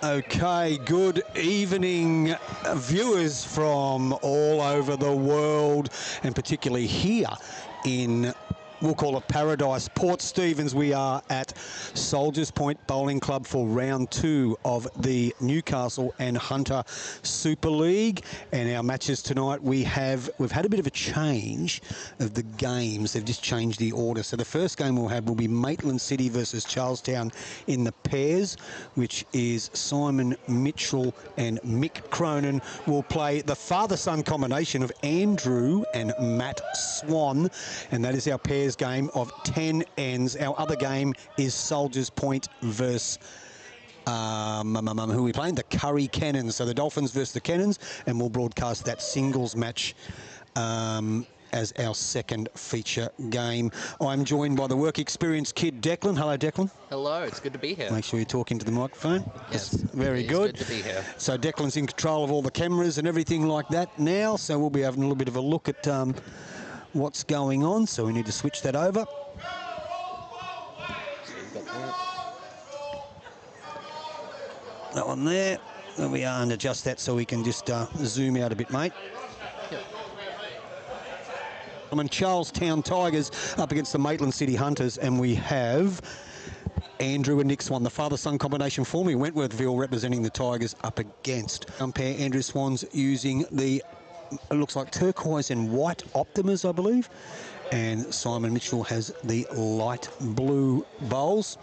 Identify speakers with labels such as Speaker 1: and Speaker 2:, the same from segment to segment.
Speaker 1: Okay, good evening, viewers from all over the world, and particularly here in, we'll call it Paradise, Port Stephens. We are at Soldiers Point Bowling Club for round 2 of the Newcastle and Hunter Super League. And our matches tonight, we've had a bit of a change of the games. They've just changed the order. So the first game we'll have will be Maitland City versus Charlestown in the pairs, which is Simon Mitchell and Mick Cronin will play the father-son combination of Andrew and Matt Swan, and that is our pairs game of 10 ends. Our other game is Soldiers Point versus who are we playing? The Kurri Cannons. So the Dolphins versus the Cannons, and we'll broadcast that singles match as our second feature game. I'm joined by the work experience kid Declan. Hello, Declan.
Speaker 2: Hello, it's good to be here.
Speaker 1: Make sure you talk into the microphone.
Speaker 2: Yes,
Speaker 1: very good.
Speaker 2: It's good to be here.
Speaker 1: So Declan's in control of all the cameras and everything like that now, so we'll be having a little bit of a look at what's going on. So we need to switch that over. That one there. There we are, and adjust that so we can just zoom out a bit, mate.
Speaker 2: Yep.
Speaker 1: I'm in Charlestown Tigers up against the Maitland City Hunters, and we have Andrew and Nick Swan, the father-son combination, formerly Wentworthville, representing the Tigers up against. Umpire Andrew Swan's using the, it looks like turquoise and white Optimas, I believe, and Simon Mitchell has the light blue bowls.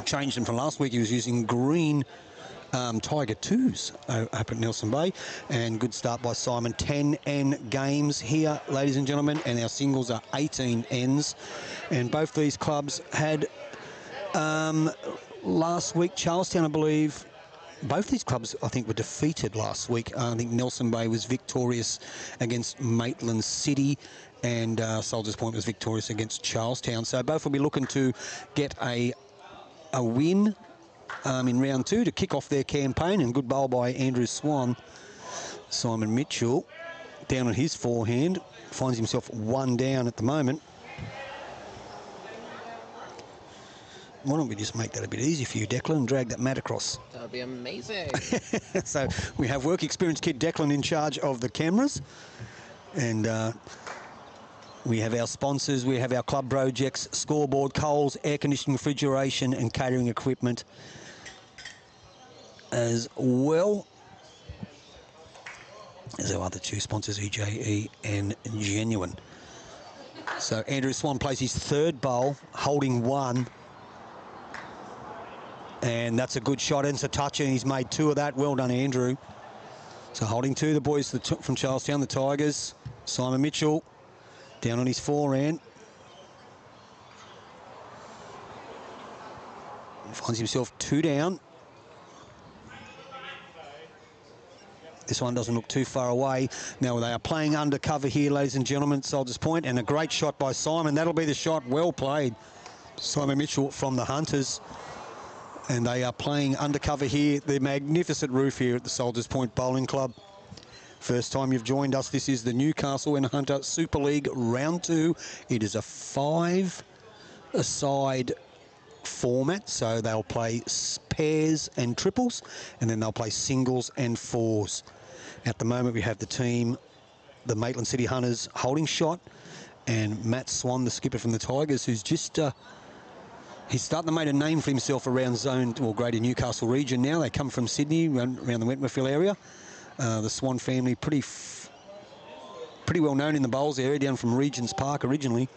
Speaker 1: Changed them from last week. He was using green Tiger 2s up at Nelson Bay, and good start by Simon. 10 end games here, ladies and gentlemen, and our singles are 18 ends, and both these clubs had last week, Charlestown, I believe, both these clubs I think were defeated last week. I think Nelson Bay was victorious against Maitland City, and Soldiers Point was victorious against Charlestown, so both will be looking to get a win in round 2 to kick off their campaign. And good bowl by Andrew Swan. Simon Mitchell down on his forehand, finds himself 1 down at the moment. Why don't we just make that a bit easy for you, Declan, and drag that mat across?
Speaker 2: That would be amazing.
Speaker 1: So we have work experience kid Declan in charge of the cameras, and we have our sponsors, we have our club projects, scoreboard, Coles, air conditioning, refrigeration and catering equipment as well as our other 2 sponsors, EJE and Genuine. So Andrew Swan plays his 3rd bowl, holding 1. And that's a good shot, and it's a touch, and he's made 2 of that. Well done, Andrew. So holding 2, the boys from Charlestown, the Tigers. Simon Mitchell down on his forehand. Finds himself 2 down. This one doesn't look too far away. Now they are playing undercover here, ladies and gentlemen, Soldiers Point, and a great shot by Simon. That'll be the shot. Well played. Simon Mitchell from the Hunters. And they are playing undercover here. The magnificent roof here at the Soldiers Point Bowling Club. First time you've joined us, this is the Newcastle and Hunter Super League round 2. It is a 5-a-side format, so they'll play pairs and triples, and then they'll play singles and 4s. At the moment we have the team, the Maitland City Hunters, holding shot, and Matt Swan, the skipper from the Tigers, who's just he's starting to make a name for himself around zone or greater Newcastle region now. They come from Sydney, around the Wentworthville area. The Swan family, pretty well known in the bowls area, down from Regent's Park originally,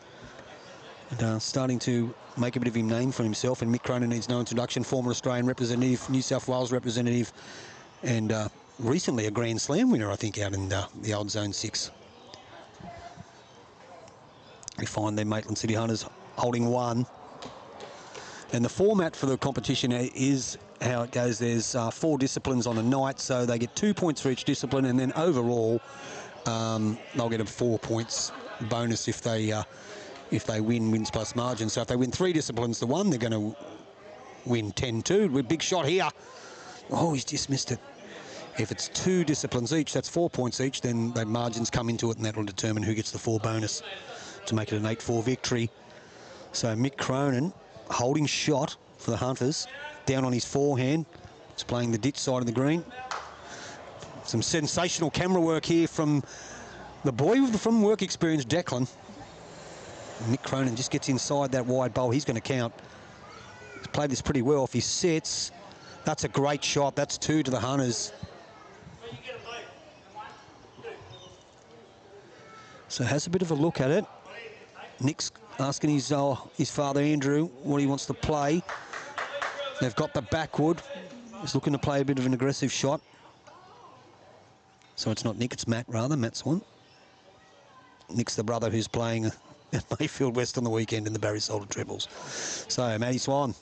Speaker 1: and starting to make a bit of a name for himself. And Mick Cronin needs no introduction, former Australian representative, New South Wales representative, and recently a Grand Slam winner, I think, out in the old Zone 6. We find the Maitland City Hunters holding 1. And the format for the competition is how it goes. There's 4 disciplines on a night, so they get 2 points for each discipline, and then overall they'll get a 4 points bonus if they win, wins plus margin. So if they win 3 disciplines to 1, they're going to win 10-2. With big shot here. Oh, he's just missed it. If it's 2 disciplines each, that's 4 points each, then the margins come into it, and that will determine who gets the 4 bonus to make it an 8-4 victory. So Mick Cronin holding shot for the Hunters, down on his forehand. It's playing the ditch side of the green. Some sensational camera work here from the boy from work experience, Declan. Mick Cronin just gets inside that wide bowl. He's going to count. He's played this pretty well. If he sits, that's a great shot. That's 2 to the Hunters. So has a bit of a look at it. Nick's asking his father Andrew what he wants to play. They've got the backwood. He's looking to play a bit of an aggressive shot. So it's not Nick, it's Matt rather. Matt's one. Nick's the brother who's playing at Mayfield West on the weekend in the Barry Solder Triples. So Matty Swan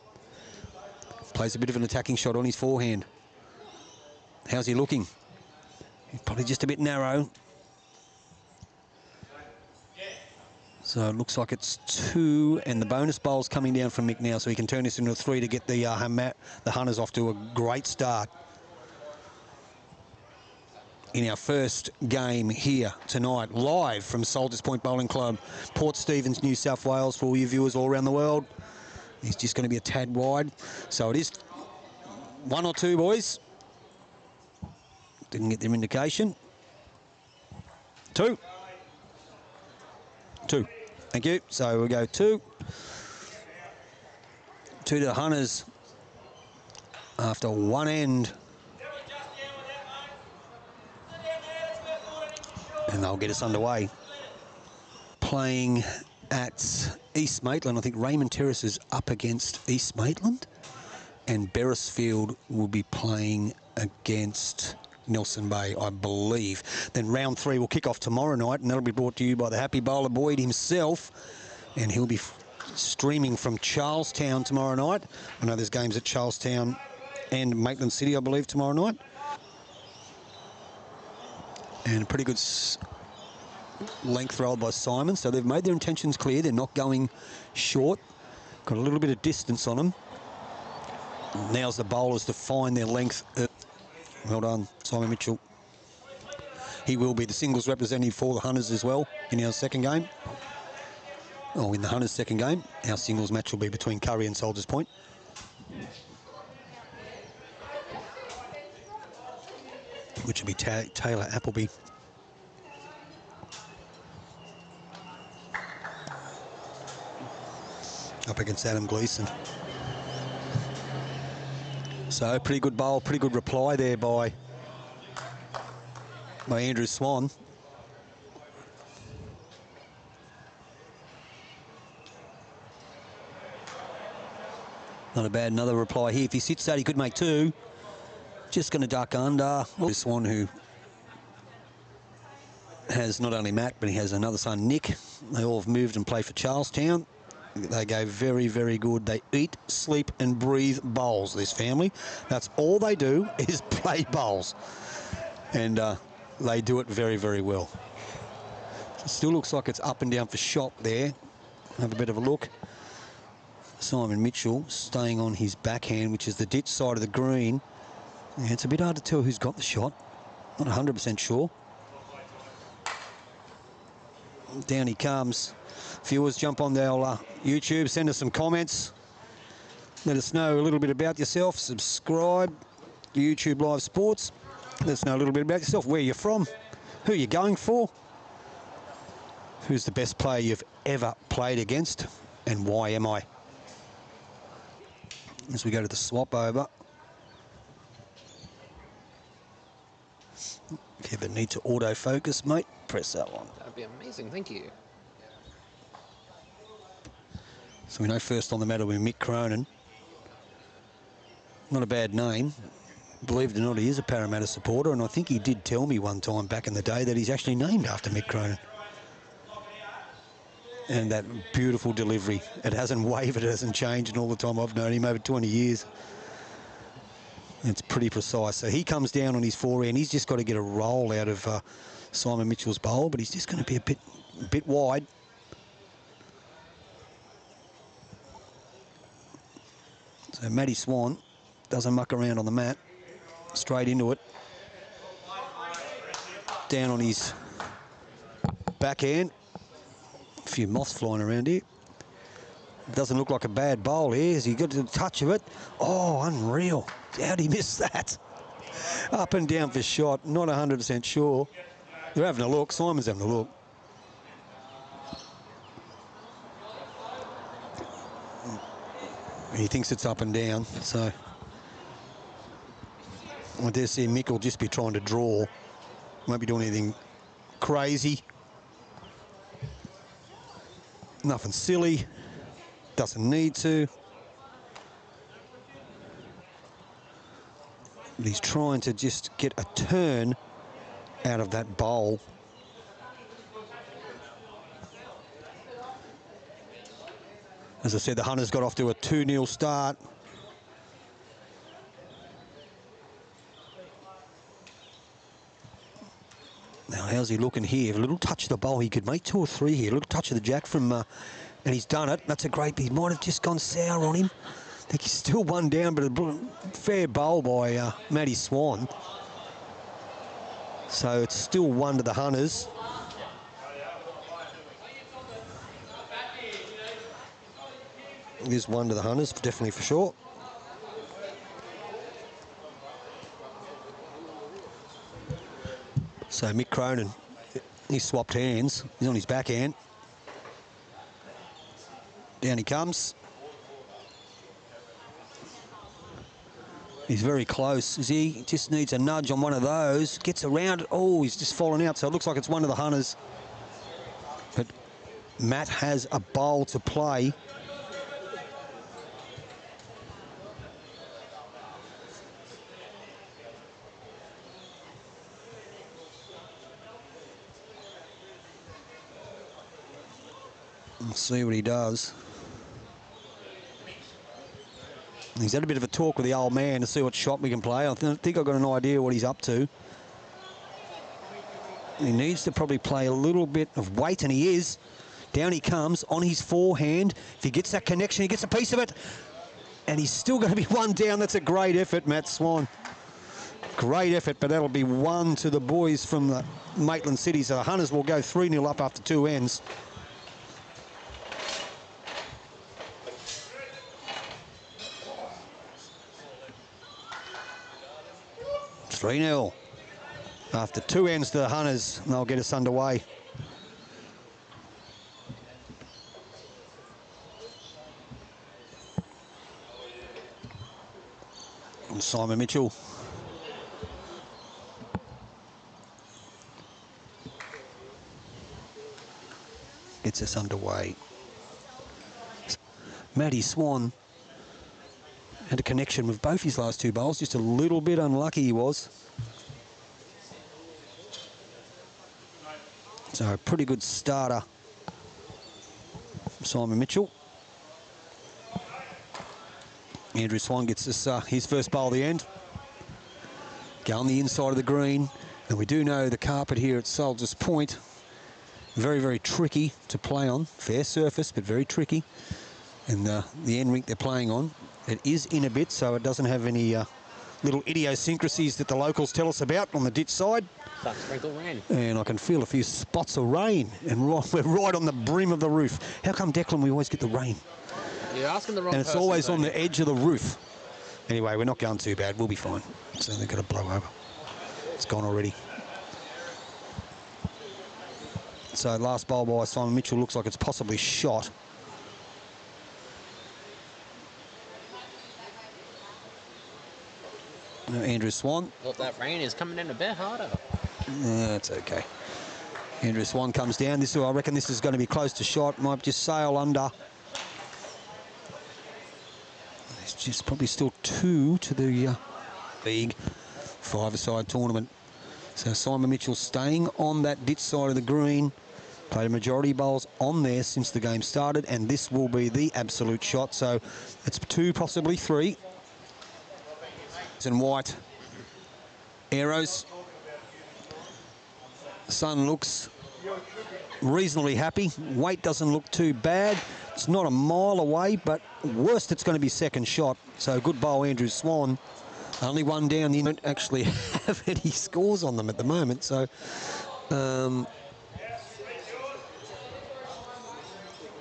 Speaker 1: plays a bit of an attacking shot on his forehand. How's he looking? He's probably just a bit narrow. So it looks like it's 2, and the bonus bowl's coming down from Mick now, so he can turn this into a 3 to get the Hunters off to a great start in our first game here tonight, live from Soldiers Point Bowling Club, Port Stephens, New South Wales, for all you viewers all around the world. He's just going to be a tad wide, so it is 1 or 2, boys. Didn't get their indication. 2. 2. Thank you. So we'll go 2. 2 to the Hunters after 1 end. And they'll get us underway. Playing at East Maitland. I think Raymond Terrace is up against East Maitland. And Beresfield will be playing against Nelson Bay, I believe. Then round 3 will kick off tomorrow night, and that'll be brought to you by the Happy Bowler Boyd himself. And he'll be streaming from Charlestown tomorrow night. I know there's games at Charlestown and Maitland City, I believe, tomorrow night. And a pretty good length roll by Simon. So they've made their intentions clear. They're not going short. Got a little bit of distance on them. Now's the bowlers to find their length. Well done, Simon Mitchell. He will be the singles representative for the Hunters as well in our second game. Oh, in the Hunters' second game. Our singles match will be between Kurri and Soldiers Point. Which will be Taylor Appleby. Up against Adam Gleeson. So pretty good bowl, pretty good reply there by Andrew Swan. Not a bad another reply here. If he sits that, he could make 2. Just going to duck under. This one who has not only Matt, but he has another son, Nick. They all have moved and play for Charlestown. They go very, very good. They eat, sleep and breathe bowls, this family. That's all they do is play bowls. And they do it very, very well. It still looks like it's up and down for shot there. Have a bit of a look. Simon Mitchell staying on his backhand, which is the ditch side of the green. Yeah, it's a bit hard to tell who's got the shot. Not 100% sure. Down he comes. Viewers, jump on their YouTube, send us some comments. Let us know a little bit about yourself. Subscribe to YouTube Live Sports. Let us know a little bit about yourself, where you're from, who you're going for, who's the best player you've ever played against, and why am I? As we go to the swap over. If you ever need to autofocus, mate, press that one.
Speaker 2: That'd be amazing, thank you.
Speaker 1: So we know first on the matter with Mick Cronin. Not a bad name. Believe it or not, he is a Parramatta supporter, and I think he did tell me one time back in the day that he's actually named after Mick Cronin. And that beautiful delivery. It hasn't wavered, it hasn't changed in all the time I've known him, over 20 years. It's pretty precise. So he comes down on his forehand. He's just got to get a roll out of Simon Mitchell's bowl, but he's just going to be a bit wide. So Matty Swan doesn't muck around on the mat. Straight into it. Down on his backhand. A few moths flying around here. Doesn't look like a bad bowl here. Has he got a touch of it? Oh, unreal. How'd he miss that? Up and down for shot. Not 100% sure. They're having a look. Simon's having a look. He thinks it's up and down, so I dare see Mick will just be trying to draw. Won't be doing anything crazy. Nothing silly. Doesn't need to. But he's trying to just get a turn out of that bowl. As I said, the Hunters got off to a 2-0 start. Now, how's he looking here? A little touch of the bowl. He could make 2 or 3 here. A little touch of the jack from, and he's done it. That's a great, he might have just gone sour on him. I think he's still 1 down, but a fair bowl by Matty Swan. So it's still 1 to the Hunters. It is 1 to the Hunters, definitely for sure. So Mick Cronin, he swapped hands. He's on his backhand. Down he comes. He's very close. He just needs a nudge on one of those. Gets around. Oh, he's just fallen out. So it looks like it's 1 to the Hunters. But Matt has a bowl to play. Let's see what he does. He's had a bit of a talk with the old man to see what shot we can play. I think I've got an idea what he's up to. He needs to probably play a little bit of weight, and he is. Down he comes on his forehand. If he gets that connection, he gets a piece of it. And he's still going to be 1 down. That's a great effort, Matt Swan. Great effort, but that'll be 1 to the boys from the Maitland City. So the Hunters will go 3-0 up after 2 ends. 3-0 after 2 ends to the Hunters, and they'll get us underway. And Simon Mitchell. Gets us underway. Matty Swan had a connection with both his last 2 bowls, just a little bit unlucky he was. So a pretty good starter, Simon Mitchell. Andrew Swan gets us his first bowl at the end. Go on the inside of the green, and we do know the carpet here at Soldiers Point, very, very tricky to play on. Fair surface, but very tricky. And the end rink they're playing on, it is in a bit, so it doesn't have any little idiosyncrasies that the locals tell us about on the ditch side.
Speaker 2: Start to sprinkle rain.
Speaker 1: And I can feel a few spots of rain, and we're right on the brim of the roof. How come, Declan, we always get the rain?
Speaker 2: You're asking the wrong person.
Speaker 1: And it's always on the edge of the roof. Anyway, we're not going too bad. We'll be fine. So they're going to blow over. It's gone already. So last bowl by Simon Mitchell looks like it's possibly shot. Andrew Swan.
Speaker 2: Well, that rain is coming in a bit harder.
Speaker 1: That's okay. Andrew Swan comes down. I reckon this is going to be close to shot. Might just sail under. It's just probably still 2 to the league 5-a-side tournament. So Simon Mitchell staying on that ditch side of the green. Played a majority bowls on there since the game started, and this will be the absolute shot. So it's 2, possibly 3. And white arrows. The sun looks reasonably happy. Weight doesn't look too bad. It's not a mile away, but worst it's going to be second shot. So good bowl, Andrew Swan. Only 1 down. You don't actually have any scores on them at the moment. So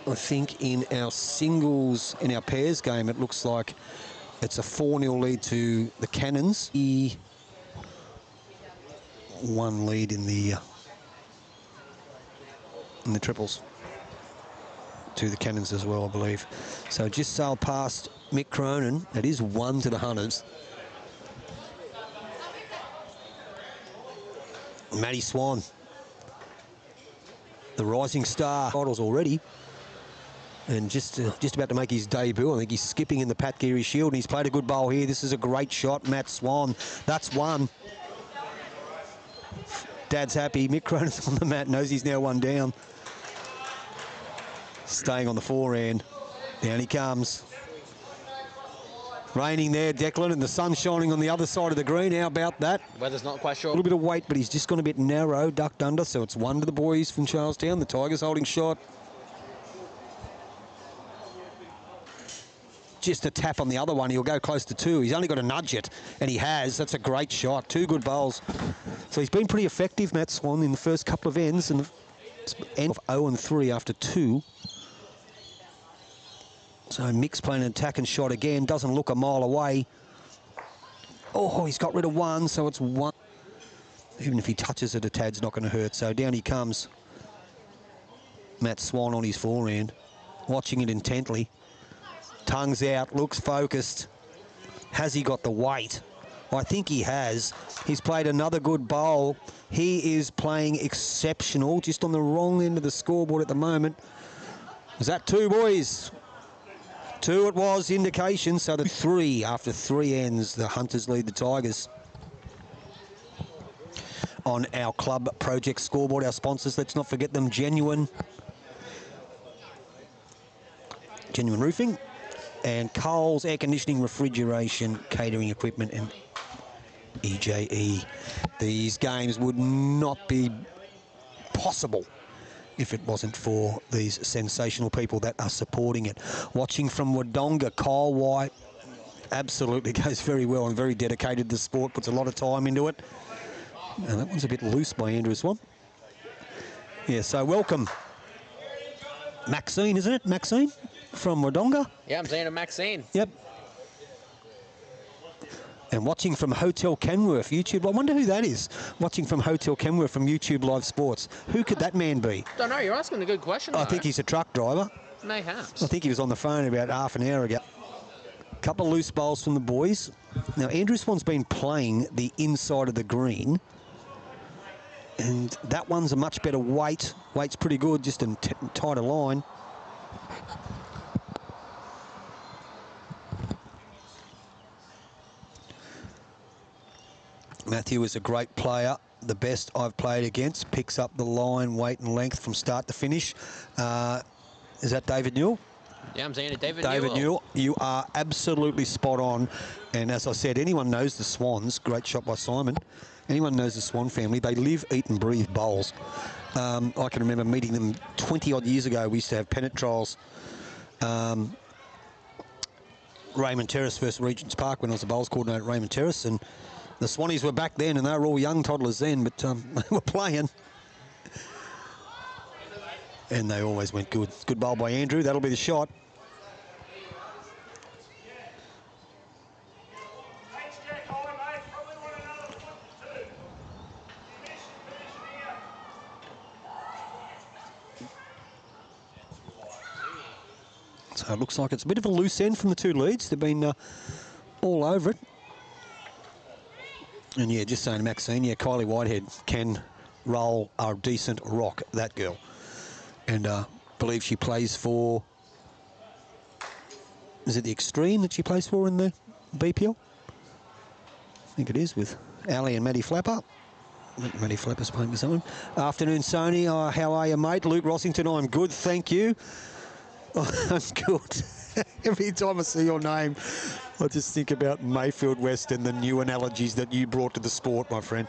Speaker 1: I think in our singles, in our pairs game, it looks like it's a 4-0 lead to the Cannons. 1 lead in the triples to the Cannons as well, I believe. So just sailed past Mick Cronin. It is 1 to the Hunters. Matty Swan, the rising star, titles already, and just about to make his debut. I think he's skipping in the Pat Geary Shield, and he's played a good bowl here. This is a great shot, Matt Swan. That's 1. Dad's happy. Mick Cronin's on the mat, knows he's now 1 down. Staying on the forehand. Down he comes. Raining there, Declan, and the sun shining on the other side of the green. How about that?
Speaker 2: Weather's not quite sure.
Speaker 1: A little bit of weight, but he's just gone a bit narrow, ducked under, so it's 1 to the boys from Charlestown. The Tigers holding shot. Just a tap on the other one. He'll go close to 2. He's only got to nudge it, and he has. That's a great shot. 2 good bowls. So he's been pretty effective, Matt Swan, in the first couple of ends, and end of 0-3 after 2. So Mick's playing an attack and shot again. Doesn't look a mile away. Oh, he's got rid of 1, so it's 1. Even if he touches it, a tad's not going to hurt. So down he comes. Matt Swan on his forehand, watching it intently. Tongues out, looks focused. Has he got the weight? I think he has. He's played another good bowl. He is playing exceptional, just on the wrong end of the scoreboard at the moment. Is that 2, boys? 2 it was, indication. So the 3 after 3 ends. The Hunters lead the Tigers. On our club project scoreboard, our sponsors, let's not forget them. Genuine Roofing, and Coles Air Conditioning, Refrigeration, Catering Equipment, and EJE. These games would not be possible if it wasn't for these sensational people that are supporting it. Watching from Wodonga, Kyle White absolutely goes very well and very dedicated to the sport, puts a lot of time into it. And that one's a bit loose by Andrew Swan. Yeah, so welcome. Maxine, isn't it? Maxine from Wodonga?
Speaker 2: Yeah, I'm saying a Maxine.
Speaker 1: Yep. And watching from Hotel Kenworth, YouTube. I wonder who that is. Watching from Hotel Kenworth from YouTube Live Sports. Who could that man be?
Speaker 2: Don't know. You're asking a good question, though.
Speaker 1: I think he's a truck driver.
Speaker 2: Mayhaps.
Speaker 1: I think he was on the phone about half an hour ago. Couple of loose bowls from the boys. Now, Andrew Swan's been playing the inside of the green. And that one's a much better weight. Weight's pretty good, just in tighter line. Matthew is a great player, the best I've played against. Picks up the line, weight and length from start to finish. Is that David Newell?
Speaker 2: Yeah, I'm saying it, David
Speaker 1: Newell. You are absolutely spot on. And as I said, anyone knows the Swans. Great shot by Simon. Anyone knows the Swan family. They live, eat and breathe bowls. I can remember meeting them 20-odd years ago. We used to have pennant trials. Raymond Terrace versus Regent's Park when I was the bowls coordinator at Raymond Terrace. And the Swannies were back then, and they were all young toddlers then, but they were playing. And they always went good. Good bowl by Andrew. That'll be the shot. So it looks like it's a bit of a loose end from the 2 leads. They've been all over it. And yeah, just saying Maxine, yeah, Kylie Whitehead can roll a decent rock, that girl. And believe she plays for, is it the Extreme that she plays for in the BPL? I think it is, with Ali and Maddie Flapper. Maddie Flapper's playing with someone. Afternoon, Sony. How are you, mate? Luke Rossington, I'm good, thank you. Oh, I'm good. Every time I see your name, I just think about Mayfield West and the new analogies that you brought to the sport, my friend.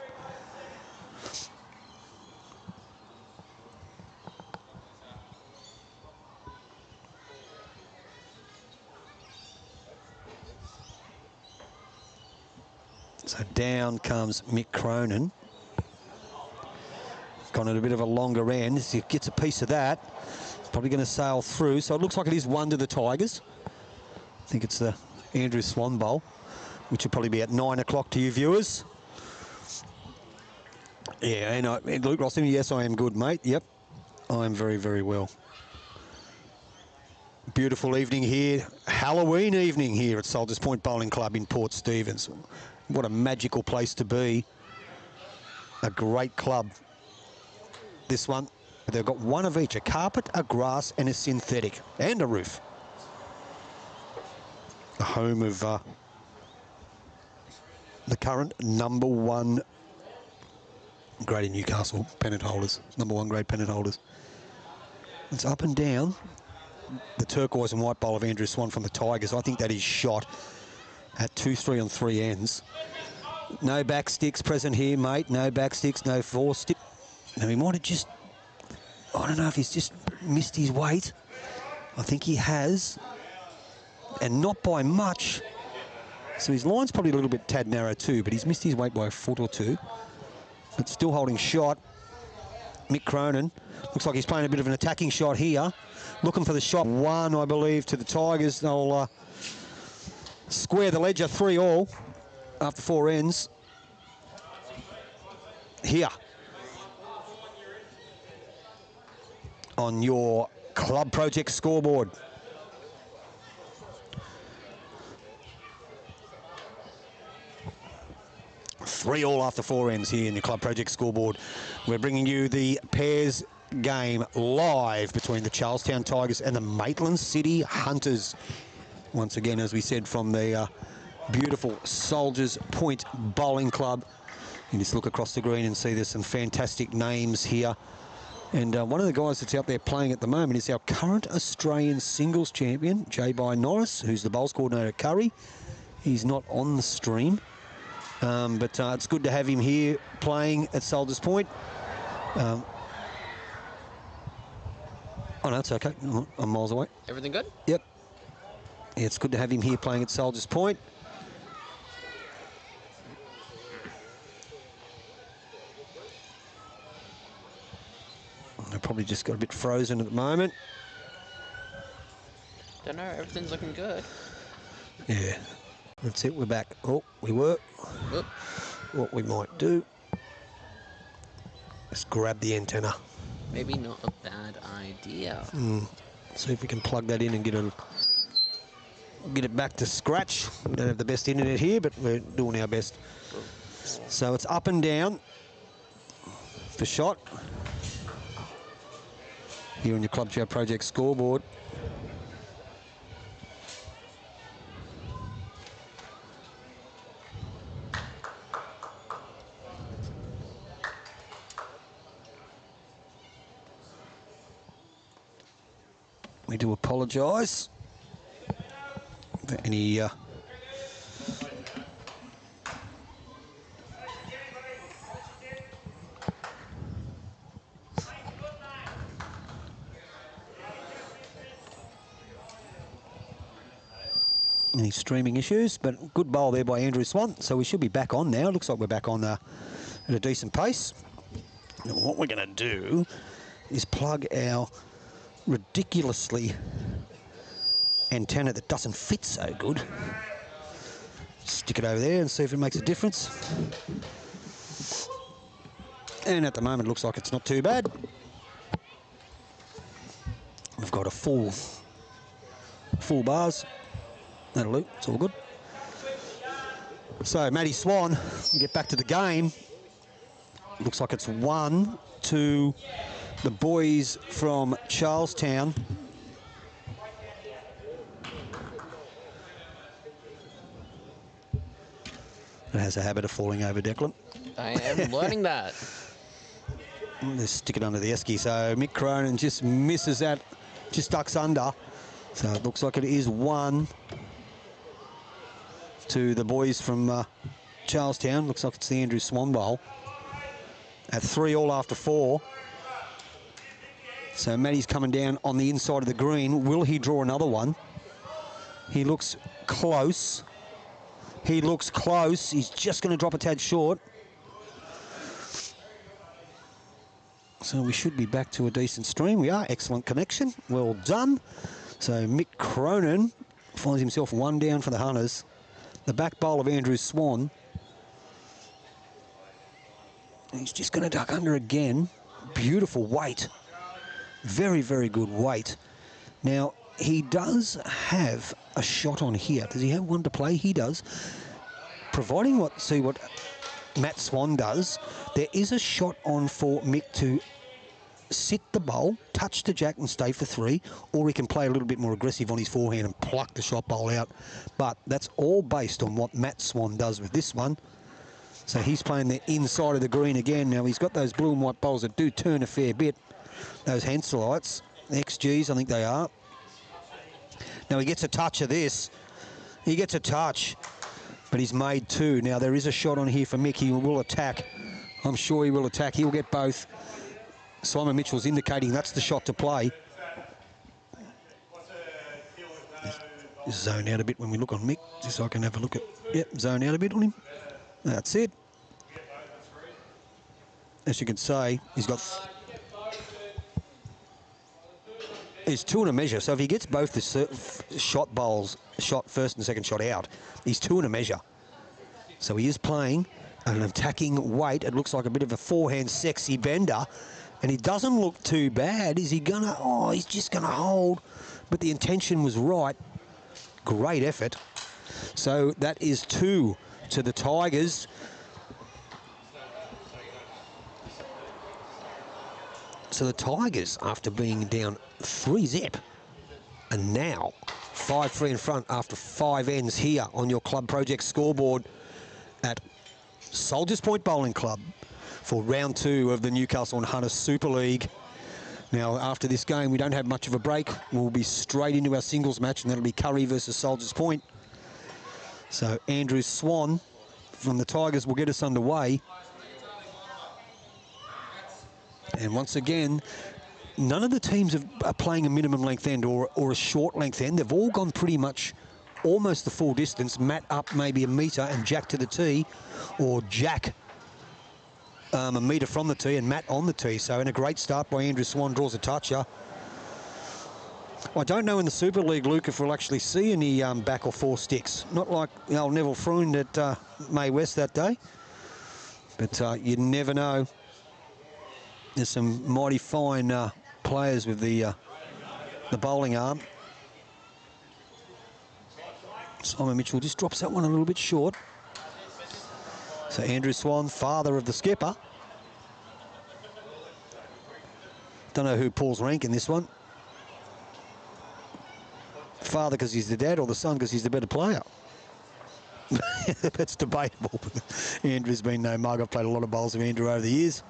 Speaker 1: So down comes Mick Cronin. Gone at a bit of a longer end. He gets a piece of that. Probably going to sail through. So it looks like it is 1 to the Tigers. I think it's the Andrew Swan Bowl, which will probably be at 9 o'clock to you viewers. Yeah, and Luke Rossum, yes, I am good, mate. Yep, I am very, very well. Beautiful evening here, Halloween evening here at Soldiers Point Bowling Club in Port Stephens. What a magical place to be. A great club. This one, they've got one of each, a carpet, a grass and a synthetic, and a roof. The home of the current #1 grade in Newcastle pennant holders, #1 grade pennant holders. It's up and down. The turquoise and white bowl of Andrew Swan from the Tigers. I think that is shot at 2-3 on 3 ends. No back sticks present here, mate. No back sticks, no forestick. Now he might have just, I don't know if he's just missed his weight. I think he has, and not by much. So his line's probably a little bit tad narrow too, but he's missed his weight by a foot or two. But still holding shot. Mick Cronin looks like he's playing a bit of an attacking shot here. Looking for the shot 1, I believe, to the Tigers. They'll square the ledger 3-all after 4 ends. Here on your Club Project scoreboard. Three all after 4 ends here in the Club Project scoreboard. We're bringing you the pairs game live between the Charlestown Tigers and the Maitland City Hunters. Once again, as we said, from the beautiful Soldiers Point Bowling Club. You just look across the green and see there's some fantastic names here. And one of the guys that's out there playing at the moment is our current Australian singles champion, J.B. Norris, who's the bowls coordinator at Kurri. He's not on the stream. But it's good to have him here playing at Soldiers Point. Oh, no, it's okay. I'm miles away.
Speaker 2: Everything good?
Speaker 1: Yep. Yeah, it's good to have him here playing at Soldiers Point. They've probably just got a bit frozen at the moment.
Speaker 2: Don't know, everything's looking good.
Speaker 1: Yeah. That's it, we're back. Oh, we were.
Speaker 2: Oop.
Speaker 1: What we might do is grab the antenna.
Speaker 2: Maybe not a bad idea.
Speaker 1: See if we can plug that in and get it back to scratch. We don't have the best internet here, but we're doing our best. So it's up and down for shot here on your Club Project scoreboard. We do apologise for any streaming issues, but good bowl there by Andrew Swan. So we should be back on now. Looks like we're back on at a decent pace. Now what we're going to do is plug our ridiculously antenna that doesn't fit so good. Stick it over there and see if it makes a difference. And at the moment it looks like it's not too bad. We've got a full bars. That'll do, it's all good. So Matty Swan, we get back to the game. Looks like it's 1 to the boys from Charlestown. It has a habit of falling over, Declan.
Speaker 2: I am learning that.
Speaker 1: Let's stick it under the esky. So Mick Cronin just misses that, just ducks under. So it looks like it is 1 to the boys from Charlestown. Looks like it's the Andrew Swan Bowl. At 3-all after 4. So Matty's coming down on the inside of the green. Will he draw another one? He looks close. He looks close... He's just going to drop a tad short. So we should be back to a decent stream. We are. Excellent connection. Well done. So Mick Cronin finds himself one down for the Hunters. The back bowl of Andrew Swan. He's just going to duck under again. Beautiful weight. Very, very good weight. Now, he does have a shot on here. Does he have one to play? He does. Providing see what Matt Swan does, there is a shot on for Mick to sit the bowl, touch the jack and stay for 3, or he can play a little bit more aggressive on his forehand and pluck the shot bowl out. But that's all based on what Matt Swan does with this one. So he's playing the inside of the green again. Now he's got those blue and white bowls that do turn a fair bit. Those Henselites, XGs I think they are. Now he gets a touch of this. He gets a touch, but he's made 2. Now there is a shot on here for Mick. He will attack. I'm sure he will attack. He'll get both. Simon Mitchell's indicating that's the shot to play. Just zone out a bit when we look on Mick, just so I can have a look at... Yep, zone out a bit on him. That's it. As you can say, he's got... He's 2 and a measure, so if he gets both the shot bowls, first and second shot out, he's 2 and a measure. So he is playing an attacking weight. It looks like a bit of a forehand sexy bender. And he doesn't look too bad. Is he gonna... Oh, he's just gonna hold. But the intention was right. Great effort. So that is 2 to the Tigers. So the Tigers, after being down 3-zip, and now 5-3 in front after 5 ends here on your Club Project scoreboard at Soldiers Point Bowling Club for round 2 of the Newcastle Hunter Super League. Now, after this game, we don't have much of a break. We'll be straight into our singles match, and that'll be Kurri versus Soldiers Point. So Andrew Swan from the Tigers will get us underway. And once again, none of the teams are playing a minimum length end or a short length end. They've all gone pretty much almost the full distance. Matt up maybe a metre and Jack to the tee, or Jack a metre from the tee and Matt on the tee. So in a great start by Andrew Swan, draws a toucher. I don't know in the Super League, Luke, if we'll actually see any back or 4 sticks. Not like the old Neville Froon at May West that day. But you never know. There's some mighty fine players with the bowling arm. Simon Mitchell just drops that one a little bit short. So Andrew Swan, father of the skipper. Don't know who pulls rank in this one. Father because he's the dad, or the son because he's the better player. That's debatable. Andrew's been no mug. I've played a lot of bowls of Andrew over the years.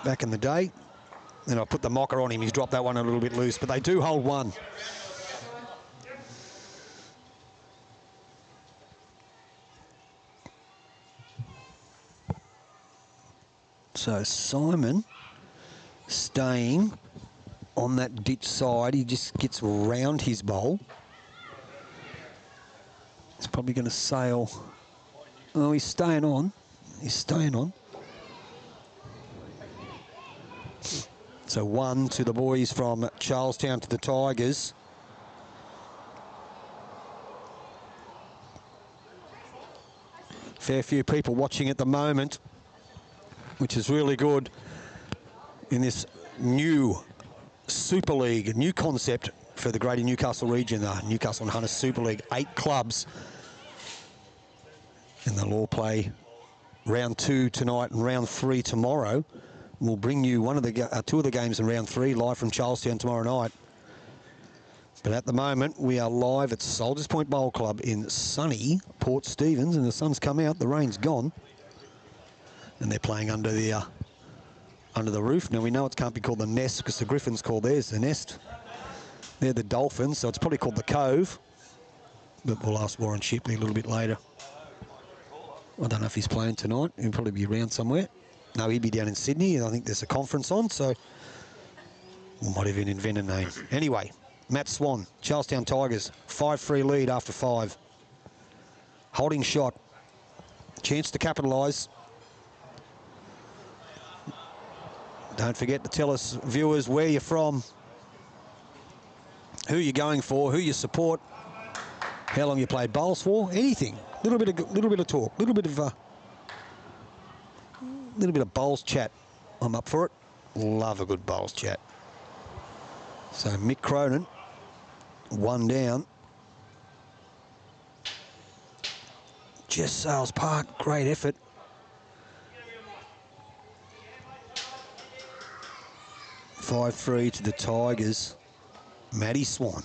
Speaker 1: Back in the day. Then I put the mocker on him. He's dropped that one a little bit loose, but they do hold one. So Simon staying on that ditch side. He just gets round his bowl. He's probably going to sail. Oh, he's staying on. He's staying on. So 1 to the boys from Charlestown to the Tigers. Fair few people watching at the moment, which is really good in this new Super League, a new concept for the Greater Newcastle region, the Newcastle Hunter Super League. 8 clubs, and they'll all play round 2 tonight and round 3 tomorrow. We'll bring you 2 of the games in round 3 live from Charlestown tomorrow night. But at the moment, we are live at Soldiers Point Bowl Club in sunny Port Stephens, and the sun's come out, the rain's gone, and they're playing under the roof. Now we know it can't be called the Nest because the Griffins call theirs the Nest. They're the Dolphins, so it's probably called the Cove. But we'll ask Warren Shipley a little bit later. I don't know if he's playing tonight. He'll probably be around somewhere. No, he'd be down in Sydney, and I think there's a conference on, so we might even invent a name. Anyway, Matt Swan, Charlestown Tigers, 5-3 lead after 5. Holding shot. Chance to capitalise. Don't forget to tell us, viewers, where you're from, who you're going for, who you support, how long you played bowls for, anything. Little bit of talk, little bit of bowls chat. I'm up for it. Love a good bowls chat. So Mick Cronin, 1 down. Just Sales Park, great effort. (5-3) to the Tigers. Matty Swan.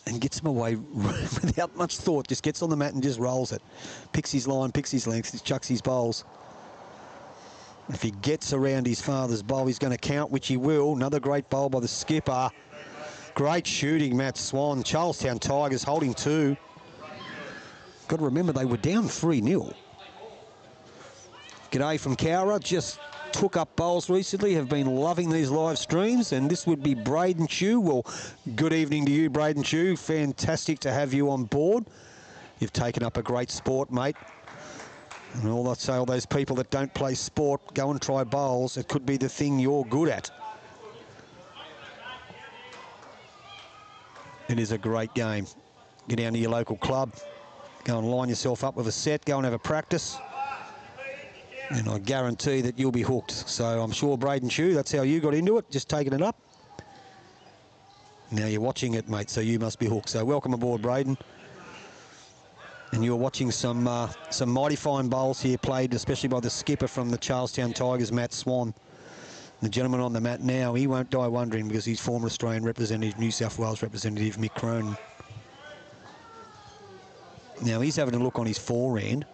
Speaker 1: And gets him away without much thought. Just gets on the mat and just rolls it. Picks his line, picks his length, just chucks his bowls. If he gets around his father's bowl, he's going to count, which he will. Another great bowl by the skipper. Great shooting, Matt Swan. Charlestown Tigers holding 2. Got to remember they were down 3-0. G'day from Cowra. Just took up bowls recently. Have been loving these live streams. And this would be Braden Chew. Well, good evening to you, Braden Chew. Fantastic to have you on board. You've taken up a great sport, mate. And all I say, all those people that don't play sport, go and try bowls. It could be the thing you're good at. It is a great game. Get down to your local club. Go and line yourself up with a set. Go and have a practice. And I guarantee that you'll be hooked. So I'm sure Braden Chew, that's how you got into it, just taking it up. Now you're watching it, mate, so you must be hooked. So welcome aboard, Braden. And you're watching some mighty fine bowls here played, especially by the skipper from the Charlestown Tigers, Matt Swan. The gentleman on the mat now, he won't die wondering because he's former Australian representative, New South Wales representative, Mick Cronin. Now he's having a look on his forehand.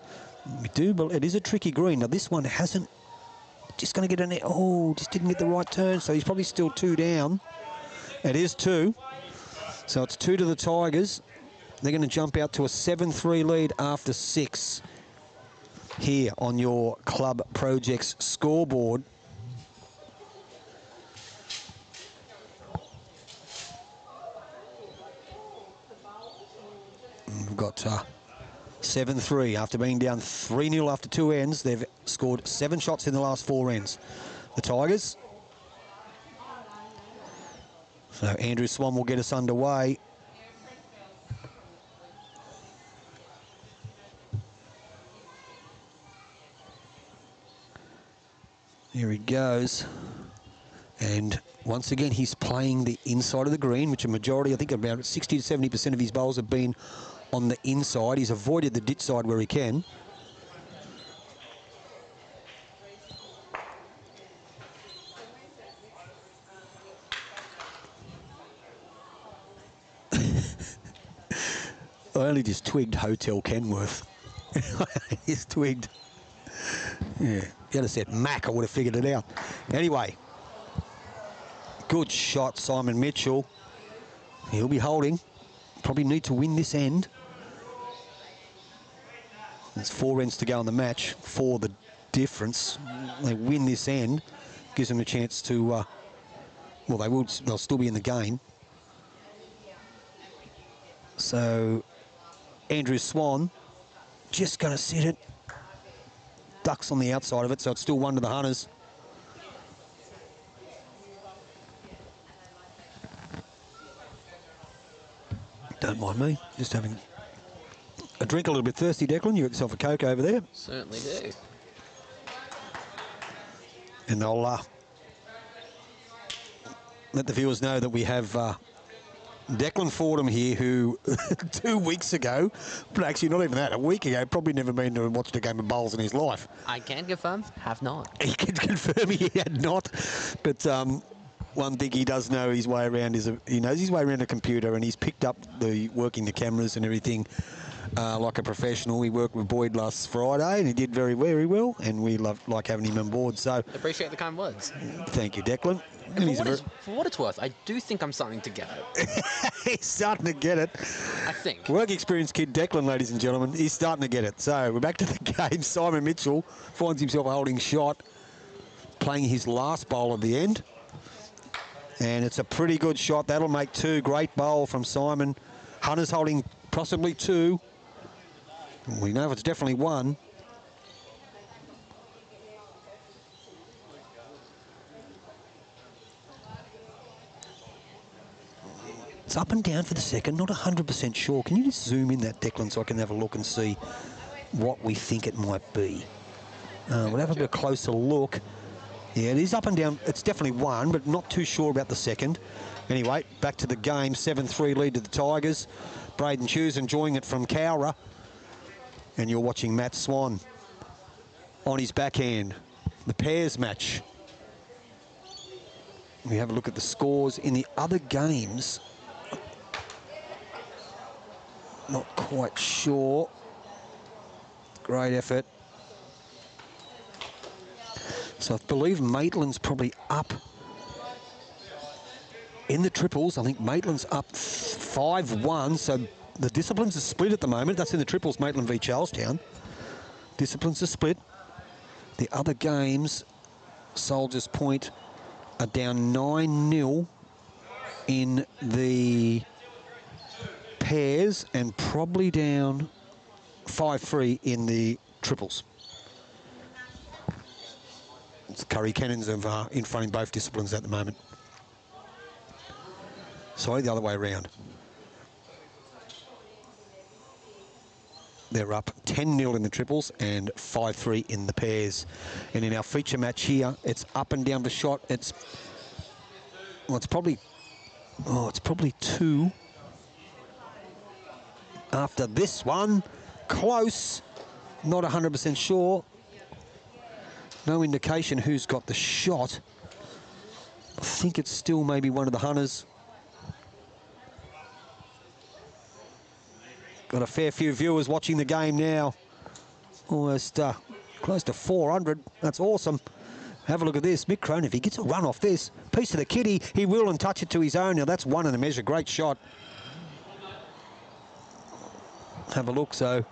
Speaker 1: It is a tricky green. Now this one hasn't, just going to get in there. Oh, just didn't get the right turn. So he's probably still 2 down. It is 2. So it's 2 to the Tigers. They're going to jump out to a 7-3 lead after 6 here on your Club Projects scoreboard. We've got 7-3 after being down 3-0 after 2 ends. They've scored 7 shots in the last 4 ends. The Tigers. So Andrew Swan will get us underway. Here he goes. And once again, he's playing the inside of the green, which a majority, I think about 60 to 70% of his bowls have been on the inside. He's avoided the ditch side where he can. I only just twigged Hotel Kenworth. I just twigged. Yeah, if you had said Mac, I would have figured it out. Anyway, good shot, Simon Mitchell. He'll be holding. Probably need to win this end. There's 4 ends to go in the match for the difference. They win this end, gives them a chance to, well, they'll still be in the game. So Andrew Swan just going to sit it. Ducks on the outside of it, so it's still 1 to the Hunters. Don't mind me, just having a drink, a little bit thirsty, Declan. You got yourself a Coke over there.
Speaker 2: Certainly do.
Speaker 1: And I'll let the viewers know that we have Declan Fordham here, who 2 weeks ago, but actually not even that, a week ago, probably never been to watch a game of bowls in his life.
Speaker 2: I can confirm, have not.
Speaker 1: He can confirm he had not, but one thing he does know his way around is he knows his way around a computer, and he's picked up working the cameras and everything like a professional. He worked with Boyd last Friday, and he did very, very well, and we like having him on board. So
Speaker 2: Appreciate the kind words.
Speaker 1: Thank you, Declan.
Speaker 2: For what it's worth, I do think I'm starting to get it.
Speaker 1: He's starting to get it.
Speaker 2: I think.
Speaker 1: Work experience kid Declan, ladies and gentlemen. He's starting to get it. So we're back to the game. Simon Mitchell finds himself a holding shot, playing his last bowl at the end. And it's a pretty good shot. That'll make 2. Great bowl from Simon. Hunter's holding possibly 2. We know it's definitely 1. It's up and down for the second, not 100% sure. Can you just zoom in that, Declan, so I can have a look and see what we think it might be? We'll have a bit of a closer look. Yeah, it is up and down. It's definitely one, but not too sure about the second. Anyway, back to the game. 7-3 lead to the Tigers. Braden Hughes enjoying it from Cowra. And you're watching Matt Swan on his backhand. The pairs match. We have a look at the scores in the other games. Not quite sure. Great effort. So I believe Maitland's probably up in the triples. I think Maitland's up 5-1. So the disciplines are split at the moment. That's in the triples, Maitland v Charlestown. Disciplines are split. The other games, Soldiers Point are down 9-0 in the pairs and probably down 5-3 in the triples. Kurri Cannons are in front in both disciplines at the moment. Sorry, the other way around. They're up 10-0 in the triples and 5-3 in the pairs. And in our feature match here, it's up and down the shot. It's probably 2 after this one. Close, not 100% sure. No indication who's got the shot. I think it's still maybe one of the Hunters. Got a fair few viewers watching the game now. Almost close to 400. That's awesome. Have a look at this. Mick Cronin, if he gets a run off this, piece of the kitty, he will and touch it to his own. Now that's one in a measure. Great shot. Have a look. So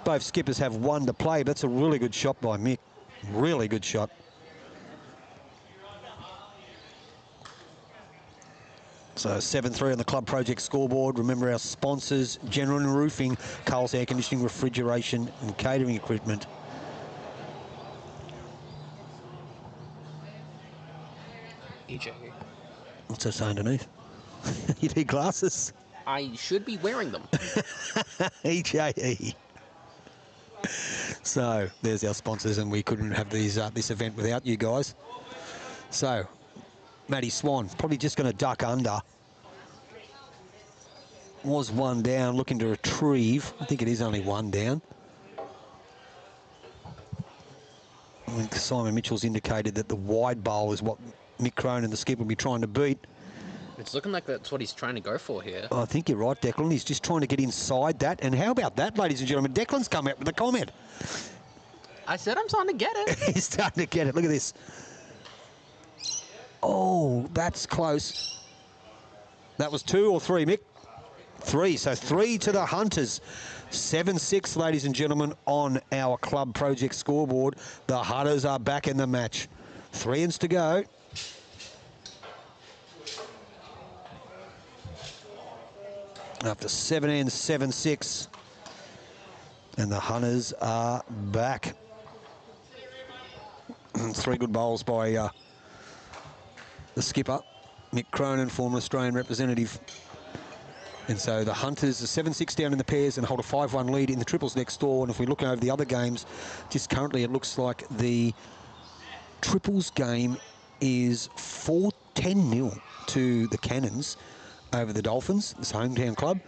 Speaker 1: both skippers have one to play. That's a really good shot by Mick. Really good shot. So 7-3 on the Club Project scoreboard. Remember our sponsors, General and Roofing, Carl's Air Conditioning, Refrigeration and Catering Equipment.
Speaker 2: EJE.
Speaker 1: What's that say underneath? You need glasses?
Speaker 2: I should be wearing them.
Speaker 1: EJE. So there's our sponsors, and we couldn't have these this event without you guys. So Matty Swan probably just going to duck under. Was one down, looking to retrieve. I think it is only one down. I think Simon Mitchell's indicated that the wide bowl is what Mick Cronin, the skipper, will be trying to beat.
Speaker 2: It's looking like that's what he's trying to go for here.
Speaker 1: I think you're right, Declan. He's just trying to get inside that. And how about that, ladies and gentlemen? Declan's come out with a comment.
Speaker 2: I said I'm starting to get it.
Speaker 1: He's starting to get it. Look at this. Oh, that's close. That was 2 or 3, Mick? 3. So 3 to the Hunters. 7-6, ladies and gentlemen, on our Club Project scoreboard. The Hunters are back in the match. 3 ends to go. After 7 ends, 7-6. And the Hunters are back. 3 good bowls by the skipper, Mick Cronin, former Australian representative. And so the Hunters are 7-6 down in the pairs and hold a 5-1 lead in the triples next door. And if we look over the other games, just currently it looks like the triples game is 10-0 to the Cannons over the Dolphins, this hometown club,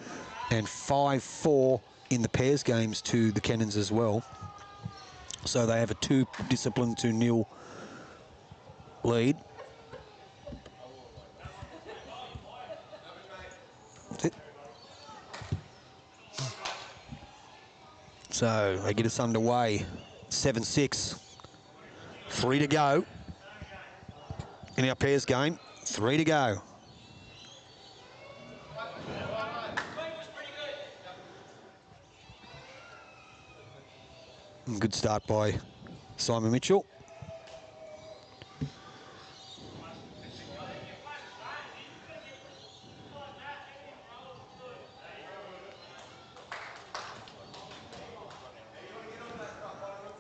Speaker 1: and 5-4 in the pairs games to the Cannons as well. So they have a 2-discipline to 0 lead. That's it. So they get us underway. 7-6. 3 to go in our pairs game. 3 to go. Good start by Simon Mitchell.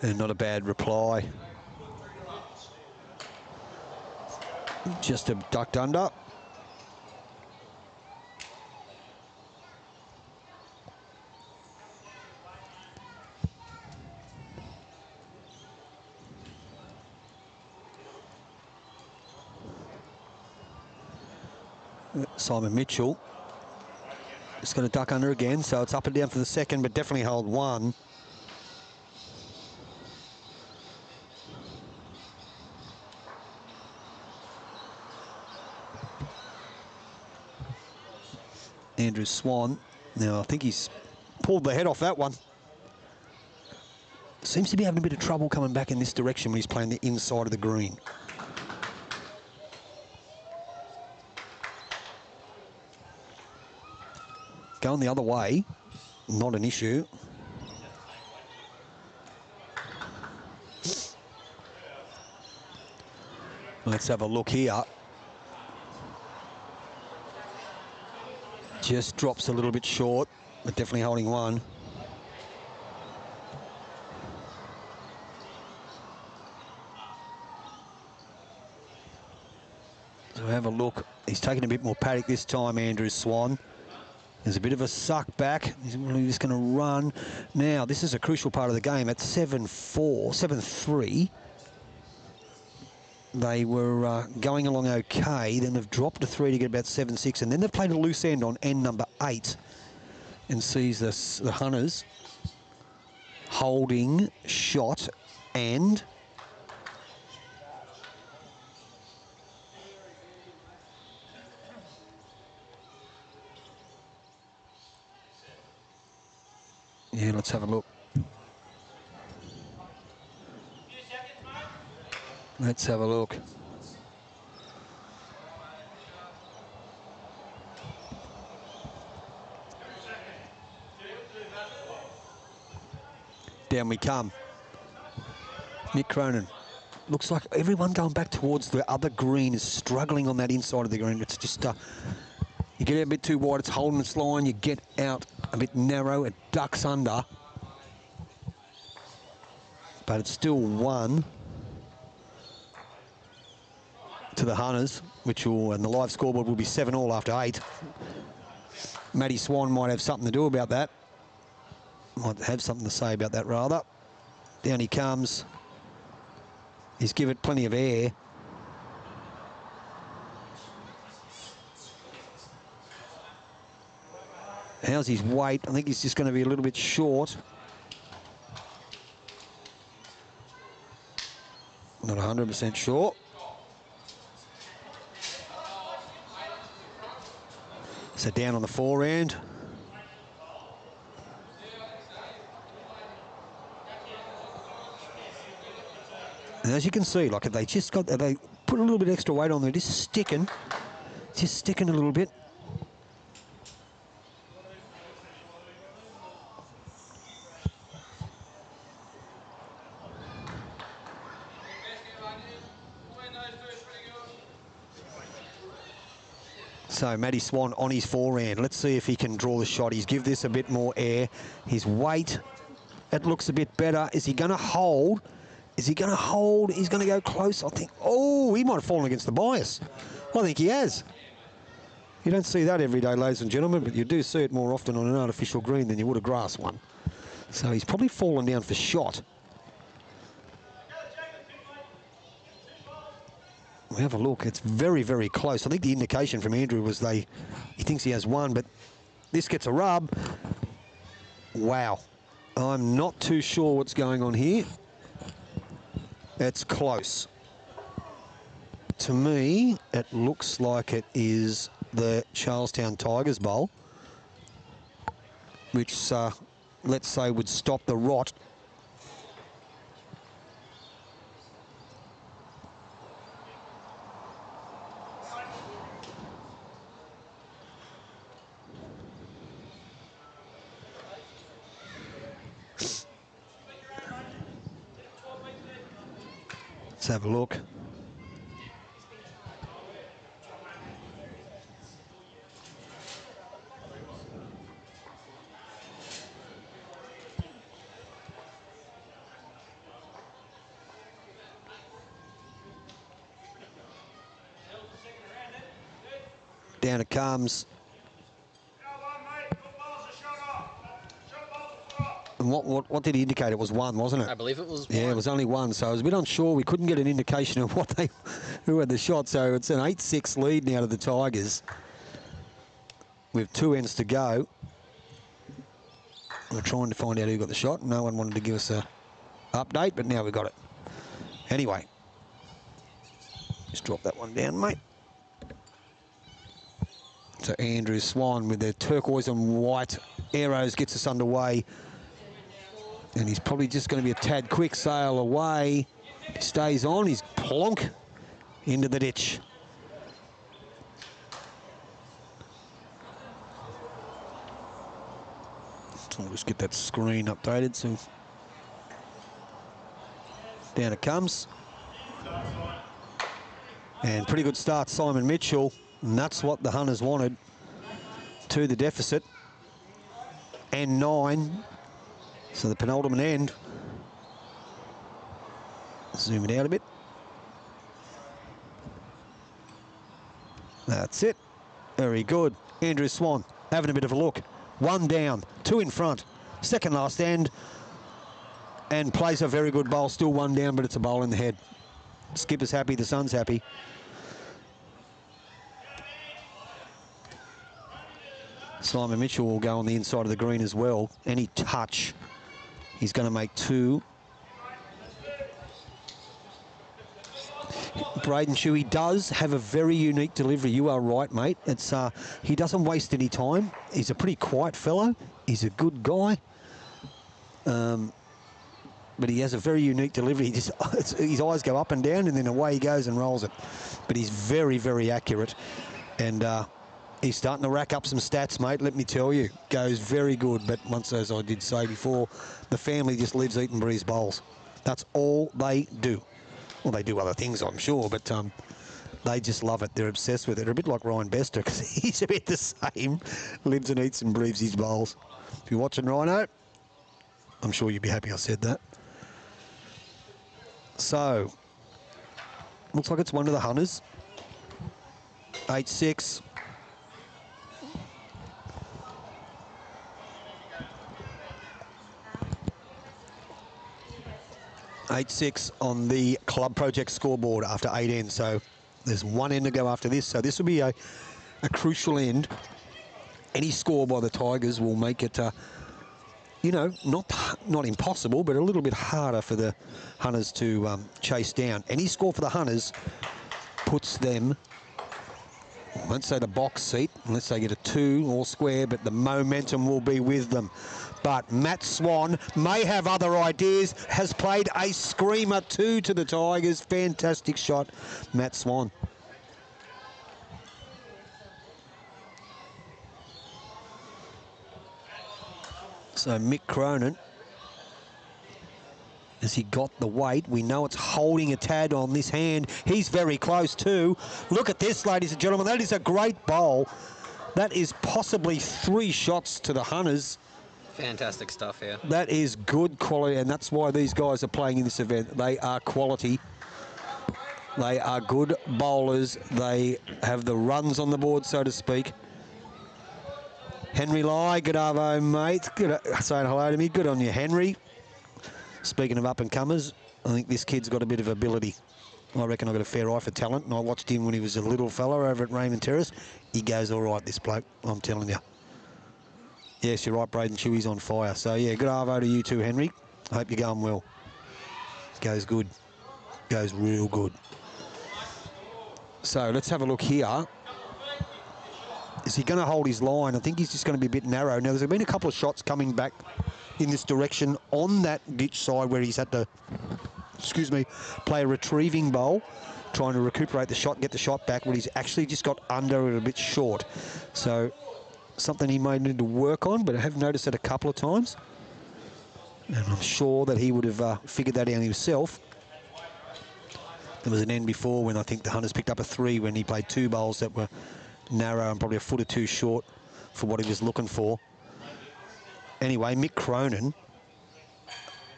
Speaker 1: And not a bad reply. Just ducked under. Simon Mitchell. Just going to duck under again, so it's up and down for the second, but definitely hold one. Andrew Swan. Now, I think he's pulled the head off that one. Seems to be having a bit of trouble coming back in this direction when he's playing the inside of the green. Going the other way, not an issue. Let's have a look here. Just drops a little bit short, but definitely holding one. So have a look. He's taking a bit more paddock this time, Andrew Swan. There's a bit of a suck back. He's really just going to run. Now, this is a crucial part of the game. At 7-4, 7-3, they were going along okay. Then they've dropped to 3 to get about 7-6. And then they've played a loose end on end number 8 and sees the Hunters holding shot and yeah, let's have a look. Let's have a look. Down we come. Nick Cronin. Looks like everyone going back towards the other green is struggling on that inside of the green. It's just, you get out a bit too wide, it's holding its line. You get out a bit narrow, it ducks under. But it's still 1 to the Hunters, which will, and the live scoreboard will be 7-all after 8. Matty Swan might have something to do about that. Might have something to say about that, rather. Down he comes. He's given it plenty of air. How's his weight? I think he's just going to be a little bit short. Not 100% sure. So down on the forehand. And as you can see, like if they just got, they put a little bit extra weight on there, just sticking a little bit. So Matty Swan on his forehand. Let's see if he can draw the shot. He's give this a bit more air. His weight, it looks a bit better. Is he going to hold? Is he going to hold? He's going to go close, I think. Oh, he might have fallen against the bias. I think he has. You don't see that every day, ladies and gentlemen, but you do see it more often on an artificial green than you would a grass one. So he's probably fallen down for shot. We have a look. It's very, very close. I think the indication from Andrew was he thinks he has one, but this gets a rub. Wow. I'm not too sure what's going on here. It's close. To me, it looks like it is the Charlestown Tigers bowl, which, let's say, would stop the rot. Let's have a look. Down it comes. And what did he indicate? It was one, wasn't it?
Speaker 2: I believe it was
Speaker 1: one. Yeah, it was only one, so I was a bit unsure. We couldn't get an indication of who had the shot, so it's an 8-6 lead now to the Tigers. with 2 ends to go. We're trying to find out who got the shot. No one wanted to give us a update, but now we've got it. Anyway, just drop that one down, mate. So Andrew Swan with their turquoise and white arrows gets us underway. And he's probably just going to be a tad quick sail away. He stays on, he's plonk into the ditch. So we'll just get that screen updated. So down it comes. And pretty good start, Simon Mitchell. And that's what the Hunters wanted. 2 the deficit. And 9. So the penultimate end. Zoom it out a bit. That's it. Very good. Andrew Swan having a bit of a look. 1 down, 2 in front. Second last end. And plays a very good bowl. Still 1 down, but it's a bowl in the head. Skipper's happy, the son's happy. Simon Mitchell will go on the inside of the green as well. Any touch, he's going to make 2. Braden Shuey does have a very unique delivery. You are right, mate. It's he doesn't waste any time. He's a pretty quiet fellow. He's a good guy. But he has a very unique delivery. He just, his eyes go up and down, and then away he goes and rolls it. But he's very, very accurate. And he's starting to rack up some stats, mate, let me tell you. Goes very good, but once, as I did say before, the family just lives, eat and breathes bowls. That's all they do. Well, they do other things, I'm sure, but they just love it. They're obsessed with it. They're a bit like Ryan Bester, because he's a bit the same. Lives and eats and breathes his bowls. If you're watching Rhino, I'm sure you'd be happy I said that. So, looks like it's one of the Hunters. 8-6. On the Club Project scoreboard after 8 ends. So there's 1 end to go after this. So this will be a crucial end. Any score by the Tigers will make it, you know, not impossible, but a little bit harder for the Hunters to chase down. Any score for the Hunters puts them, I won't say the box seat, unless they get a 2 all square, but the momentum will be with them. But Matt Swan may have other ideas, has played a screamer 2 to the Tigers. Fantastic shot, Matt Swan. So Mick Cronin, has he got the weight? We know it's holding a tad on this hand. He's very close too. Look at this, ladies and gentlemen. That is a great bowl. That is possibly 3 shots to the Hunters.
Speaker 2: Fantastic stuff here.
Speaker 1: That is good quality, and that's why these guys are playing in this event. They are quality. They are good bowlers. They have the runs on the board, so to speak. Henry Lai, good arvo, mate. Good, saying hello to me. Good on you, Henry. Speaking of up-and-comers, I think this kid's got a bit of ability. I reckon I've got a fair eye for talent, and I watched him when he was a little fella over at Raymond Terrace. He goes all right, this bloke, I'm telling you. Yes, you're right, Braden Chewy's on fire. So, yeah, good arvo to you too, Henry. I hope you're going well. Goes good. Goes real good. So, let's have a look here. Is he going to hold his line? I think he's just going to be a bit narrow. Now, there's been a couple of shots coming back in this direction on that ditch side where he's had to, excuse me, play a retrieving bowl, trying to recuperate the shot, get the shot back, but he's actually just got under it a bit short. So, something he may need to work on, but I have noticed it a couple of times. And I'm sure that he would have figured that out himself. There was an end before when I think the Hunters picked up a 3 when he played 2 bowls that were narrow and probably a foot or 2 short for what he was looking for. Anyway, Mick Cronin,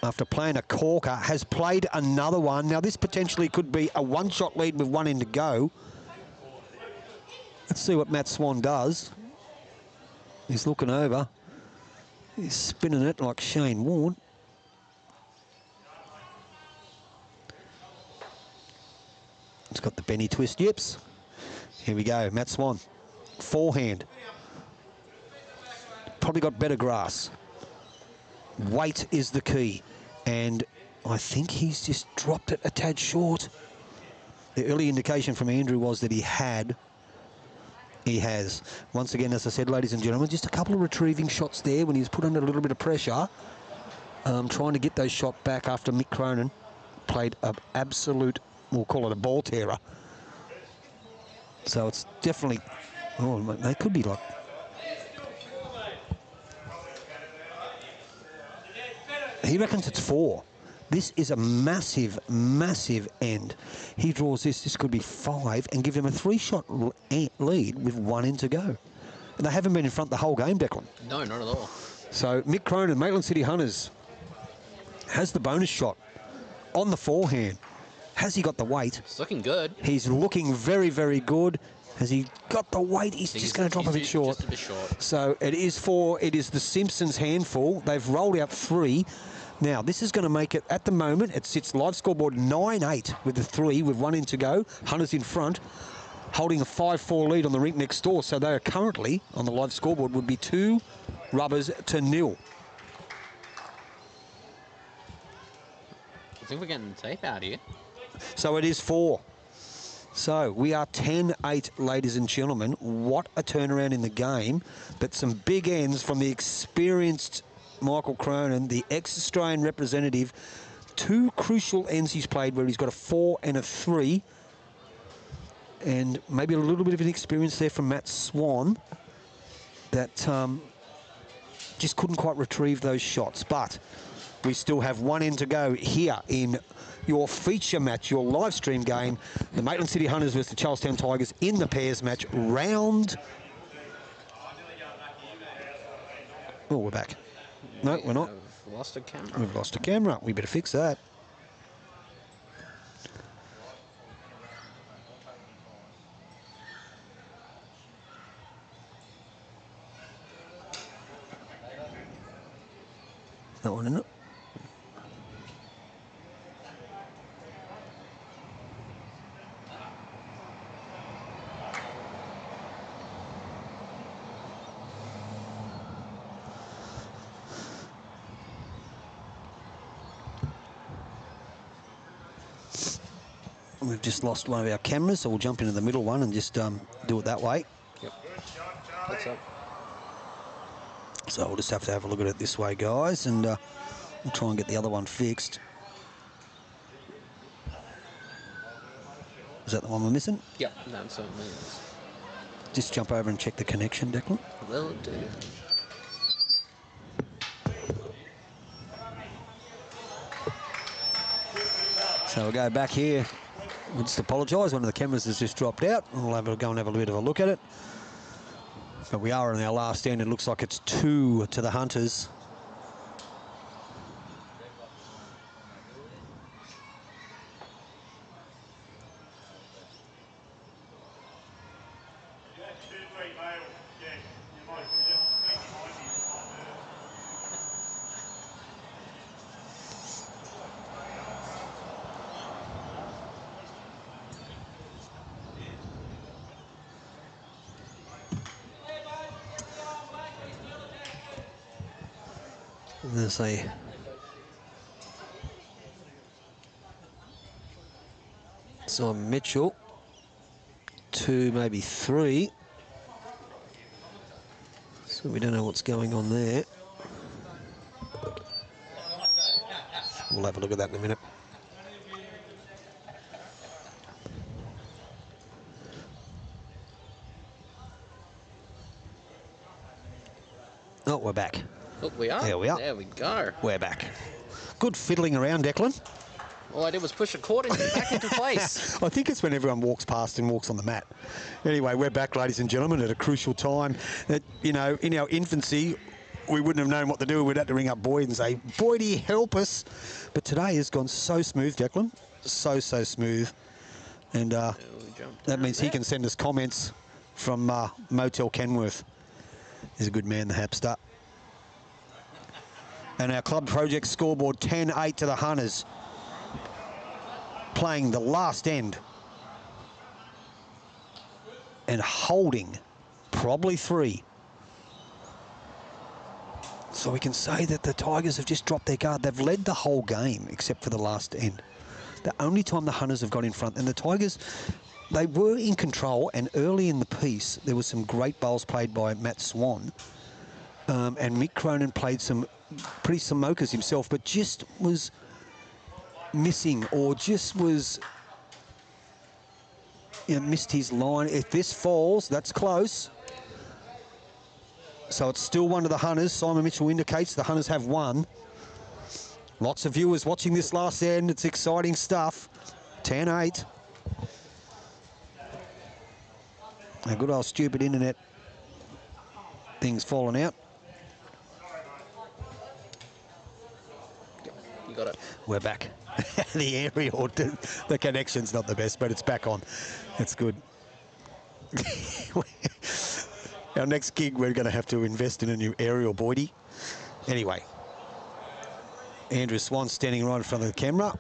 Speaker 1: after playing a corker, has played another one. Now, this potentially could be a 1-shot lead with 1 end to go. Let's see what Matt Swan does. He's looking over. He's spinning it like Shane Warne. It's got the Benny twist yips. Here we go, Matt Swan. Forehand. probably got better grass. Weight is the key, and I think he's just dropped it a tad short. The early indication from Andrew was that he had. He has. Once again, as I said, ladies and gentlemen, just a couple of retrieving shots there when he was put under a little bit of pressure, trying to get those shot back after Mick Cronin played an absolute, we'll call it a ball terror. So it's definitely, oh, they could be like, he reckons it's 4. This is a massive, massive end. He draws this. This could be 5 and give him a 3-shot lead with 1 in to go. And they haven't been in front the whole game, Declan.
Speaker 2: No, not at all.
Speaker 1: So Mick Cronin, Maitland City Hunters, has the bonus shot on the forehand. Has he got the weight?
Speaker 2: It's looking good.
Speaker 1: He's looking very, very good. Has he got the weight? He's just going to drop a bit short.
Speaker 2: Just a bit short.
Speaker 1: So it is 4. It is the Simpsons handful. They've rolled out 3. Now, this is going to make it, at the moment, it sits live scoreboard 9-8 with the 3 with 1 in to go. Hunters in front, holding a 5-4 lead on the rink next door. So they are currently, on the live scoreboard, would be 2 rubbers to 0.
Speaker 2: I think we're getting the tape out here.
Speaker 1: So it is 4. So we are 10-8, ladies and gentlemen. What a turnaround in the game. But some big ends from the experienced Michael Cronin, the ex-Australian representative. 2 crucial ends he's played where he's got a 4 and a 3. And maybe a little bit of an experience there from Matt Swan that just couldn't quite retrieve those shots. But we still have 1 end to go here in your feature match, your live stream game. The Maitland City Hunters versus the Charlestown Tigers in the pairs match. Round... Oh, we're back. No, we're not.
Speaker 2: We've lost a camera.
Speaker 1: We've lost a camera. We better fix that. That one, isn't it? We've just lost one of our cameras, so we'll jump into the middle one and just do it that way.
Speaker 2: Yep. What's up?
Speaker 1: So we'll just have to have a look at it this way, guys, and we'll try and get the other one fixed. Is that the one we're missing?
Speaker 2: Yep, that certainly is.
Speaker 1: Just jump over and check the connection, Declan.
Speaker 2: Will do.
Speaker 1: So we'll go back here. We'll just apologise. One of the cameras has just dropped out. We'll have to go and have a bit of a look at it. But we are on our last end. It looks like it's 2 to the Hunters. There's a Simon Mitchell, 2, maybe 3. So we don't know what's going on there. We'll have a look at that in a minute. Oh, we're back.
Speaker 2: Oh, we are?
Speaker 1: There we are.
Speaker 2: There we go.
Speaker 1: We're back. Good fiddling around, Declan.
Speaker 2: All I did was push a cord back into place.
Speaker 1: I think it's when everyone walks past and walks on the mat. Anyway, we're back, ladies and gentlemen, at a crucial time. That, you know, in our infancy, we wouldn't have known what to do. We'd have to ring up Boyd and say, Boydie, help us. But today has gone so smooth, Declan. So smooth. And that means he can send us comments from Motel Kenworth. He's a good man, the Hapster. And our club project scoreboard 10-8 to the Hunters. Playing the last end. And holding probably 3. So we can say that the Tigers have just dropped their guard. They've led the whole game except for the last end. The only time the Hunters have got in front, and the Tigers, they were in control, and early in the piece, there was some great bowls played by Matt Swan, and Mick Cronin played some pretty smokers himself, but just was missing, or just was, missed his line. If this falls, that's close. So it's still one of the Hunters. Simon Mitchell indicates the Hunters have won. Lots of viewers watching this last end. It's exciting stuff. 10-8. A good old stupid internet thing's fallen out.
Speaker 2: You got it.
Speaker 1: We're back. The aerial, the connection's not the best, but it's back on. It's good. Our next gig, we're going to have to invest in a new aerial Boydie. Anyway, Andrew Swan standing right in front of the camera.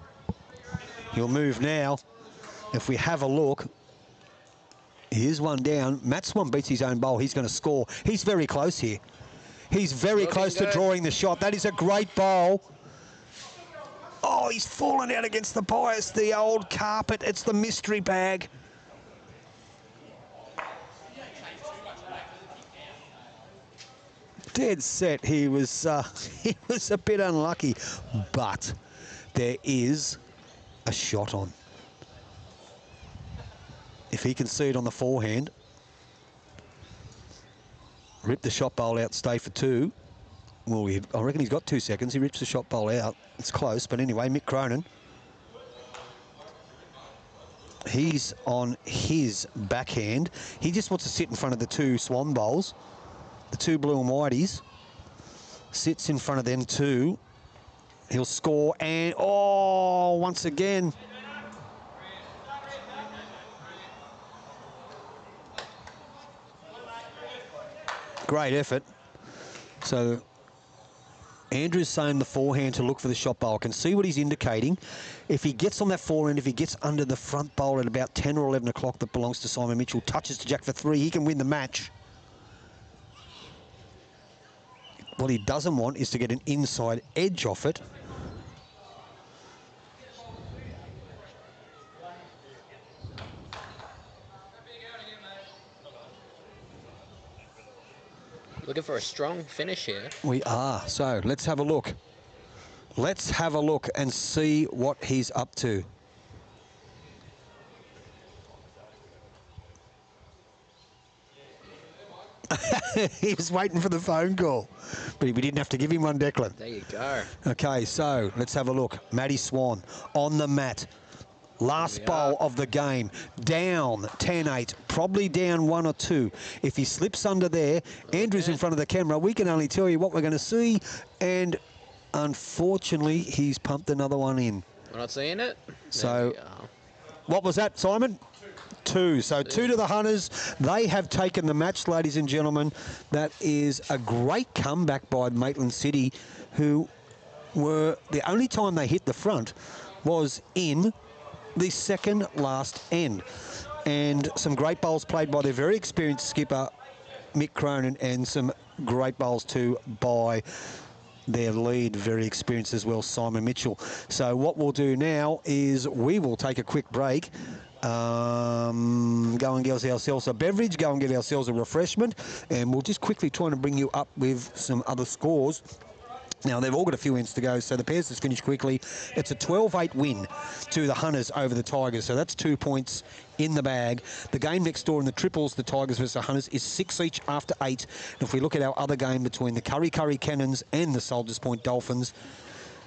Speaker 1: He'll move now. If we have a look, here's one down. Matt Swan beats his own bowl. He's going to score. He's very close here. He's very close to drawing the shot. That is a great bowl. Oh, he's fallen out against the bias, the old carpet. It's the mystery bag. Dead set. He was a bit unlucky, but there is a shot on. If he can see it on the forehand, rip the shot bowl out, stay for two. Well, I reckon he's got 2 seconds. He rips the shot bowl out. It's close, but anyway, Mick Cronin. He's on his backhand. He just wants to sit in front of the two Swan bowls. The two blue and whiteys. Sits in front of them two. He'll score and, oh, once again. Great effort. So Andrew's saying the forehand to look for the shot bowl. Can see what he's indicating. If he gets on that forehand, if he gets under the front bowl at about 10 or 11 o'clock that belongs to Simon Mitchell, touches to Jack for three, he can win the match. What he doesn't want is to get an inside edge off it.
Speaker 2: Looking for a strong finish here.
Speaker 1: We are. So let's have a look. Let's have a look and see what he's up to. He was waiting for the phone call, but we didn't have to give him one, Declan.
Speaker 2: There you go.
Speaker 1: Okay, so let's have a look. Matty Swan on the mat. Last bowl of the game. Down 10-8, probably down 1 or 2. If he slips under there, Andrew's in front of the camera. We can only tell you what we're going to see. And unfortunately, he's pumped another one in.
Speaker 2: We're not seeing it.
Speaker 1: So, what was that, Simon? 2. So 2 to the Hunters. They have taken the match, ladies and gentlemen. That is a great comeback by Maitland City, who were, the only time they hit the front was in the second last end. And some great bowls played by their very experienced skipper, Mick Cronin, and some great bowls too by their lead, very experienced as well, Simon Mitchell. So what we'll do now is we will take a quick break. Go and get ourselves a beverage, go and get ourselves a refreshment, and we'll just quickly try and bring you up with some other scores. Now, they've all got a few ends to go, so the pairs has finished quickly. It's a 12-8 win to the Hunters over the Tigers, so that's 2 points in the bag. The game next door in the triples, the Tigers versus the Hunters, is 6 each after 8. And if we look at our other game between the Kurri Cannons and the Soldiers Point Dolphins,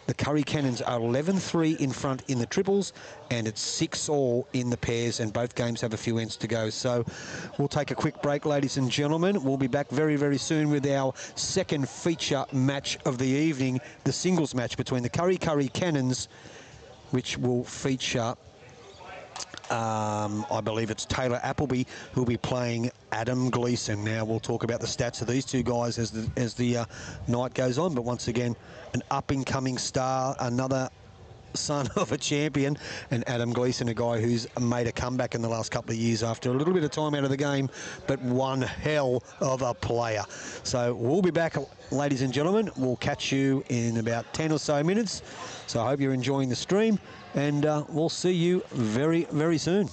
Speaker 1: the Kurri Cannons are 11-3 in front in the triples, and it's 6-all in the pairs, and both games have a few ends to go. So we'll take a quick break, ladies and gentlemen. We'll be back very, very soon with our second feature match of the evening, the singles match between the Kurri Cannons, which will feature, I believe it's Taylor Appleby, who'll be playing Adam Gleeson. Now, we'll talk about the stats of these two guys as the night goes on, but once again, an up-and-coming star, another son of a champion, and Adam Gleeson, a guy who's made a comeback in the last couple of years after a little bit of time out of the game, but one hell of a player. So we'll be back, ladies and gentlemen. We'll catch you in about 10 or so minutes. So I hope you're enjoying the stream, and we'll see you very, very soon.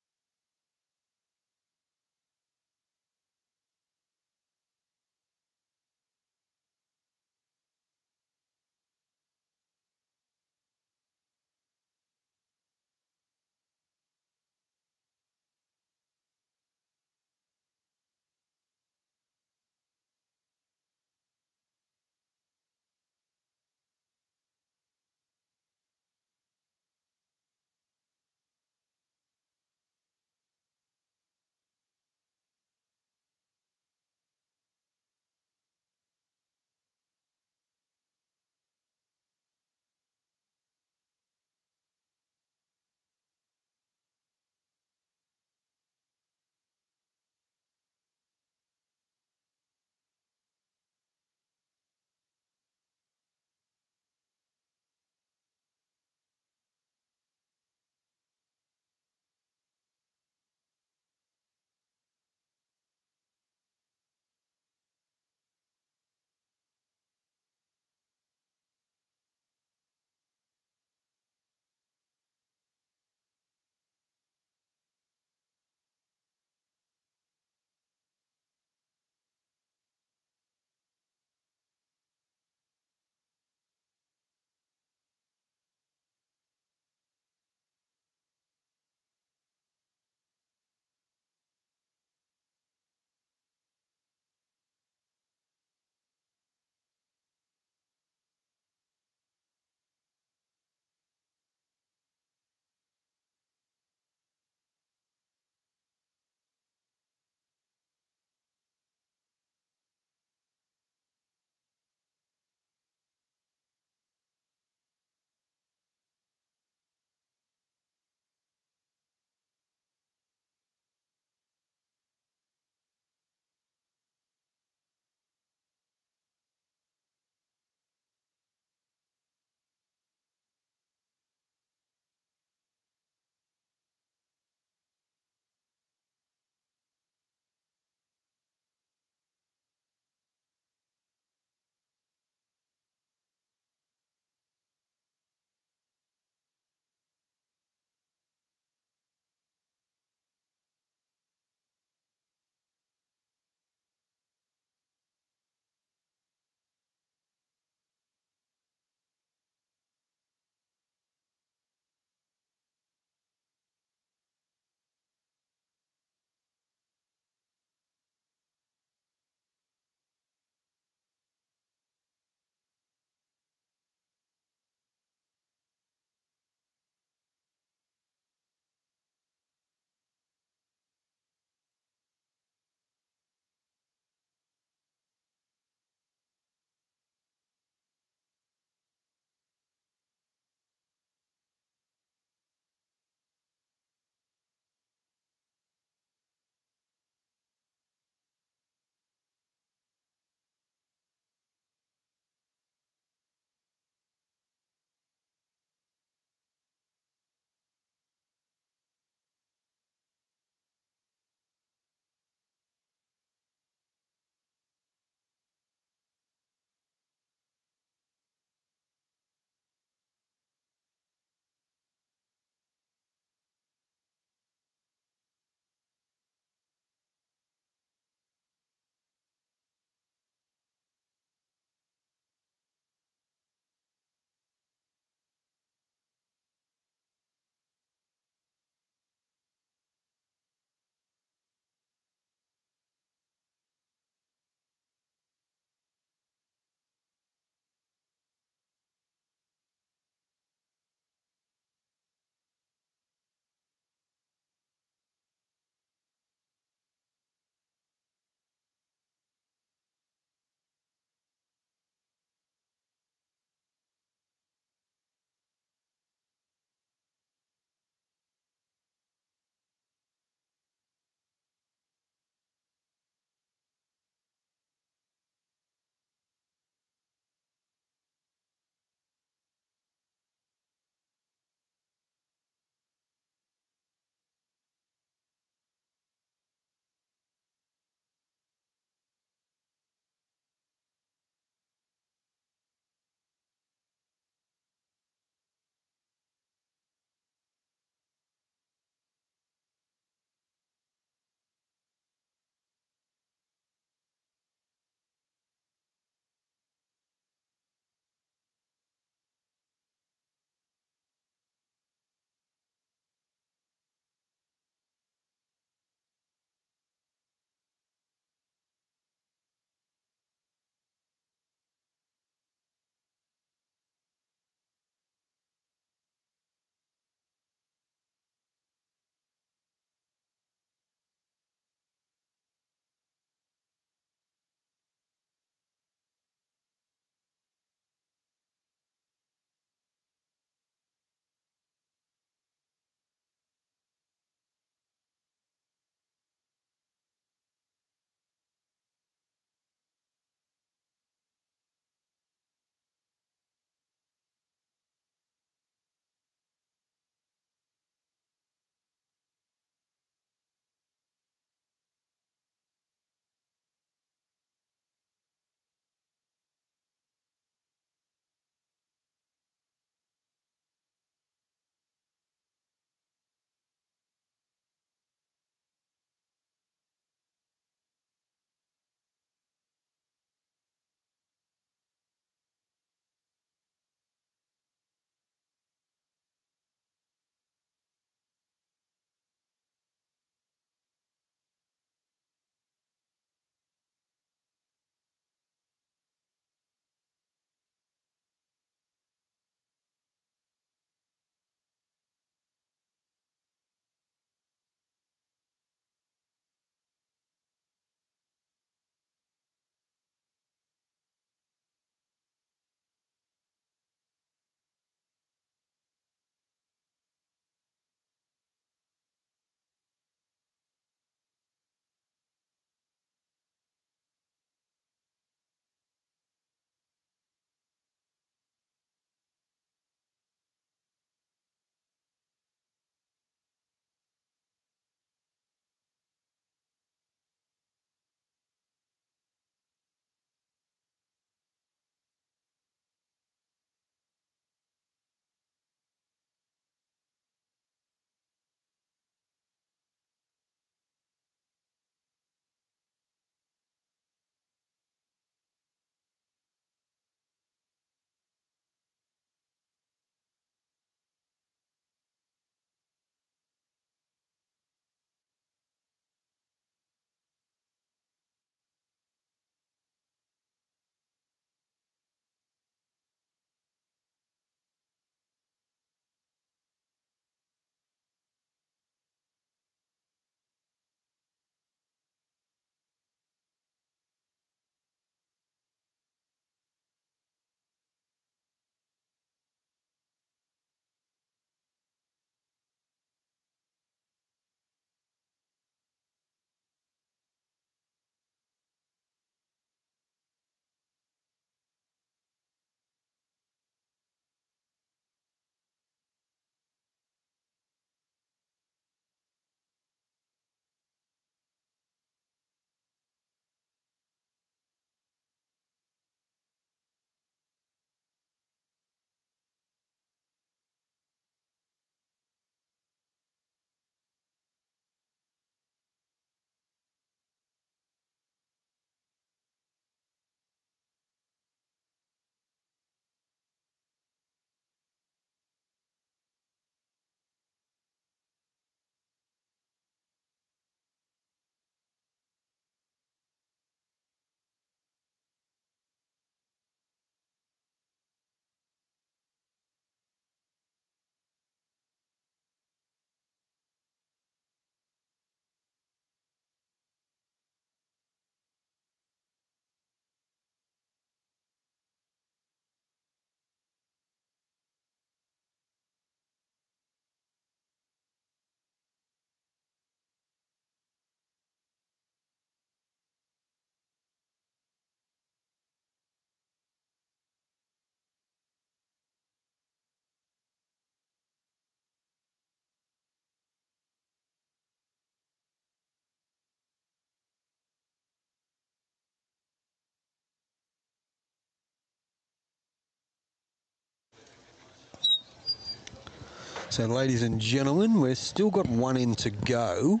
Speaker 1: So, ladies and gentlemen, we've still got one in to go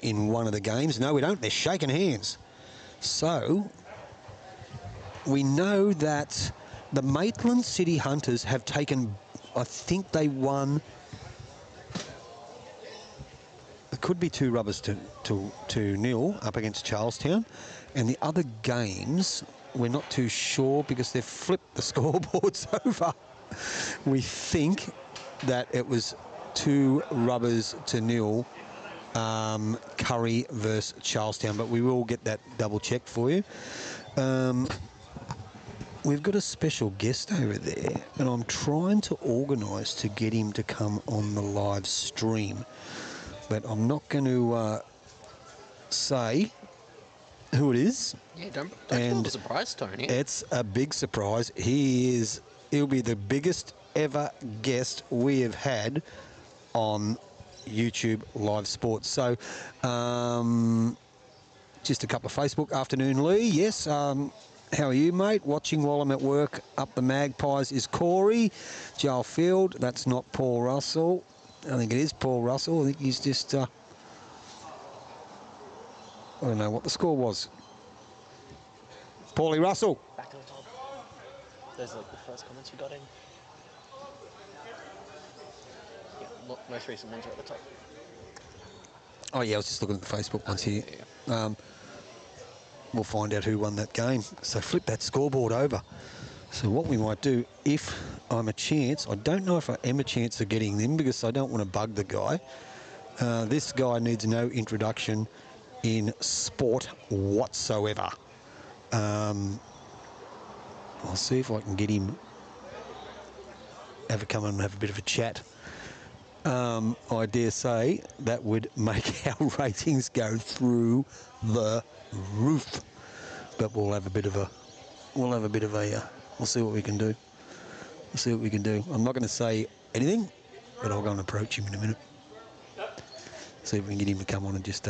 Speaker 1: in one of the games. No, we don't. They're shaking hands. So, we know that the Maitland City Hunters have taken, I think they won, it could be 2 rubbers to nil up against Charlestown. And the other games, we're not too sure because they've flipped the scoreboards over. We think that it was 2 rubbers to nil, Kurri versus Charlestown, but we will get that double checked for you. We've got a special guest over there, and I'm trying to organise to get him to come on the live stream, but I'm not going to say who it is.
Speaker 2: Yeah, don't spoil the surprise, Tony.
Speaker 1: It's a big surprise. He'll be the biggest ever guest we have had on YouTube Live Sports. So, just a couple of Facebook. Afternoon, Lee. Yes, how are you, mate? Watching while I'm at work up the Magpies is Kurri. Joel Field. That's not Paul Russell. I think it is Paul Russell. I think he's just... I don't know what the score was. Paulie Russell.
Speaker 2: Back to the top. Those are like the first comments we got in. Yeah, look, most recent ones are at the top.
Speaker 1: Oh, yeah, I was just looking at the Facebook ones here. Yeah. We'll find out who won that game. So flip that scoreboard over. So what we might do, if I'm a chance, I don't know if I am a chance of getting them because I don't want to bug the guy. This guy needs no introduction in sport whatsoever. I'll see if I can get him, come and have a bit of a chat. I dare say that would make our ratings go through the roof. But we'll have a bit of a, we'll see what we can do. We'll see what we can do. I'm not going to say anything, but I'll go and approach him in a minute. See if we can get him to come on and just,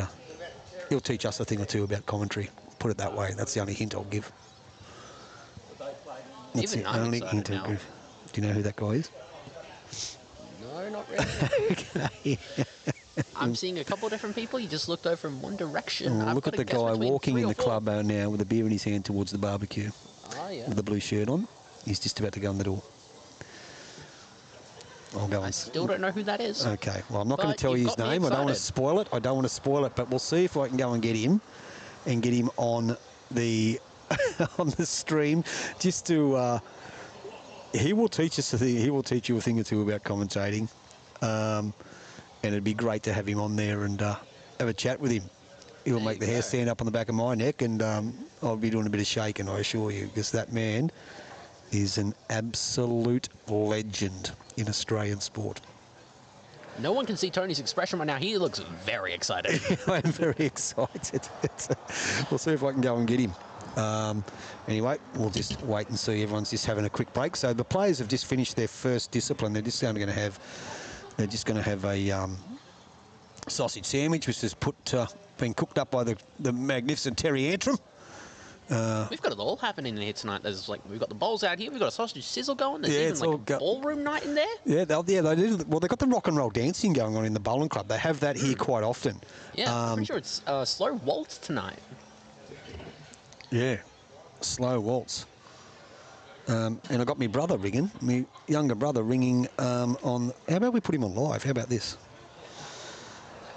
Speaker 1: he'll teach us a thing or two about commentary. Put it that way. That's the only hint I'll give. That's
Speaker 2: Even
Speaker 1: the
Speaker 2: I'm
Speaker 1: only
Speaker 2: excited
Speaker 1: hint I'll
Speaker 2: now.
Speaker 1: give. Do you know who that guy is?
Speaker 2: No, not really.
Speaker 1: Okay.
Speaker 2: I'm seeing a couple of different people. You just looked over in one direction.
Speaker 1: Oh,
Speaker 2: I've
Speaker 1: look
Speaker 2: got
Speaker 1: at
Speaker 2: to
Speaker 1: the
Speaker 2: guess
Speaker 1: guy
Speaker 2: between
Speaker 1: walking
Speaker 2: 3
Speaker 1: in
Speaker 2: or
Speaker 1: the
Speaker 2: 4.
Speaker 1: club now with a beer in his hand towards the barbecue
Speaker 2: Oh, yeah.
Speaker 1: with a blue shirt on. He's just about to go in the door. I'll go
Speaker 2: I
Speaker 1: and...
Speaker 2: still don't know who that is.
Speaker 1: Okay, well, I'm not going to
Speaker 2: But
Speaker 1: tell you
Speaker 2: you've
Speaker 1: his
Speaker 2: got me
Speaker 1: name. I don't want to
Speaker 2: excited.
Speaker 1: spoil it. But we'll see if I can go and get him on the on the stream just to... he will teach us a thing. He will teach you a thing or two about commentating. And it'd be great to have him on there and have a chat with him. He'll make the hair stand up on the back of my neck, and I'll be doing a bit of shaking, I assure you, because that man is an absolute legend in Australian sport.
Speaker 2: No one can see Tony's expression right now. He looks very excited.
Speaker 1: I'm very excited. We'll see if I can go and get him. Anyway, we'll just wait and see. Everyone's just having a quick break. So the players have just finished their first discipline. They're just going to have a sausage sandwich, which is been cooked up by the magnificent Terry Antrim.
Speaker 2: We've got it all happening in here tonight. There's we've got the bowls out here. We've got a sausage sizzle going. There's
Speaker 1: Yeah, it's
Speaker 2: even
Speaker 1: all
Speaker 2: a ballroom night in there.
Speaker 1: Yeah, they did. Well, they've got the rock and roll dancing going on in the bowling club. They have that here quite often.
Speaker 2: Yeah, I'm pretty sure it's slow waltz tonight.
Speaker 1: Yeah, slow waltz. And I got my brother ringing, my younger brother ringing on... How about we put him on live? How about this?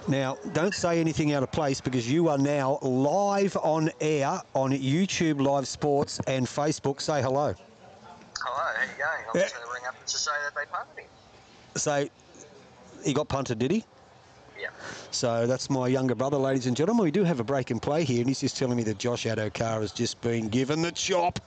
Speaker 1: Now, don't say anything out of place because you are now live on air on YouTube Live Sports and Facebook. Say hello.
Speaker 3: Hello, how you going? I'm just going to ring up to say that they punted him.
Speaker 1: So, he got punted, did he?
Speaker 3: Yeah.
Speaker 1: So that's my younger brother, ladies and gentlemen. We do have a break and play here, and he's just telling me that Josh Adokar has just been given the chop.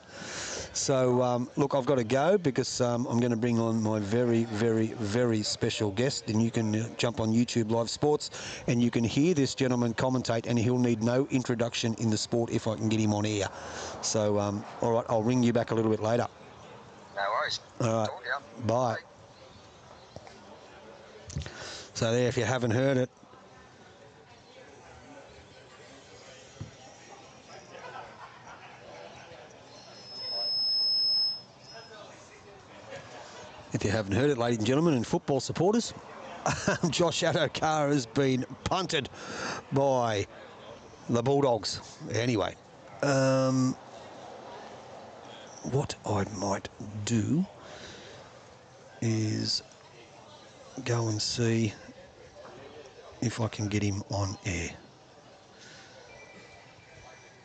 Speaker 1: So, look, I've got to go because I'm going to bring on my very, very, very special guest, and you can jump on YouTube Live Sports, and you can hear this gentleman commentate, and he'll need no introduction in the sport if I can get him on air. So, all right, I'll ring you back a little bit later.
Speaker 3: No worries.
Speaker 1: All right.
Speaker 3: Talk to ya.
Speaker 1: Bye. So there, if you haven't heard it, If you haven't heard it, ladies and gentlemen, and football supporters, Josh Adokar has been punted by the Bulldogs. Anyway, what I might do is go and see if I can get him on air.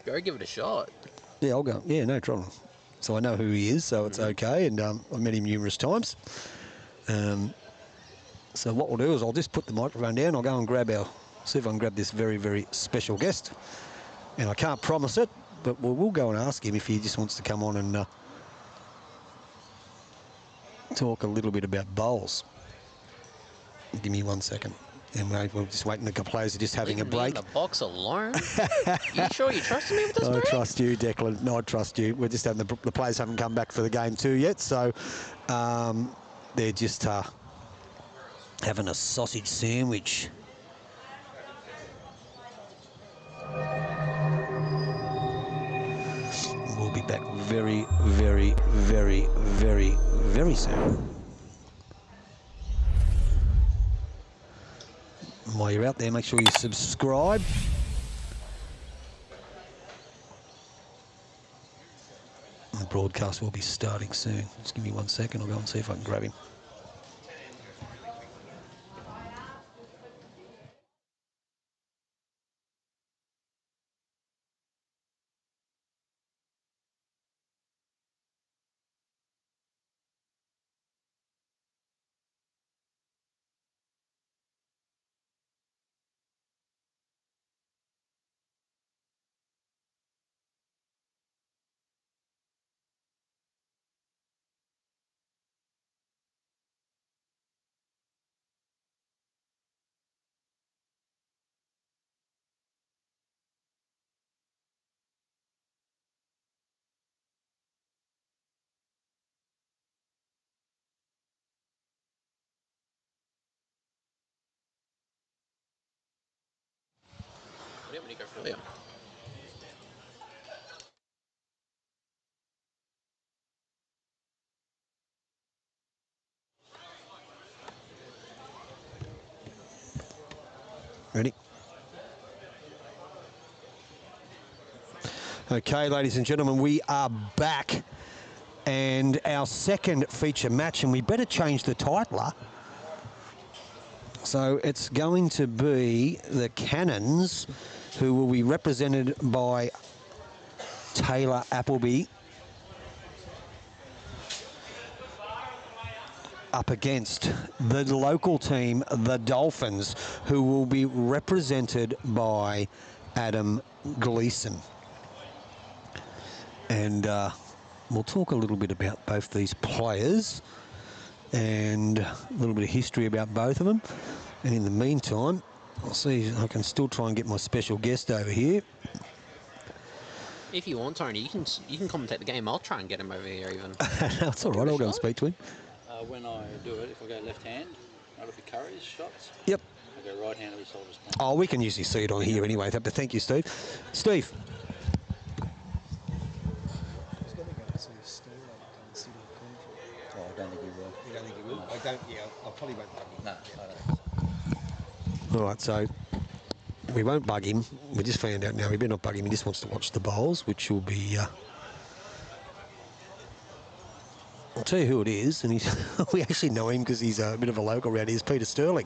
Speaker 2: Go give it a shot.
Speaker 1: Yeah, I'll go. Yeah, no trouble. So I know who he is, so it's okay, and I've met him numerous times. So what we'll do is I'll just put the microphone down. I'll go and see if I can grab this very, very special guest. And I can't promise it, but we'll go and ask him if he just wants to come on and talk a little bit about bowls. Give me 1 second. And we're just waiting. A couple of players are just having a break.
Speaker 2: Me in the box alone? You sure you trusting me with this?
Speaker 1: I trust you, Declan. No, I trust you. We're just having the players haven't come back for the game too yet, so they're just having a sausage sandwich. We'll be back very, very, very, very, very soon. While you're out there, make sure you subscribe. The broadcast will be starting soon. Just give me 1 second. I'll go and see if I can grab him.
Speaker 2: Yeah, when you go for it.
Speaker 1: Ready? Okay, ladies and gentlemen, we are back. And our second feature match, and we better change the titler. So it's going to be the Cannons, who will be represented by Taylor Appleby, up against the local team, the Dolphins, who will be represented by Adam Gleeson. And we'll talk a little bit about both these players and a little bit of history about both of them. And in the meantime, I'll see if I can still try and get my special guest over here.
Speaker 2: If you want, Tony, you can commentate the game. I'll try and get him over here even.
Speaker 1: That's all right, I'll go and speak to him.
Speaker 4: When I do it, if I go left hand, I'll look at Kurri's shots.
Speaker 1: Yep.
Speaker 4: I go right hand, we solve his point.
Speaker 1: Oh, we can usually see it on here anyway. But thank you, Steve. Steve.
Speaker 4: Oh, I don't think he will.
Speaker 1: You don't think he will? I don't, yeah, I probably won't bug him.
Speaker 4: No, I don't.
Speaker 1: All right, so we won't bug him. We just found out now we better not bug him. He just wants to watch the bowls, which will be... I'll tell you who it is, and we actually know him because he's a bit of a local around here. It's Peter Sterling.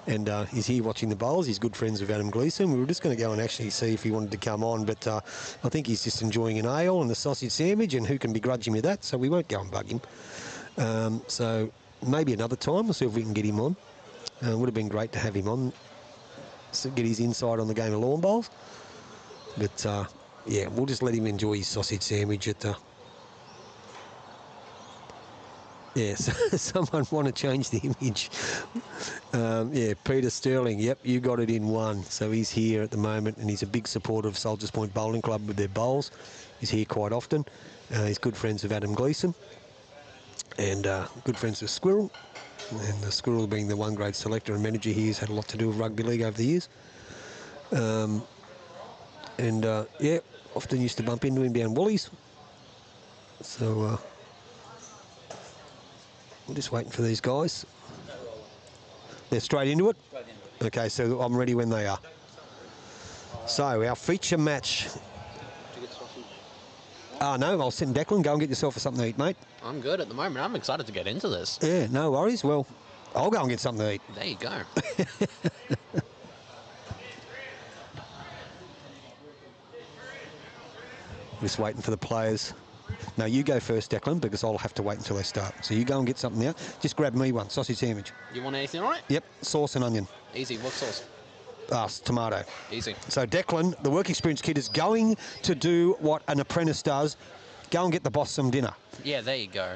Speaker 1: And he's here watching the bowls. He's good friends with Adam Gleeson. We were just going to go and actually see if he wanted to come on, but I think he's just enjoying an ale and the sausage sandwich, and who can begrudge him with that? So we won't go and bug him. So maybe another time. We'll see if we can get him on. It would have been great to have him on, to get his insight on the game of lawn bowls. But, yeah, we'll just let him enjoy his sausage sandwich at the... Yes, someone want to change the image. Yeah, Peter Sterling. Yep, you got it in one. So he's here at the moment, and he's a big supporter of Soldiers Point Bowling Club with their bowls. He's here quite often. He's good friends with Adam Gleeson, and good friends with Squirrel. And the Squirrel being the one grade selector and manager here, has had a lot to do with rugby league over the years. Yeah, often used to bump into him down Woolies. So... We're just waiting for these guys. They're straight into it?
Speaker 4: Straight into it.
Speaker 1: Okay, so I'm ready when they are. So, our feature match.
Speaker 4: Did you get sausage?
Speaker 1: No, I'll send Declan. Go and get yourself something to eat, mate.
Speaker 2: I'm good at the moment. I'm excited to get into this.
Speaker 1: Yeah, no worries. Well, I'll go and get something to eat.
Speaker 2: There you go.
Speaker 1: Just waiting for the players. No, you go first, Declan, because I'll have to wait until they start. So you go and get something now. Just grab me one, sausage sandwich.
Speaker 2: You want anything, all right?
Speaker 1: Yep, sauce and onion.
Speaker 2: Easy. What sauce?
Speaker 1: Tomato.
Speaker 2: Easy.
Speaker 1: So Declan, the work experience kid, is going to do what an apprentice does. Go and get the boss some dinner.
Speaker 2: Yeah, there you go.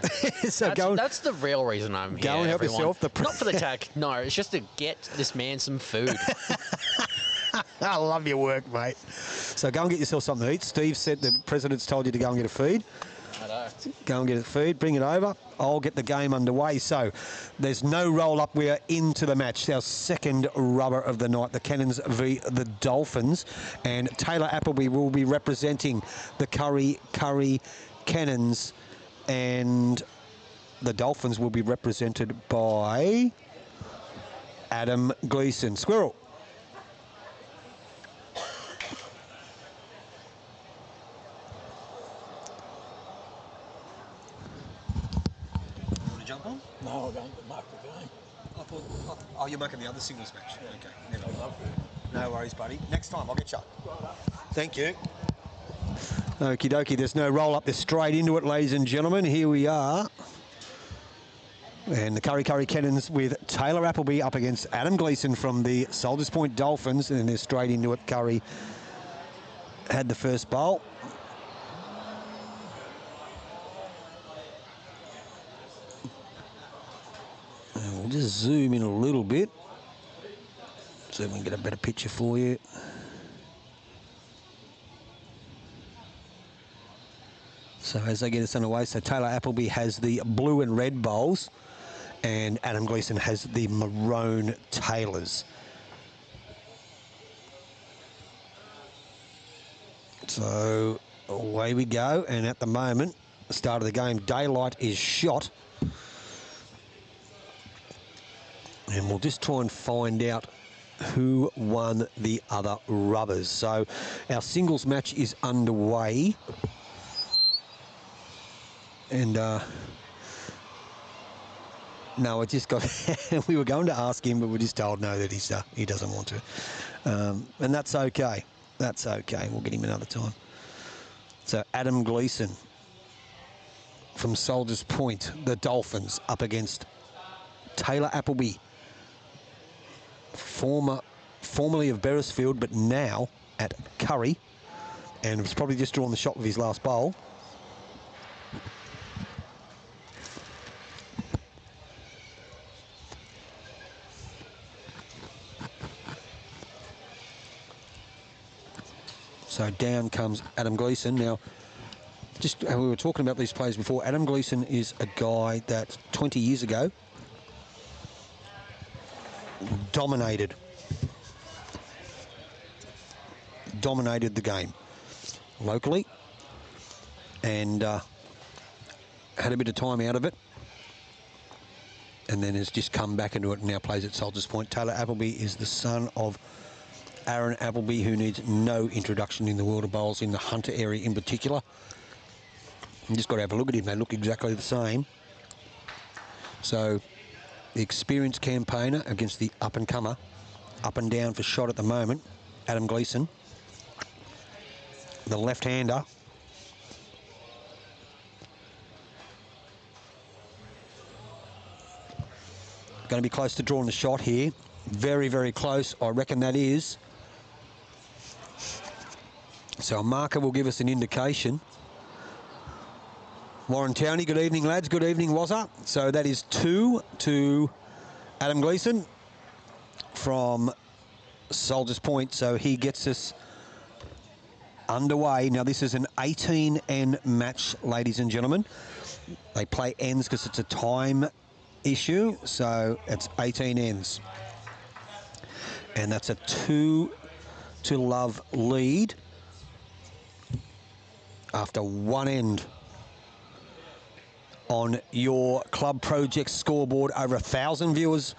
Speaker 1: So
Speaker 2: that's the real reason I'm here.
Speaker 1: Go and help
Speaker 2: everyone.
Speaker 1: yourself.
Speaker 2: Not for the tag. No, it's just to get this man some food.
Speaker 1: I love your work, mate. So go and get yourself something to eat. Steve said the president's told you to go and get a feed.
Speaker 2: I know.
Speaker 1: Go and get a feed, bring it over. I'll get the game underway. So there's no roll-up. We are into the match. Our second rubber of the night, the Cannons v the Dolphins. And Taylor Appleby will be representing the Kurri Cannons. And the Dolphins will be represented by Adam Gleeson. Squirrel. Jump on?
Speaker 4: No, I don't mark the game.
Speaker 1: Oh, you're making the other singles match. Okay, never mind. No worries, buddy. Next time, I'll get you. Thank you. Okie dokie, there's no roll up. They're straight into it, ladies and gentlemen. Here we are. And the Kurri Cannons with Taylor Appleby up against Adam Gleeson from the Soldiers Point Dolphins. And they're straight into it. Kurri had the first bowl. And we'll just zoom in a little bit so we can get a better picture for you. So as they get us underway, so Taylor Appleby has the blue and red bowls and Adam Gleeson has the maroon tailors. So away we go, and at the moment, the start of the game, daylight is shot. And we'll just try and find out who won the other rubbers. So our singles match is underway. And no, I just got, we were going to ask him, but we're just told no, that he doesn't want to. And that's okay. That's okay. We'll get him another time. So Adam Gleeson from Soldiers Point, the Dolphins, up against Taylor Appleby, formerly of Beresfield, but now at Kurri, and was probably just drawn the shot with his last bowl. So down comes Adam Gleeson. Now, just we were talking about these players before. Adam Gleeson is a guy that 20 years ago dominated the game locally and had a bit of time out of it, and then has just come back into it and now plays at Soldiers Point. Taylor Appleby is the son of Aaron Appleby, who needs no introduction in the world of bowls, in the Hunter area in particular. You just got to have a look at him. They look exactly the same. So the experienced campaigner against the up-and-comer, up and down for shot at the moment, Adam Gleeson. The left-hander. Going to be close to drawing the shot here. Very, very close. I reckon that is. So a marker will give us an indication. Warren Towney, good evening, lads. Good evening, Wazza. So that is 2 to Adam Gleeson from Soldiers Point. So he gets us underway. Now, this is an 18N match, ladies and gentlemen. They play ends because it's a time issue. So it's 18 ends. And that's a 2-0 lead after one end on your club project scoreboard. Over 1,000 viewers.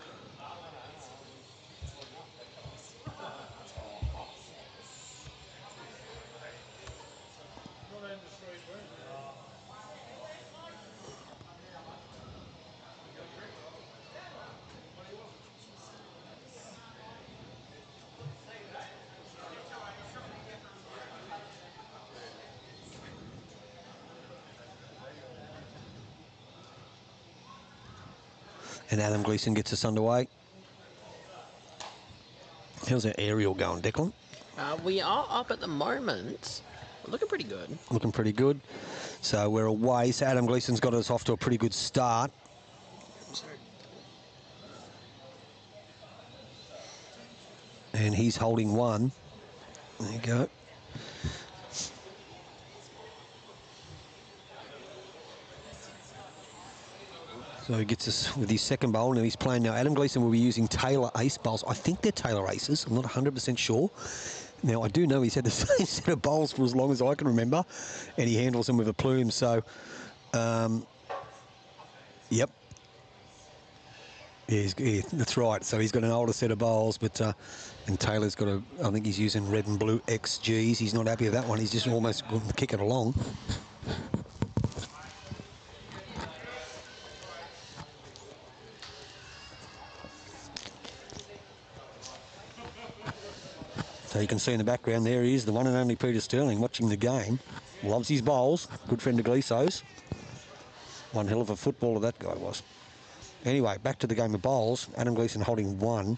Speaker 1: And Adam Gleeson gets us underway. How's our aerial going, Declan?
Speaker 2: We are up at the moment. We're looking pretty good.
Speaker 1: Looking pretty good. So we're away. So Adam Gleeson's got us off to a pretty good start. And he's holding one. There you go. So he gets us with his second bowl. Now he's playing now. Adam Gleeson will be using Taylor Ace bowls. I think they're Taylor Aces. I'm not 100% sure. Now, I do know he's had the same set of bowls for as long as I can remember, and he handles them with a plume. So, yep. Yeah, that's right. So he's got an older set of bowls, but and Taylor's got I think he's using red and blue XGs. He's not happy with that one. He's just almost going to kick it along. So you can see in the background there he is, the one and only Peter Sterling, watching the game. Loves his bowls. Good friend of Gleeso's. One hell of a footballer that guy was. Anyway, back to the game of bowls. Adam Gleeson holding one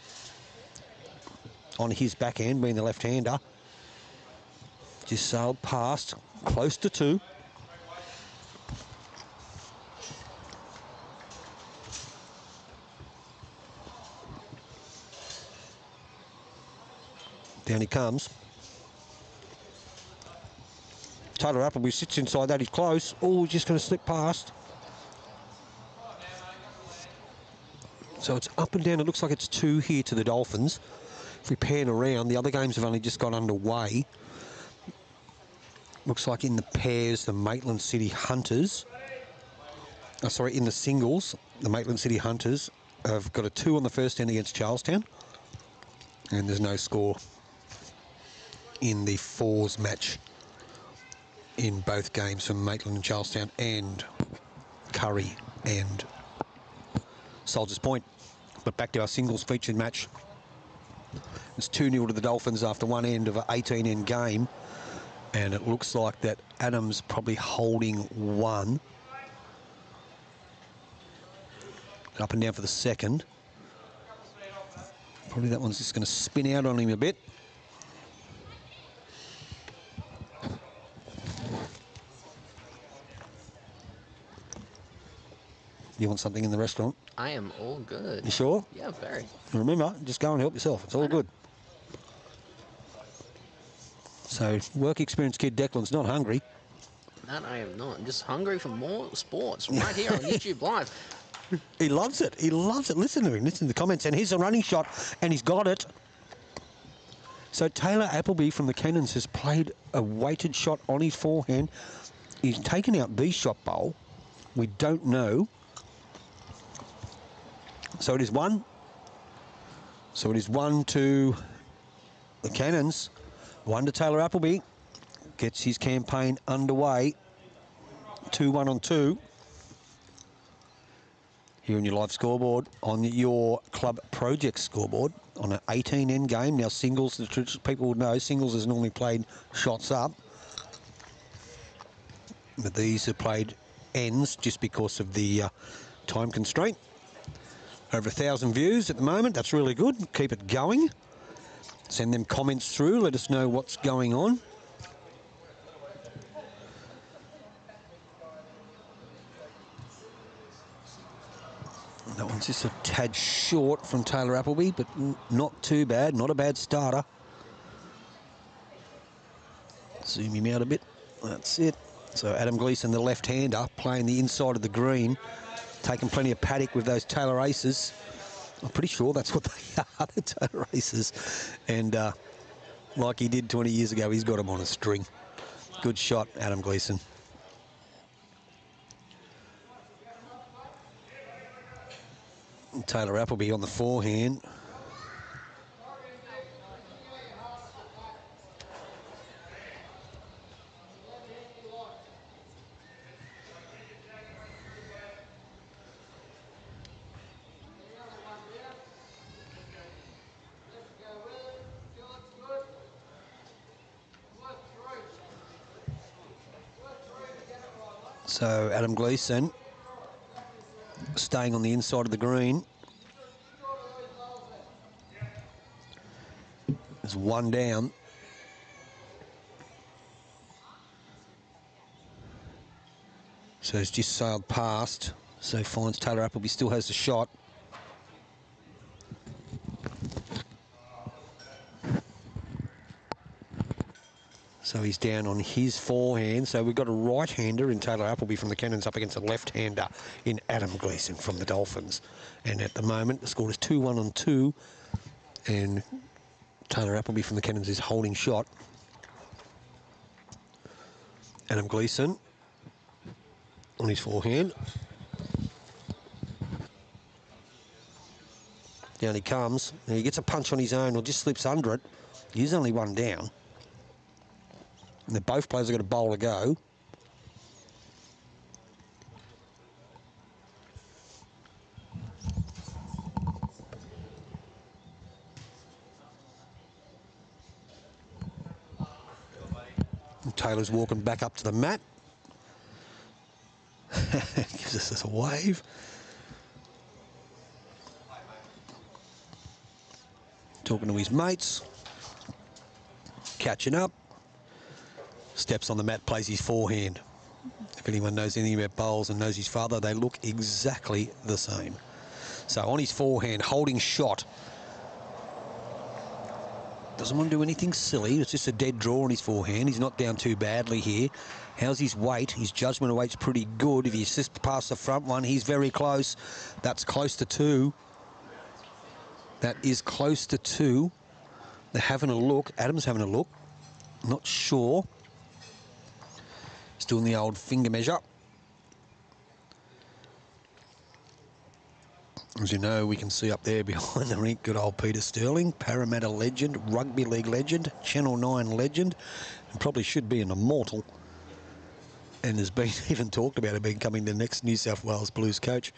Speaker 1: on his backhand, being the left-hander. Just sailed past, close to two. Down he comes. Taylor Appleby sits inside that. He's close. Oh, he's just going to slip past. So it's up and down. It looks like it's 2 here to the Dolphins. If we pan around, the other games have only just got underway. Looks like in the pairs, the Maitland City Hunters. In the singles, the Maitland City Hunters have got a 2 on the first end against Charlestown. And there's no score in the fours match in both games from Maitland and Charlestown and Kurri and Soldiers Point. But back to our singles featured match. It's 2-0 to the Dolphins after one end of an 18-end game. And it looks like that Adam's probably holding one. Up and down for the second. Probably that one's just going to spin out on him a bit. You want something in the restaurant?
Speaker 2: I am all good.
Speaker 1: You sure?
Speaker 2: Yeah, very.
Speaker 1: Remember, just go and help yourself. It's all good. So, work experience kid Declan's not hungry.
Speaker 2: No, I am not. I'm just hungry for more sports right here on YouTube Live.
Speaker 1: He loves it. He loves it. Listen to him. Listen to the comments. And here's a running shot, and he's got it. So Taylor Appleby from the Cannons has played a weighted shot on his forehand. He's taken out the shot bowl. We don't know. So it is one. So it is 1 to the Cannons. 1 to Taylor Appleby. Gets his campaign underway. 2-1 on 2. Here on your live scoreboard, on your club project scoreboard, on an 18-end game. Now singles, the people would know, singles is normally played shots up. But these are played ends just because of the time constraint. Over 1,000 views at the moment. That's really good. Keep it going. Send them comments through. Let us know what's going on. That one's just a tad short from Taylor Appleby, but not too bad. Not a bad starter. Zoom him out a bit. That's it. So Adam Gleeson, the left-hander, playing the inside of the green. Taking plenty of paddock with those Taylor Aces. I'm pretty sure that's what they are, the Taylor Aces. And like he did 20 years ago, he's got them on a string. Good shot, Adam Gleeson. Taylor Appleby on the forehand. So Adam Gleeson staying on the inside of the green. There's one down. So he's just sailed past. So finds Taylor Appleby still has the shot. So he's down on his forehand. So we've got a right-hander in Taylor Appleby from the Cannons up against a left-hander in Adam Gleeson from the Dolphins. And at the moment, the score is 2-1 on 2. And Taylor Appleby from the Cannons is holding shot. Adam Gleeson on his forehand. Down he comes. Now he gets a punch on his own or just slips under it. He's only one down. And both players have got a bowl to go. And Taylor's walking back up to the mat. Gives us a wave. Talking to his mates. Catching up. Steps on the mat, plays his forehand. If anyone knows anything about bowls and knows his father, they look exactly the same. So on his forehand, holding shot. Doesn't want to do anything silly. It's just a dead draw on his forehand. He's not down too badly here. How's his weight? His judgment of weight's pretty good. If he assists past the front one, he's very close. That's close to 2. That is close to 2. They're having a look. Adam's having a look. Not sure. Still in the old finger measure. As you know, we can see up there behind the rink, good old Peter Sterling, Parramatta legend, Rugby League legend, Channel 9 legend, and probably should be an immortal. And there's been even talked about it becoming the next New South Wales Blues coach.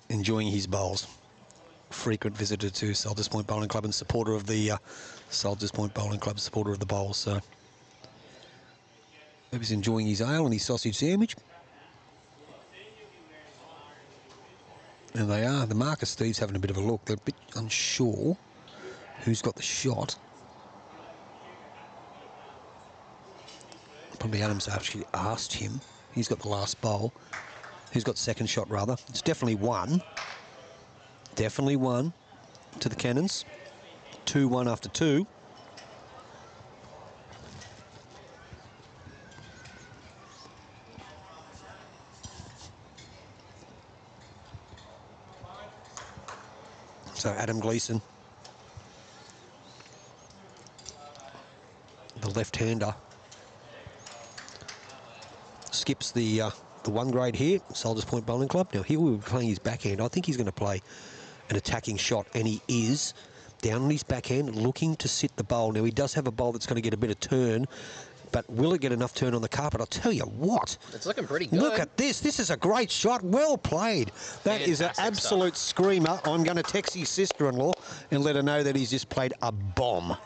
Speaker 1: Enjoying his bowls. Frequent visitor to Soldiers Point Bowling Club and supporter of the Soldiers Point Bowling Club, supporter of the bowls. So he's enjoying his ale and his sausage sandwich. And they are. The Marcus Steve's having a bit of a look. They're a bit unsure who's got the shot. Probably Adams actually asked him. He's got the last bowl. Who's got the second shot, rather? It's definitely one. Definitely one to the Cannons. 2-1 after 2. So Adam Gleeson, the left-hander, skips the one grade here, Soldiers Point Bowling Club. Now here we'll be playing his backhand. I think he's going to play an attacking shot, and he is down on his backhand, looking to sit the bowl. Now he does have a bowl that's going to get a bit of turn, but will it get enough turn on the carpet? I'll tell you what.
Speaker 2: It's looking pretty good.
Speaker 1: Look at this. This is a great shot. Well played. That is an absolute screamer. I'm going to text his sister-in-law and let her know that he's just played a bomb.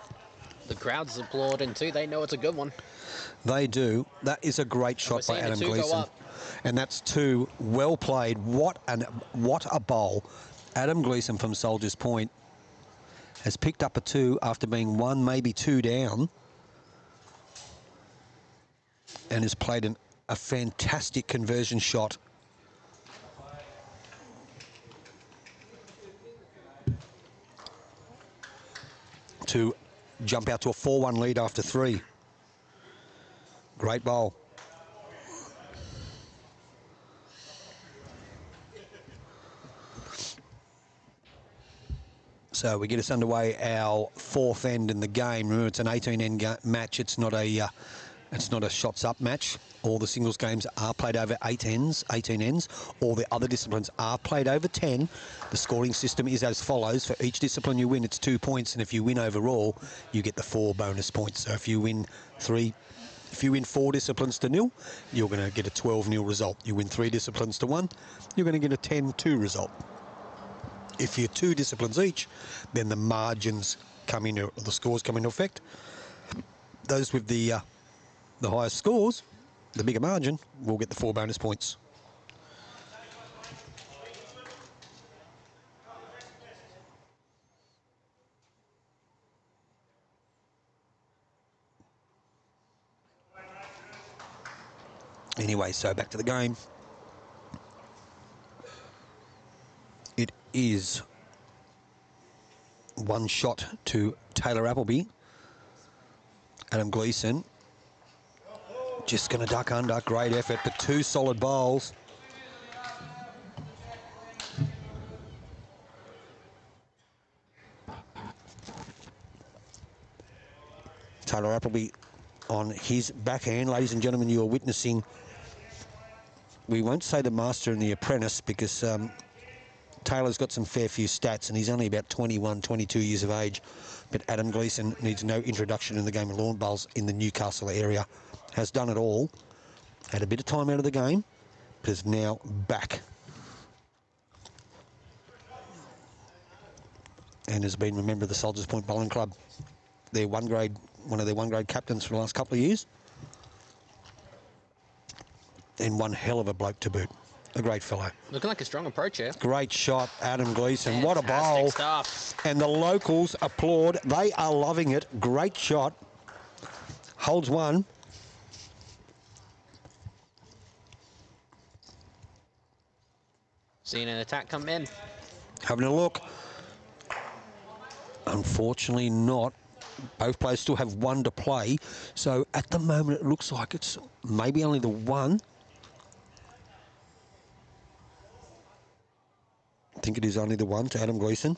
Speaker 2: The crowd's applauding too. They know it's a good one.
Speaker 1: They do. That is a great shot by Adam Gleeson. And that's 2. Well played. What a bowl. Adam Gleeson from Soldiers Point has picked up a 2 after being 1, maybe 2 down. And has played a fantastic conversion shot. To jump out to a 4-1 lead after 3. Great bowl. So we get us underway our 4th end in the game. Remember, it's an 18-end match. It's not a shots up match. All the singles games are played over 18 ends. All the other disciplines are played over 10. The scoring system is as follows. For each discipline you win, it's 2 points, and if you win overall, you get the 4 bonus points. So if you win 4 disciplines to 0, you're going to get a 12-0 result. You win 3 disciplines to 1, you're going to get a 10-2 result. If you're 2 disciplines each, then the margins come into, the scores come into effect. Those with the highest scores, the bigger margin, will get the 4 bonus points. Anyway, so back to the game. It is 1 shot to Taylor Appleby. Adam Gleeson just going to duck under. Great effort, but 2 solid bowls. Taylor Appleby on his backhand. Ladies and gentlemen, you are witnessing, we won't say the master and the apprentice, because Taylor's got some fair few stats and he's only about 21, 22 years of age. But Adam Gleeson needs no introduction in the game of lawn bowls in the Newcastle area. Has done it all. Had a bit of time out of the game, but is now back. And has been a member of the Soldiers Point Bowling Club. Their one of their 1 grade captains for the last couple of years. And one hell of a bloke to boot. A great fellow.
Speaker 2: Looking like a strong approach here.
Speaker 1: Great shot, Adam Gleeson.
Speaker 2: Fantastic
Speaker 1: What a bowl.
Speaker 2: Stuff.
Speaker 1: And the locals applaud. They are loving it. Great shot. Holds 1.
Speaker 2: Seeing an attack come in.
Speaker 1: Having a look. Unfortunately not. Both players still have 1 to play. So at the moment it looks like it's maybe only the 1. I think it is only the 1 to Adam Gleeson.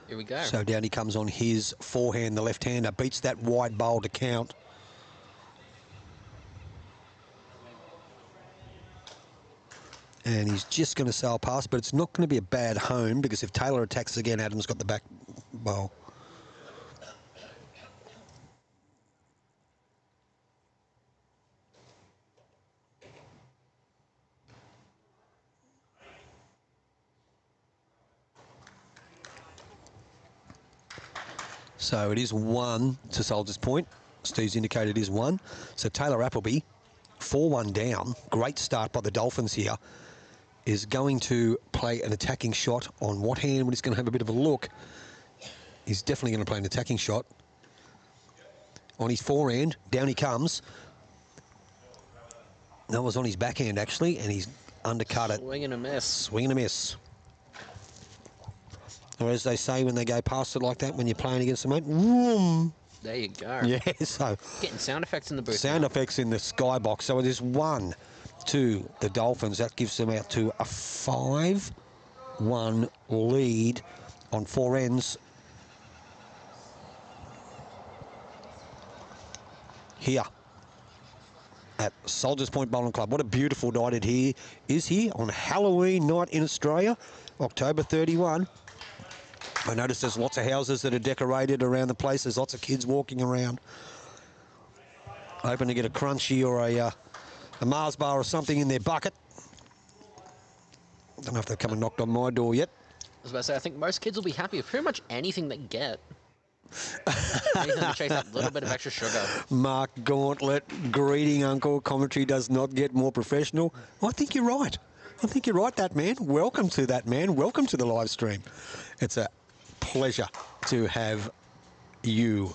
Speaker 2: Here we go.
Speaker 1: So down he comes on his forehand, the left-hander. Beats that wide bowl to count. And he's just going to sail past, but it's not going to be a bad home, because if Taylor attacks again, Adam's got the back bowl. So it is 1 to Soldiers Point. Steve's indicated it is 1. So Taylor Appleby, 4-1 down. Great start by the Dolphins here. Is going to play an attacking shot on what hand? When he's going to have a bit of a look. He's definitely going to play an attacking shot. On his forehand, down he comes. That was on his backhand, actually, and he's undercut it.
Speaker 2: Swing and a miss.
Speaker 1: Swing and a miss. Or as they say when they go past it like that, when you're playing against the mate, vroom.
Speaker 2: There you go.
Speaker 1: Yeah, so.
Speaker 2: Getting sound effects in the booth.
Speaker 1: Sound effects in the skybox. So it is 1 to the Dolphins. That gives them out to a 5-1 lead on 4 ends. Here at Soldiers Point Bowling Club. What a beautiful night it is here on Halloween night in Australia, October 31. I noticed there's lots of houses that are decorated around the place. There's lots of kids walking around, hoping to get a crunchy or a Mars bar or something in their bucket. I don't know if they've come and knocked on my door yet.
Speaker 2: I was about to say, I think most kids will be happy with pretty much anything they get. Anything to chase that little bit of extra sugar.
Speaker 1: Mark Gauntlet, greeting uncle. Commentary does not get more professional. I think you're right. I think you're right, that man. Welcome to that man. Welcome to the live stream. It's a pleasure to have you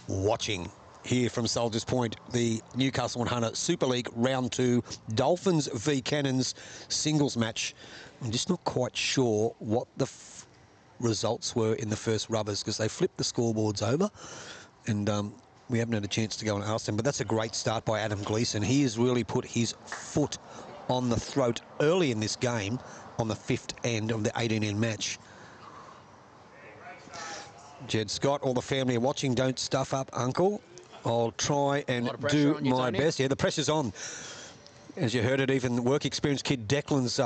Speaker 1: watching here from Soldiers Point, the Newcastle Hunter Super League Round 2, Dolphins v Cannons singles match. I'm just not quite sure what the results were in the first rubbers, because they flipped the scoreboards over, and we haven't had a chance to go and ask them. But that's a great start by Adam Gleeson. He has really put his foot on the throat early in this game on the 5th end of the 18-end match. Jed Scott, all the family are watching. Don't stuff up, Uncle. I'll try and do my best. Yeah, the pressure's on. As you heard it, even the work experience kid Declan's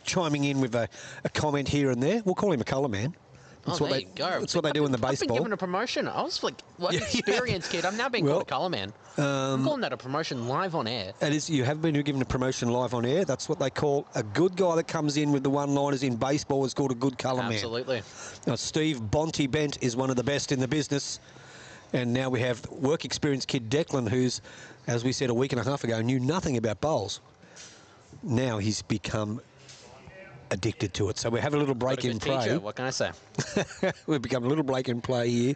Speaker 1: chiming in with a comment here and there. We'll call him a colour man. That's
Speaker 2: there you go.
Speaker 1: That's what they do in the baseball.
Speaker 2: I've been given a promotion. I was like, work experience kid. I'm now being called a colour man. I'm calling that a promotion live on air.
Speaker 1: It is. You have been given a promotion live on air. That's what they call a good guy that comes in with the one-liners in baseball is called a good colour man.
Speaker 2: Absolutely.
Speaker 1: Now, Steve Bonty Bent is one of the best in the business. And now we have work experience kid Declan, who's, as we said a week and a half ago, knew nothing about bowls. Now he's become addicted to it. So we have a little break in play.
Speaker 2: Teacher, what can I say?
Speaker 1: We've become a little break in play here.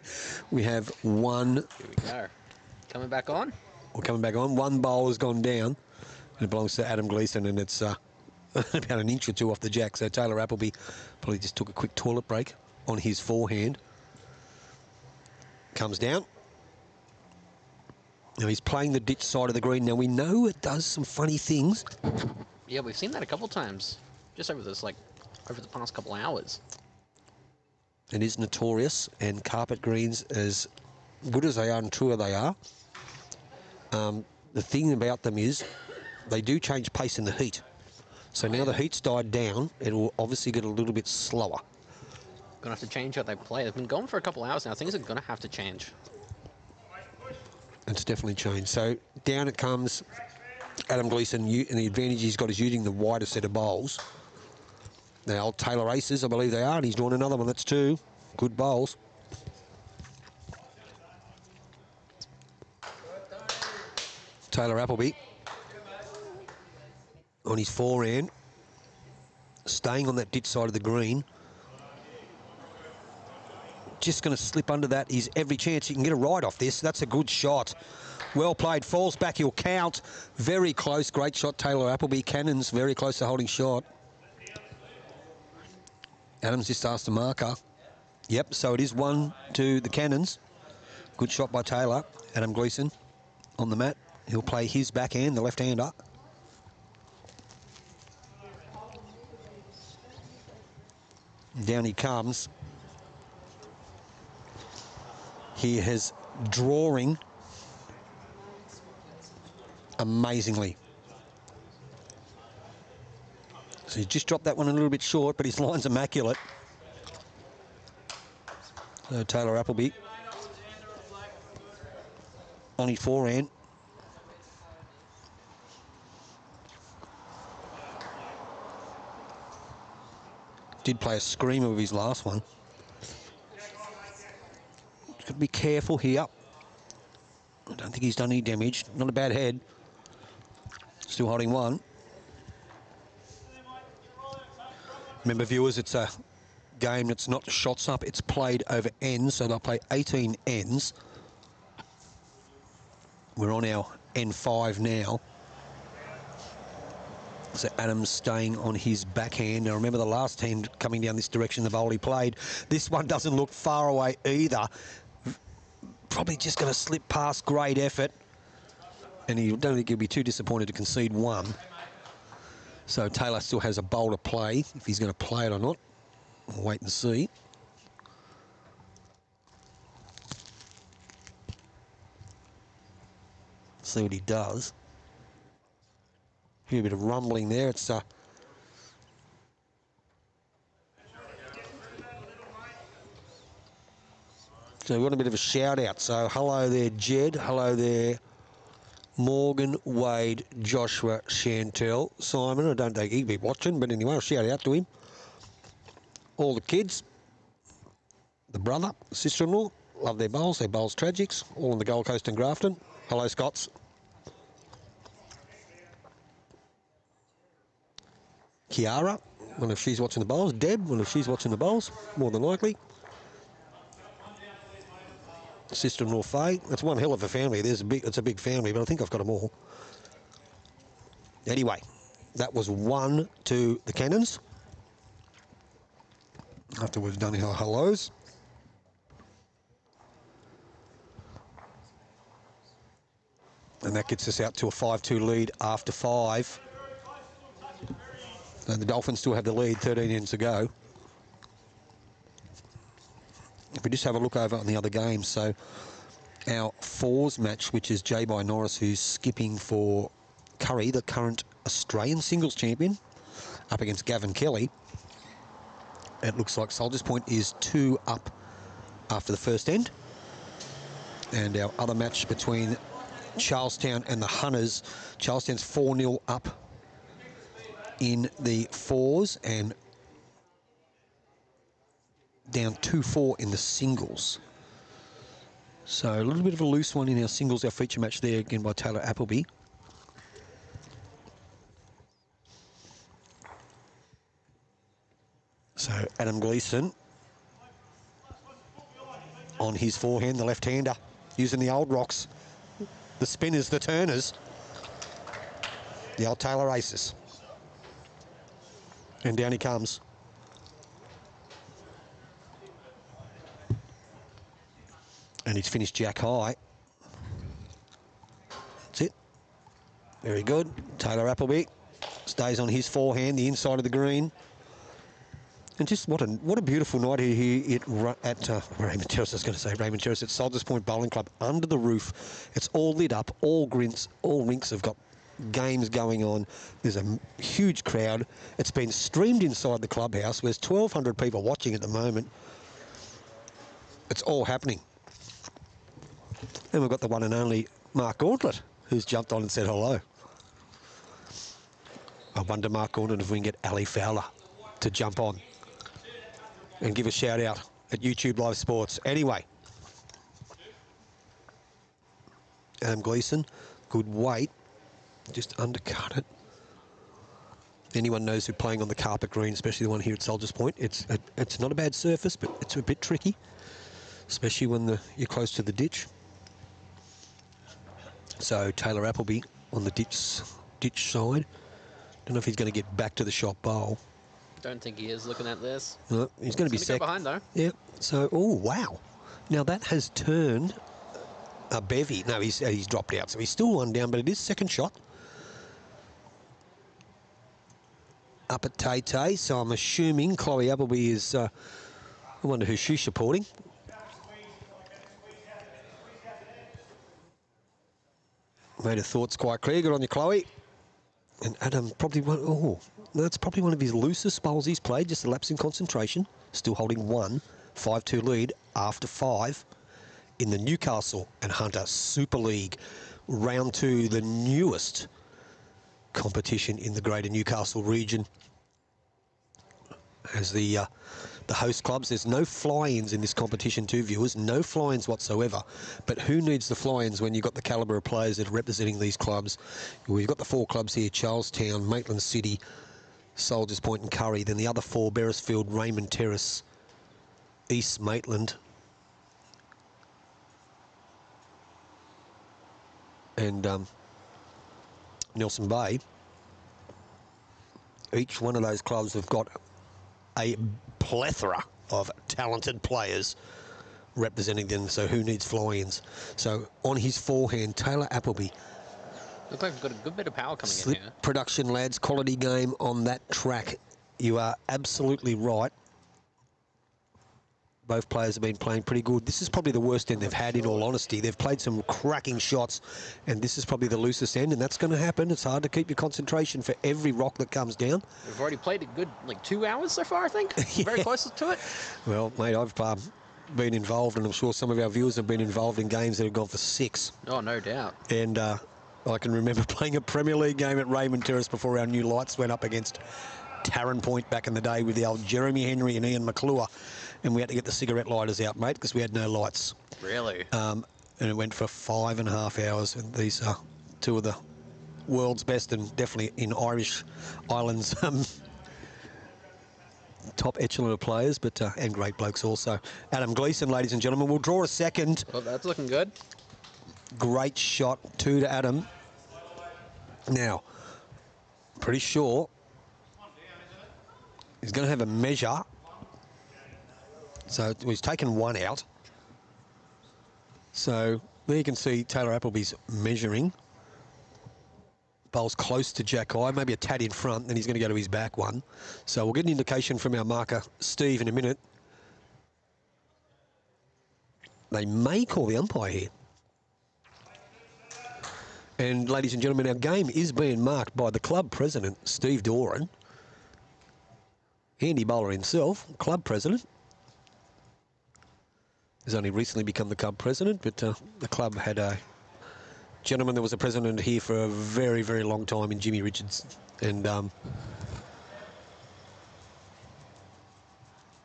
Speaker 1: We have one.
Speaker 2: Here we go. Coming back on?
Speaker 1: We're coming back on. One bowl has gone down, and it belongs to Adam Gleeson, and it's about an inch or two off the jack. So Taylor Appleby probably just took a quick toilet break on his forehand. Comes down. Now he's playing the ditch side of the green. Now we know it does some funny things.
Speaker 2: Yeah, we've seen that a couple times. Just over this, over the past couple hours.
Speaker 1: It is notorious, and carpet greens, as good as they are and truer they are, the thing about them is they do change pace in the heat. So now the heat's died down, it will obviously get a little bit slower.
Speaker 2: Gonna have to change how they play. They've been going for a couple hours now. Things are gonna have to change.
Speaker 1: It's definitely changed. So down it comes. Adam Gleeson, and the advantage he's got is using the wider set of bowls. The old Taylor Aces, I believe they are, and he's drawn another one. That's 2 good bowls. Taylor Appleby on his forehand, staying on that ditch side of the green. Just going to slip under that. Is every chance he can get a right off this. That's a good shot. Well played. Falls back. He'll count. Very close. Great shot, Taylor Appleby. Cannons very close to holding shot. Adams just asked the marker. Yep, so it is 1 to the Cannons. Good shot by Taylor. Adam Gleeson on the mat. He'll play his backhand, the left-hander. Down he comes. He has drawing amazingly. So he's just dropped that one a little bit short, but his line's immaculate. So Taylor Appleby on his forehand. Did play a screamer with his last one. Got to be careful here. I don't think he's done any damage. Not a bad head. Still holding one. Remember, viewers, it's a game that's not shots up. It's played over ends, so they'll play 18 ends. We're on our N5 now. So Adams staying on his backhand. Now remember the last hand coming down this direction, the bowl he played. This one doesn't look far away either. Probably just going to slip past. Great effort. And I don't think he'll be too disappointed to concede one. So Taylor still has a bowl to play, if he's going to play it or not. We'll wait and see. See what he does. Hear a bit of rumbling there. It's so we've got a bit of a shout out. So hello there, Jed. Hello there, Morgan, Wade, Joshua, Chantel, Simon. I don't think he'd be watching, but anyway, I'll shout out to him. All the kids, the brother, the sister-in-law, love their bowls. Their bowls tragics, all on the Gold Coast and Grafton. Hello, Scots. Kiara, wonder if she's watching the bowls. Deb, wonder if she's watching the bowls, more than likely. Sister-in-law Faye. That's one hell of a family. It's a big family, but I think I've got them all. Anyway, that was 1 to the Cannons. after we've done our hellos. And that gets us out to a 5-2 lead after 5. And the Dolphins still have the lead, 13 ends to go. If we just have a look over on the other games, so our fours match, which is J. by Norris, who's skipping for Kurri, the current Australian singles champion, up against Gavin Kelly. It looks like Soldiers Point is 2 up after the first end. And our other match between Charlestown and the Hunters, Charlestown's 4-0 up in the fours and down 2-4 in the singles. So a little bit of a loose one in our singles, our feature match there again by Taylor Appleby. So Adam Gleeson on his forehand, the left-hander, using the old rocks, the spinners, the turners, the old Taylor aces. And down he comes. And he's finished jack high. That's it. Very good. Taylor Appleby stays on his forehand, the inside of the green. And just what a beautiful night here at Raymond Terrace. I was going to say Raymond Terrace at Soldiers Point Bowling Club under the roof. It's all lit up. All rinks have got games going on. There's a huge crowd. It's been streamed inside the clubhouse. There's 1,200 people watching at the moment. It's all happening. And we've got the one and only Mark Gauntlet, who's jumped on and said hello. I wonder, Mark Gauntlet, if we can get Ali Fowler to jump on and give a shout out at YouTube Live Sports. Anyway, Adam Gleeson, good weight, just undercut it. Anyone knows who's playing on the carpet green, especially the one here at Soldiers Point. It's not a bad surface, but it's a bit tricky, especially when you're close to the ditch. So Taylor Appleby on the ditch side. Don't know if he's going to get back to the shot bowl.
Speaker 2: Don't think he is looking at this.
Speaker 1: No, he's going to be second.
Speaker 2: Behind though.
Speaker 1: Yeah. So, oh wow! Now that has turned a bevy. No, he's dropped out, so he's still one down, but it is second shot. Up at Tay. So I'm assuming Chloe Appleby is. I wonder who she's supporting. Made her thoughts quite clear. Good on you, Chloe. And Adam probably won. Oh, that's probably one of his loosest bowls he's played. Just a lapse in concentration. Still holding 5-2 lead after 5 in the Newcastle and Hunter Super League. Round 2, the newest competition in the greater Newcastle region. As the host clubs, there's no fly-ins in this competition too, viewers. No fly-ins whatsoever. But who needs the fly-ins when you've got the calibre of players that are representing these clubs? We've got the 4 clubs here: Charlestown, Maitland City, Soldiers Point and Kurri. Then the other 4, Beresfield, Raymond Terrace, East Maitland, and Nelson Bay. Each one of those clubs have got a plethora of talented players representing them, so who needs fly-ins? So on his forehand, Taylor Appleby.
Speaker 2: Looks like we've got a good bit of power coming
Speaker 1: Slip
Speaker 2: in here.
Speaker 1: production, lads. Quality game on that track. You are absolutely right. Both players have been playing pretty good. This is probably the worst end they've had, in all honesty. They've played some cracking shots, and this is probably the loosest end, and that's going to happen. It's hard to keep your concentration for every rock that comes down.
Speaker 2: We've already played a good, 2 hours so far, I think.
Speaker 1: Yeah.
Speaker 2: Very close to it.
Speaker 1: Well, mate, I've been involved, and I'm sure some of our viewers have been involved in games that have gone for 6.
Speaker 2: Oh, no doubt.
Speaker 1: And I can remember playing a Premier League game at Raymond Terrace before our new lights went up against Tarrant Point back in the day with the old Jeremy Henry and Ian McClure. And we had to get the cigarette lighters out, mate, because we had no lights.
Speaker 2: Really?
Speaker 1: And it went for 5.5 hours. And these are 2 of the world's best, and definitely in Irish Islands, top echelon of players, but and great blokes also. Adam Gleeson, ladies and gentlemen, we'll draw a second.
Speaker 2: Well, that's looking good.
Speaker 1: Great shot, 2 to Adam. Now, pretty sure he's going to have a measure So he's taken one out. So there you can see Taylor Appleby's measuring. Bowl's close to Jack High, maybe a tad in front, then he's going to go to his back one. So we'll get an indication from our marker, Steve, in a minute. They may call the umpire here. And ladies and gentlemen, our game is being marked by the club president, Steve Doran. Handy bowler himself, club president. He's only recently become the club president, but the club had a gentleman that was a president here for a very, very long time in Jimmy Richards. And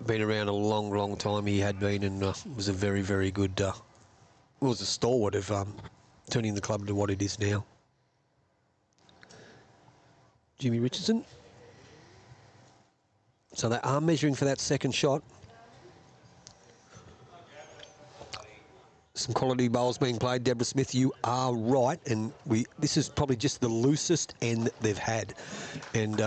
Speaker 1: been around a long, long time. He had been, and was a very, very good, was a stalwart of turning the club into what it is now. Jimmy Richardson. So they are measuring for that second shot. Some quality bowls being played. Deborah Smith, you are right, and this is probably just the loosest end they've had. And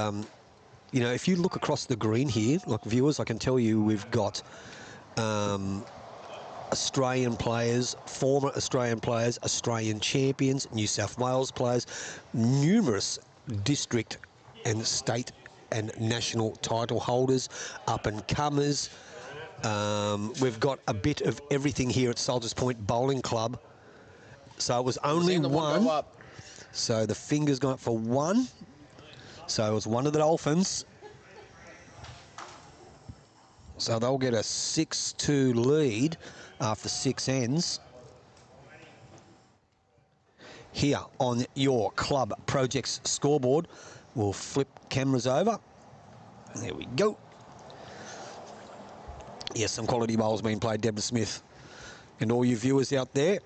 Speaker 1: you know, if you look across the green here, like viewers, I can tell you we've got Australian players, former Australian players, Australian champions, New South Wales players, numerous district and state and national title holders, up-and-comers. We've got a bit of everything here at Soldiers Point Bowling Club. So it was only one. So the finger's gone up for one. So it was one of the Dolphins. So they'll get a 6-2 lead after 6 ends. Here on your club projects scoreboard, we'll flip cameras over. There we go. Yes, some quality bowls being played, Deborah Smith. And all you viewers out there,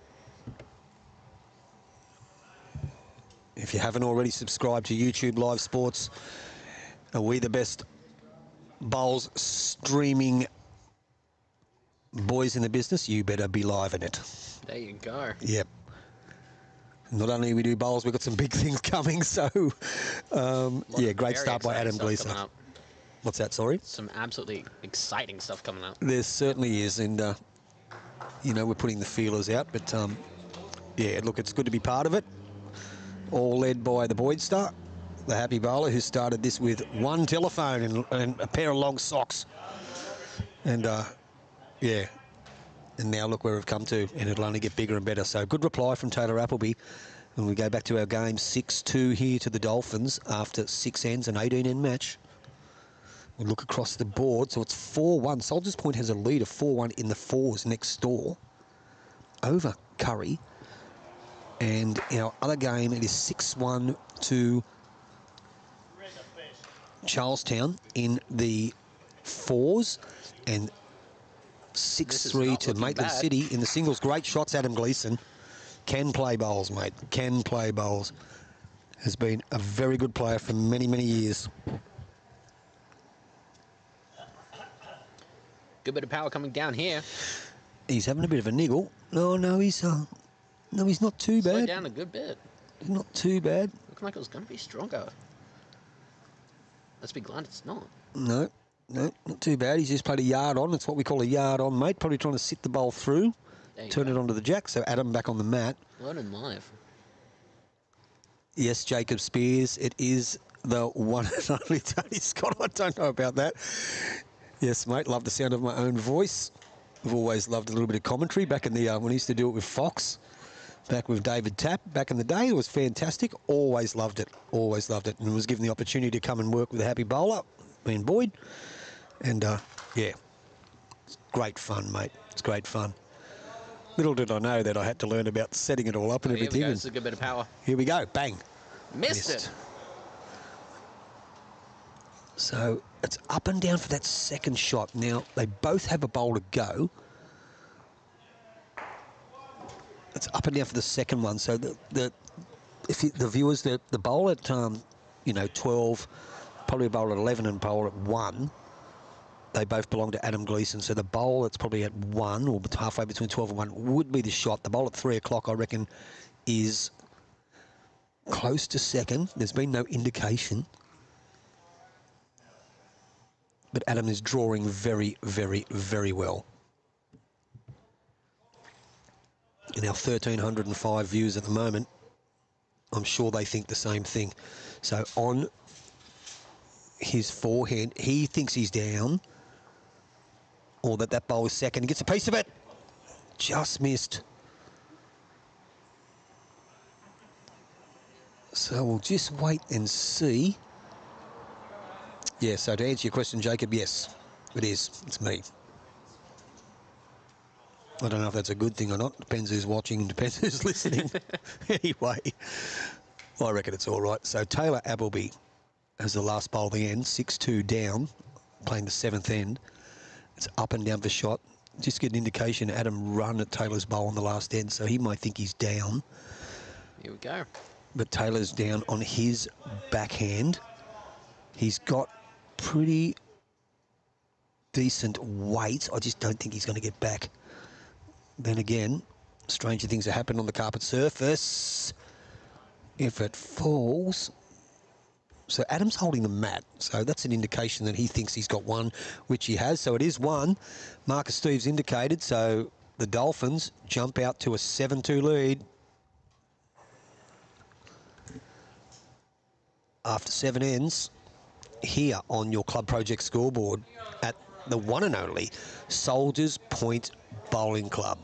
Speaker 1: if you haven't already subscribed to YouTube Live Sports, are we the best bowls streaming boys in the business? You better be live in it.
Speaker 2: There you go.
Speaker 1: Yep. Not only do we do bowls, we've got some big things coming. So, yeah, great start by Adam Gleeson. What's that, sorry?
Speaker 2: Some absolutely exciting stuff coming up.
Speaker 1: There certainly is, and, you know, we're putting the feelers out, but, yeah, look, it's good to be part of it. All led by the Boyd Star, the happy bowler, who started this with one telephone and a pair of long socks. And, yeah, and now look where we've come to, and it'll only get bigger and better. So good reply from Taylor Appleby. And we go back to our game, 6-2 here to the Dolphins after 6 ends, an 18-end match. We'll look across the board. So it's 4-1. Soldiers Point has a lead of 4-1 in the fours next door over Kurri. And in our other game, it is 6-1 to Charlestown in the fours, and 6-3 to Maitland City in the singles. Great shots, Adam Gleeson. Can play bowls, mate. Can play bowls. Has been a very good player for many, many years.
Speaker 2: Good bit of power coming down here.
Speaker 1: He's having a bit of a niggle. No, he's not too bad.
Speaker 2: Slowed down a good bit.
Speaker 1: He's not too bad.
Speaker 2: Looking like it was going to be stronger. Let's be glad it's not.
Speaker 1: No, not too bad. He's just played a yard on. It's what we call a yard on, mate. Probably trying to sit the bowl through, turn it onto the jack. So Adam back on the mat.
Speaker 2: Learning live.
Speaker 1: Yes, Jacob Spears. It is the one and only Tony Scott. I don't know about that. Yes, mate. Love the sound of my own voice. I've always loved a little bit of commentary. Back in the when I used to do it with Fox, back with David Tapp, back in the day, it was fantastic. Always loved it. Always loved it. And was given the opportunity to come and work with a happy bowler, me and Boyd. And, yeah, it's great fun, mate. It's great fun. Little did I know that I had to learn about setting it all up and everything.
Speaker 2: Here we go. It's a good bit of power.
Speaker 1: Here we go. Bang.
Speaker 2: Missed it.
Speaker 1: So it's up and down for that second shot. Now, they both have a bowl to go. It's up and down for the second one. So the viewers, the bowl at, 12, probably a bowl at 11 and bowl at 1, they both belong to Adam Gleeson. So the bowl that's probably at 1 or halfway between 12 and 1 would be the shot. The bowl at 3 o'clock, I reckon, is close to second. There's been no indication. But Adam is drawing very, very, very well. And our 1,305 views at the moment, I'm sure they think the same thing. So on his forehand, he thinks he's down, or that bowl is second. He gets a piece of it. Just missed. So we'll just wait and see. Yeah, so to answer your question, Jacob, yes, it is. It's me. I don't know if that's a good thing or not. Depends who's watching and depends who's listening. Anyway, I reckon it's all right. So Taylor Appleby has the last bowl of the end, 6-2 down, playing the 7th end. It's up and down for shot. Just get an indication Adam run at Taylor's bowl on the last end, so he might think he's down.
Speaker 2: Here we go.
Speaker 1: But Taylor's down on his backhand. He's got pretty decent weight. I just don't think he's going to get back. Then again, stranger things have happened on the carpet surface. If it falls... So Adam's holding the mat, so that's an indication that he thinks he's got one, which he has. So it is one. Marcus Steve's indicated, so the Dolphins jump out to a 7-2 lead. After 7 ends, here on your Club Project scoreboard at the one and only Soldiers Point Bowling Club.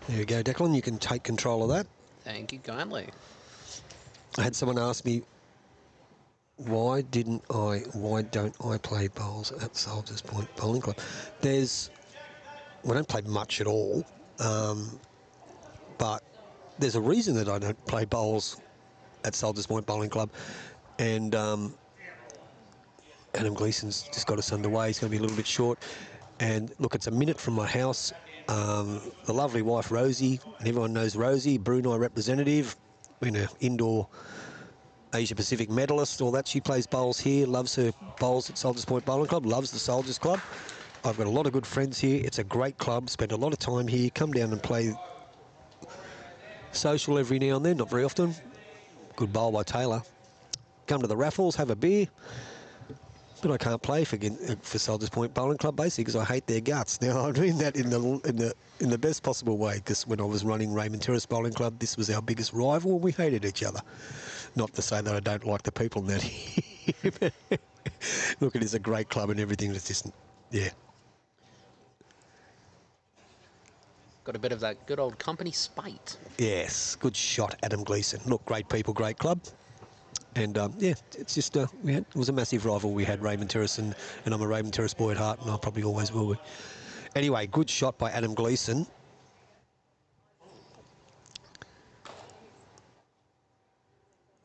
Speaker 1: There you go, Declan. You can take control of that.
Speaker 2: Thank you kindly.
Speaker 1: I had someone ask me, why don't I play bowls at Soldiers Point Bowling Club? We don't play much at all, but there's a reason that I don't play bowls at Soldiers Point Bowling Club, and Adam Gleason's just got us underway. He's going to be a little bit short, and look, it's a minute from my house. The lovely wife Rosie, and everyone knows Rosie, Brunei representative, indoor Asia Pacific medalist, all that. She plays bowls here, loves her bowls at Soldiers Point Bowling Club, loves the Soldiers Club. I've got a lot of good friends here. It's a great club, spend a lot of time here, come down and play social every now and then, not very often. Good bowl by Taylor. Come to the raffles, have a beer. But I can't play for Soldiers Point Bowling Club basically because I hate their guts. Now I mean that in the best possible way, because when I was running Raymond Terrace Bowling Club, this was our biggest rival and we hated each other. Not to say that I don't like the people in that. Look, it is a great club and everything. It's just, yeah.
Speaker 2: Got a bit of that good old company spite.
Speaker 1: Yes, good shot, Adam Gleason. Look, great people, great club. And, yeah, it's just, it was a massive rival. We had Raymond Terrace, and I'm a Raymond Terrace boy at heart, and I probably always will be. Anyway, good shot by Adam Gleason.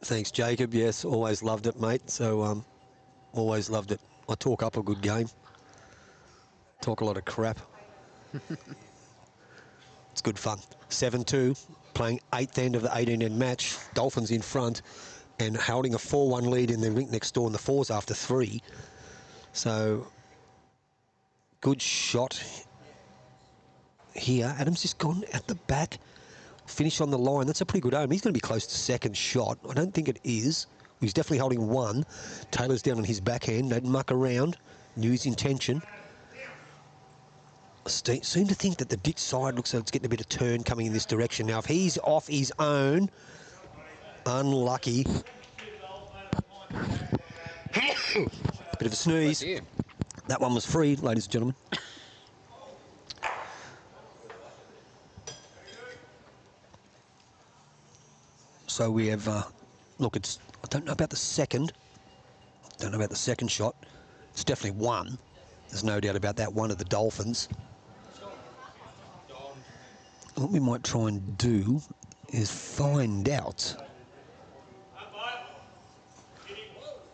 Speaker 1: Thanks, Jacob. Yes, always loved it, mate. So, always loved it. I talk up a good game. Talk a lot of crap. It's good fun. 7-2, playing 8th end of the 18-end match. Dolphins in front and holding a 4-1 lead in the rink next door in the 4s after 3. So, good shot here. Adam's just gone at the back. Finish on the line. That's a pretty good aim. He's going to be close to second shot. I don't think it is. He's definitely holding 1. Taylor's down on his backhand. Don't muck around. Knew his intention. Seem to think that the ditch side looks like it's getting a bit of turn coming in this direction. Now, if he's off his own, unlucky. Bit of a sneeze. That one was free, ladies and gentlemen. So we have, look, I don't know about the second. Don't know about the second shot. It's definitely 1. There's no doubt about that, 1 of the Dolphins. What we might try and do is find out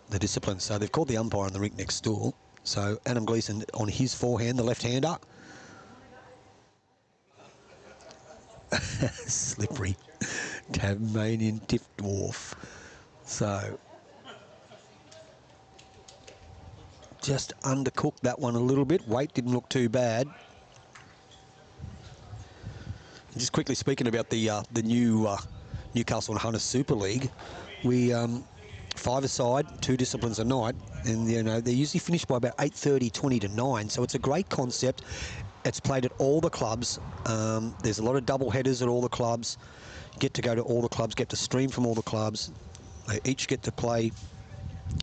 Speaker 1: the discipline. So they've called the umpire on the rink next door. So Adam Gleason on his forehand, the left-hander. Slippery. Tasmanian Tiff Dwarf. So just undercooked that one a little bit. Weight didn't look too bad. Just quickly speaking about the new Newcastle Hunter Super League, we 5-a-side, 2 disciplines a night, and you know they're usually finished by about 8:30, 20 to 9. So it's a great concept. It's played at all the clubs. There's a lot of double headers at all the clubs. Get to go to all the clubs, get to stream from all the clubs. They each get to play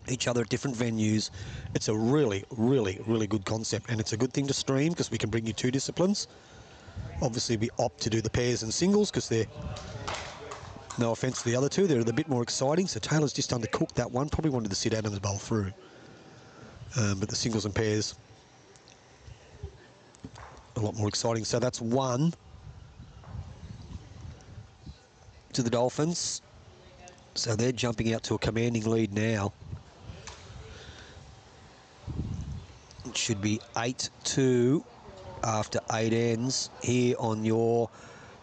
Speaker 1: each other at different venues. It's a really, really, really good concept, and it's a good thing to stream because we can bring you 2 disciplines. Obviously, we opt to do the pairs and singles because they're, no offence to the other 2, they're a bit more exciting. So Taylor's just undercooked that one. Probably wanted to sit Adams' bowl through. But the singles and pairs, a lot more exciting. So that's 1 to the Dolphins. So they're jumping out to a commanding lead now. It should be 8-2 after 8 ends here on your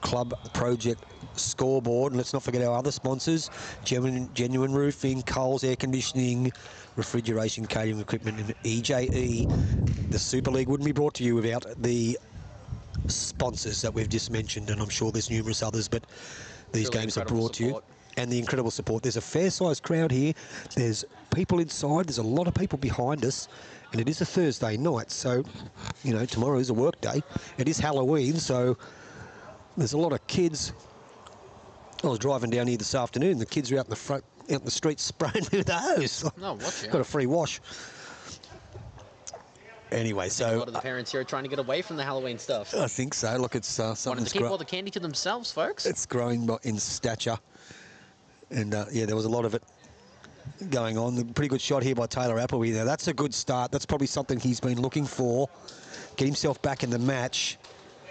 Speaker 1: club project scoreboard. And let's not forget our other sponsors: Genuine Roofing, Coles Air Conditioning, Refrigeration, Catering Equipment, and EJE. The Super League wouldn't be brought to you without the sponsors that we've just mentioned, and I'm sure there's numerous others, but these
Speaker 2: Really
Speaker 1: games are brought to you.
Speaker 2: support.
Speaker 1: And the incredible support. There's a fair-sized crowd here. There's people inside. There's a lot of people behind us. And it is a Thursday night, so, you know, tomorrow is a work day. It is Halloween, so there's a lot of kids. I was driving down here this afternoon. The kids are out in the front, out in the street spraying me with a hose.
Speaker 2: No, watch out.
Speaker 1: Got a free wash. Anyway,
Speaker 2: A lot of the parents here are trying to get away from the Halloween stuff.
Speaker 1: I think so. Look, it's
Speaker 2: Wanted
Speaker 1: something's
Speaker 2: to keep all the candy to themselves, folks.
Speaker 1: it's growing in stature. And, yeah, there was a lot of it going on. Pretty good shot here by Taylor Appleby there. That's a good start. That's probably something he's been looking for. Get himself back in the match.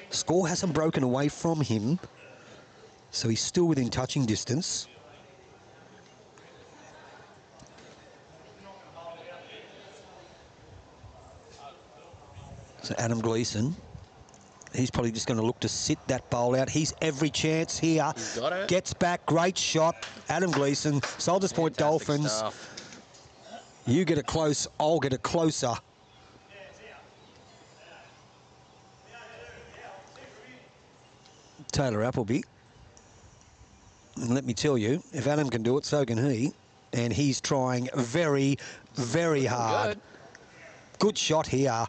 Speaker 1: Score hasn't broken away from him, so he's still within touching distance. So Adam Gleeson, he's probably just going to look to sit that bowl out. He's every chance here.
Speaker 2: He's got it.
Speaker 1: Gets back. Great shot. Adam Gleeson. Soldiers Point
Speaker 2: Fantastic
Speaker 1: Dolphins.
Speaker 2: stuff.
Speaker 1: You get it close. I'll get it closer. Taylor Appleby. And let me tell you, if Adam can do it, so can he. And he's trying very, very hard. Good shot here.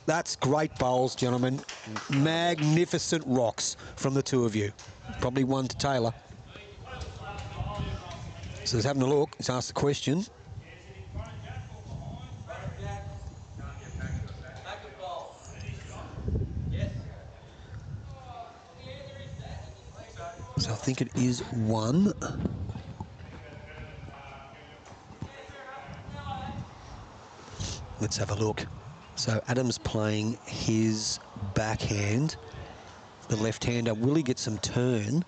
Speaker 1: That's great bowls, gentlemen. Magnificent rocks from the 2 of you. Probably 1 to Taylor. So he's having a look. He's asked the question. So I think it is 1. Let's have a look. So Adam's playing his backhand. The left-hander. Will he get some turn?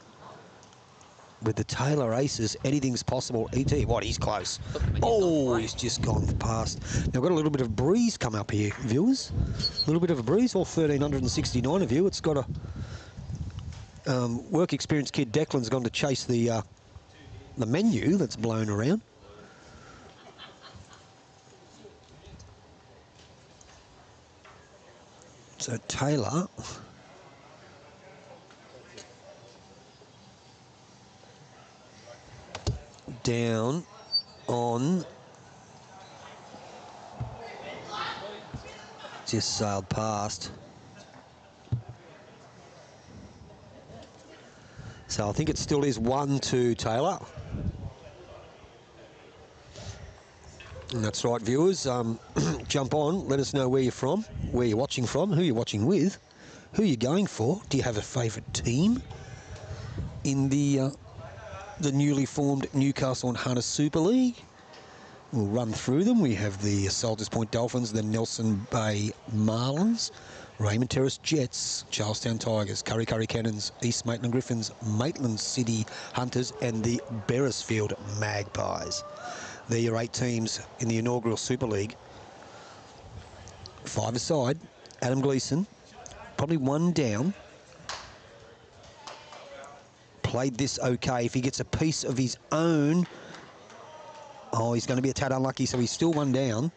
Speaker 1: With the Taylor aces, anything's possible. E.T. What? He's close. Oh, he's just gone past. Now, we've got a little bit of breeze come up here, viewers. A little bit of a breeze. All 1,369 of you. It's got a work experience kid. Declan's gone to chase the menu that's blown around. So Taylor down on, just sailed past. So I think it still is 1-2 Taylor. And that's right, viewers. Jump on. Let us know where you're from, where you're watching from, who you're watching with, who you're going for. Do you have a favourite team in the newly formed Newcastle Hunter Super League? We'll run through them. We have the Soldiers Point Dolphins, the Nelson Bay Marlins, Raymond Terrace Jets, Charlestown Tigers, Kurri Cannons, East Maitland Griffins, Maitland City Hunters, and the Beresfield Magpies. They're your 8 teams in the inaugural Super League. 5-a-side. Adam Gleeson, probably 1 down. Played this okay. If he gets a piece of his own, oh, he's going to be a tad unlucky, so he's still 1 down.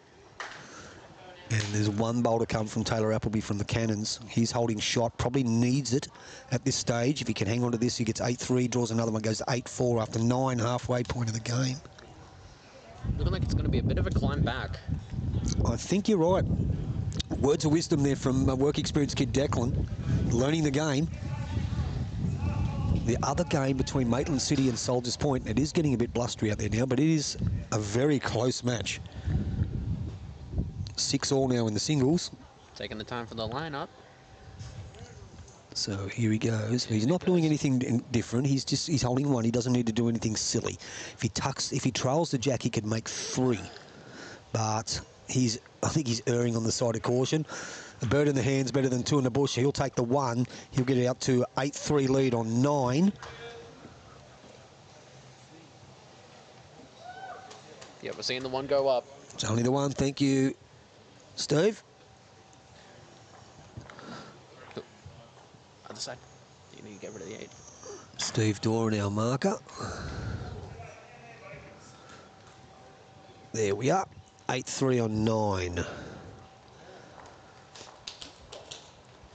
Speaker 1: And there's 1 bowl to come from Taylor Appleby from the Cannons. He's holding shot, probably needs it at this stage. If he can hang on to this, he gets 8-3, draws another one, goes to 8-4 after 9, halfway point of the game.
Speaker 2: Looking like it's going to be a bit of a climb back.
Speaker 1: I think you're right. Words of wisdom there from work experience kid Declan, learning the game. The other game between Maitland City and Soldiers Point, it is getting a bit blustery out there now, but it is a very close match. 6-all now in the singles.
Speaker 2: Taking the time for the lineup.
Speaker 1: So here he goes. He's not doing anything different. He's holding one. He doesn't need to do anything silly. If he trails the jack, he could make 3. But I think he's erring on the side of caution. A bird in the hand's better than 2 in the bush. He'll take the 1. He'll get it out to 8-3 lead on 9.
Speaker 2: Yeah, we're seeing the 1 go up.
Speaker 1: It's only the 1. Thank you, Steve.
Speaker 2: Other side. You need to get rid of the 8.
Speaker 1: Steve Doran, our marker. There we are. 8-3 on 9.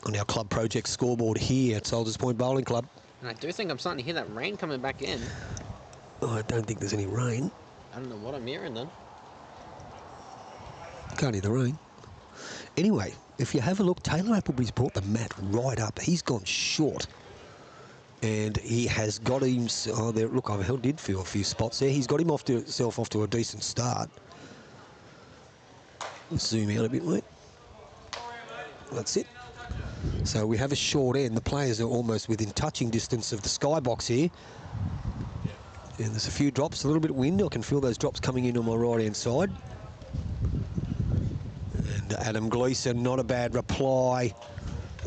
Speaker 1: On our club project scoreboard here at Soldiers Point Bowling Club.
Speaker 2: And I do think I'm starting to hear that rain coming back in.
Speaker 1: Oh, I don't think there's any rain.
Speaker 2: I don't know what I'm hearing then.
Speaker 1: Can't hear the rain. Anyway, if you have a look, Taylor Appleby's brought the mat right up. He's gone short. And he has got him... Oh, there, look, I did feel a few spots there. He's got himself off to a decent start. Let's zoom out a bit, mate. That's it. So we have a short end. The players are almost within touching distance of the skybox here. And there's a few drops, a little bit of wind. I can feel those drops coming in on my right-hand side. And Adam Gleeson, not a bad reply.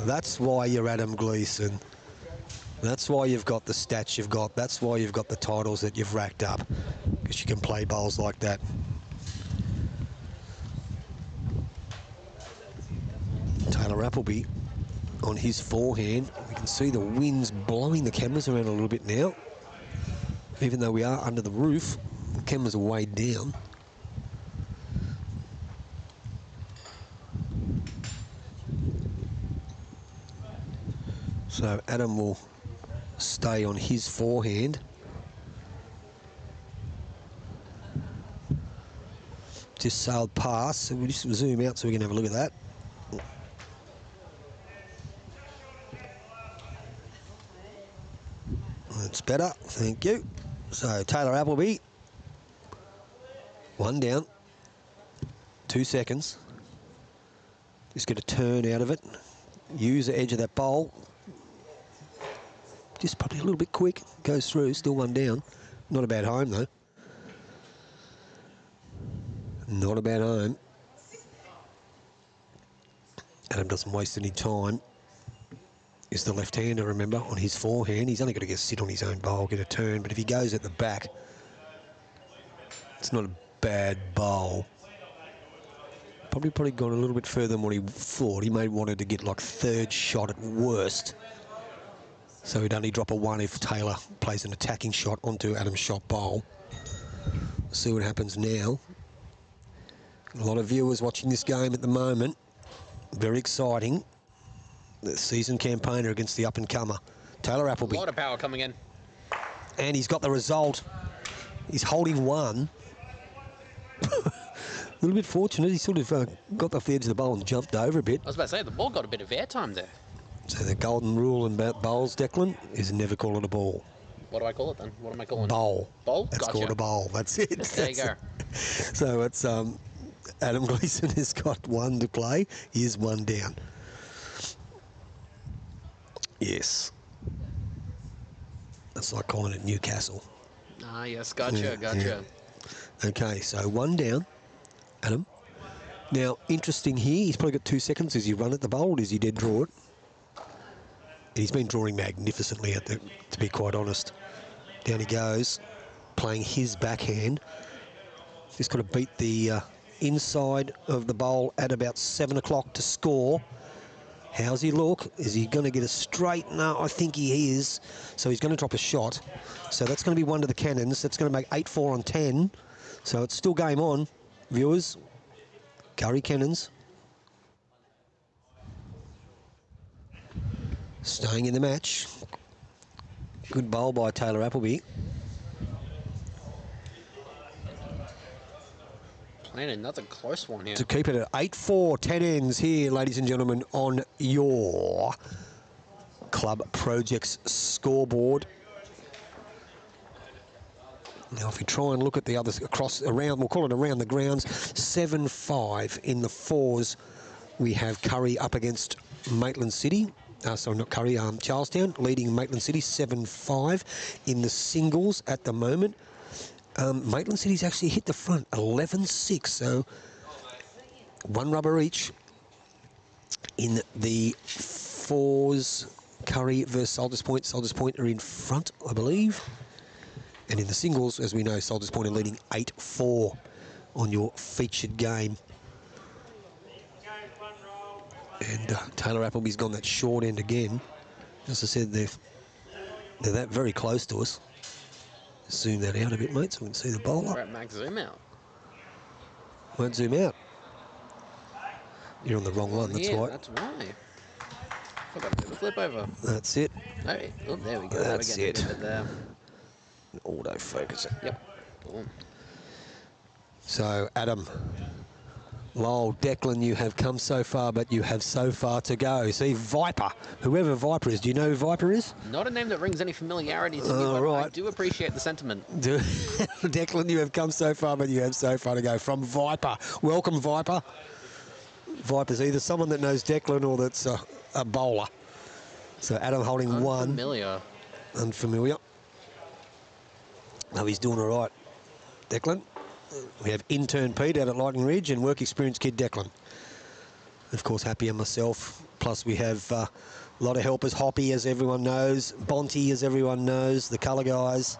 Speaker 1: That's why you're Adam Gleeson. That's why you've got the stats you've got. That's why you've got the titles that you've racked up. Because you can play bowls like that. Taylor Appleby on his forehand. We can see the winds blowing the cameras around a little bit now. Even though we are under the roof, the cameras are weighed down. So Adam will stay on his forehand. Just sailed past, so we'll just zoom out so we can have a look at that. That's better, thank you. So Taylor Appleby, 1 down, 2 seconds. Just get a turn out of it. Use the edge of that bowl. Just probably a little bit quick. Goes through, still 1 down. Not a bad home though. Not a bad home. Adam doesn't waste any time. Is the left-hander, remember, on his forehand. He's only got to get sit on his own bowl, get a turn. But if he goes at the back, it's not a bad bowl. Probably gone a little bit further than what he thought. He may have wanted to get like 3rd shot at worst. So he'd only drop a 1 if Taylor plays an attacking shot onto Adam's shot bowl. See what happens now. A lot of viewers watching this game at the moment. Very exciting. The seasoned campaigner against the up-and-comer, Taylor Appleby.
Speaker 2: A lot of power coming in.
Speaker 1: And he's got the result. He's holding 1. A little bit fortunate. He sort of got off the edge of the bowl and jumped over a bit.
Speaker 2: I was about to say, the ball got a bit of airtime there.
Speaker 1: So the golden rule in bowls, Declan, is never call it a ball.
Speaker 2: What do I call it then? What am I calling
Speaker 1: Bowl.
Speaker 2: it? Bowl?
Speaker 1: That's
Speaker 2: Gotcha.
Speaker 1: called a bowl. That's it.
Speaker 2: There you go.
Speaker 1: So it's Adam Gleeson has got 1 to play. He is 1 down. Yes. That's like calling it Newcastle.
Speaker 2: Ah, yes, gotcha, gotcha.
Speaker 1: Yeah. Okay, so 1 down, Adam. Now, interesting here, he's probably got 2 seconds. Does he run at the bowl or does he dead draw it? And he's been drawing magnificently, to be quite honest. Down he goes, playing his backhand. Just got to beat the inside of the bowl at about 7 o'clock to score. How's he look? Is he going to get a straight? No, I think he is. So he's going to drop a shot. So that's going to be 1 to the Cannons. That's going to make 8-4 on 10. So it's still game on, viewers. Kurri Cannons. Staying in the match. Good bowl by Taylor Appleby.
Speaker 2: Man, another close one here.
Speaker 1: To keep it at 8-4, 10 ends here, ladies and gentlemen, on your Club Projects scoreboard. Now, if we try and look at the others around, we'll call it around the grounds, 7-5 in the fours. We have Kurri up against Maitland City. Sorry, not Kurri, Charlestown, leading Maitland City 7-5 in the singles at the moment. Maitland City's actually hit the front 11-6, so one rubber each in the fours. Kurri versus Soldiers Point. Soldiers Point are in front, I believe. And in the singles, as we know, Soldiers Point are leading 8-4 on your featured game. And Taylor Appleby's gone that short end again. As I said, they're that very close to us. Zoom that out a bit, mate, so we can see the bowler.
Speaker 2: We're at max zoom out.
Speaker 1: Won't zoom out. You're on the wrong one, that's why.
Speaker 2: That's why. Forgot to do the flip over.
Speaker 1: That's it.
Speaker 2: Hey, oh, there we go.
Speaker 1: That's it.
Speaker 2: There.
Speaker 1: Auto-focus it.
Speaker 2: Yep. Boom.
Speaker 1: So, Adam. Lol, Declan, you have come so far, but you have so far to go. See, Viper, whoever Viper is, do you know who Viper is?
Speaker 2: Not a name that rings any familiarity to me, but
Speaker 1: right.
Speaker 2: I do appreciate the sentiment.
Speaker 1: Declan, you have come so far, but you have so far to go. From Viper. Welcome, Viper. Viper's either someone that knows Declan or that's a bowler. So Adam holding one. Unfamiliar. No, he's doing all right. Declan. We have intern Pete out at Lightning Ridge and work experience kid Declan. Of course, Happy and myself. Plus we have a lot of helpers. Hoppy, as everyone knows. Bonty, as everyone knows. The colour guys.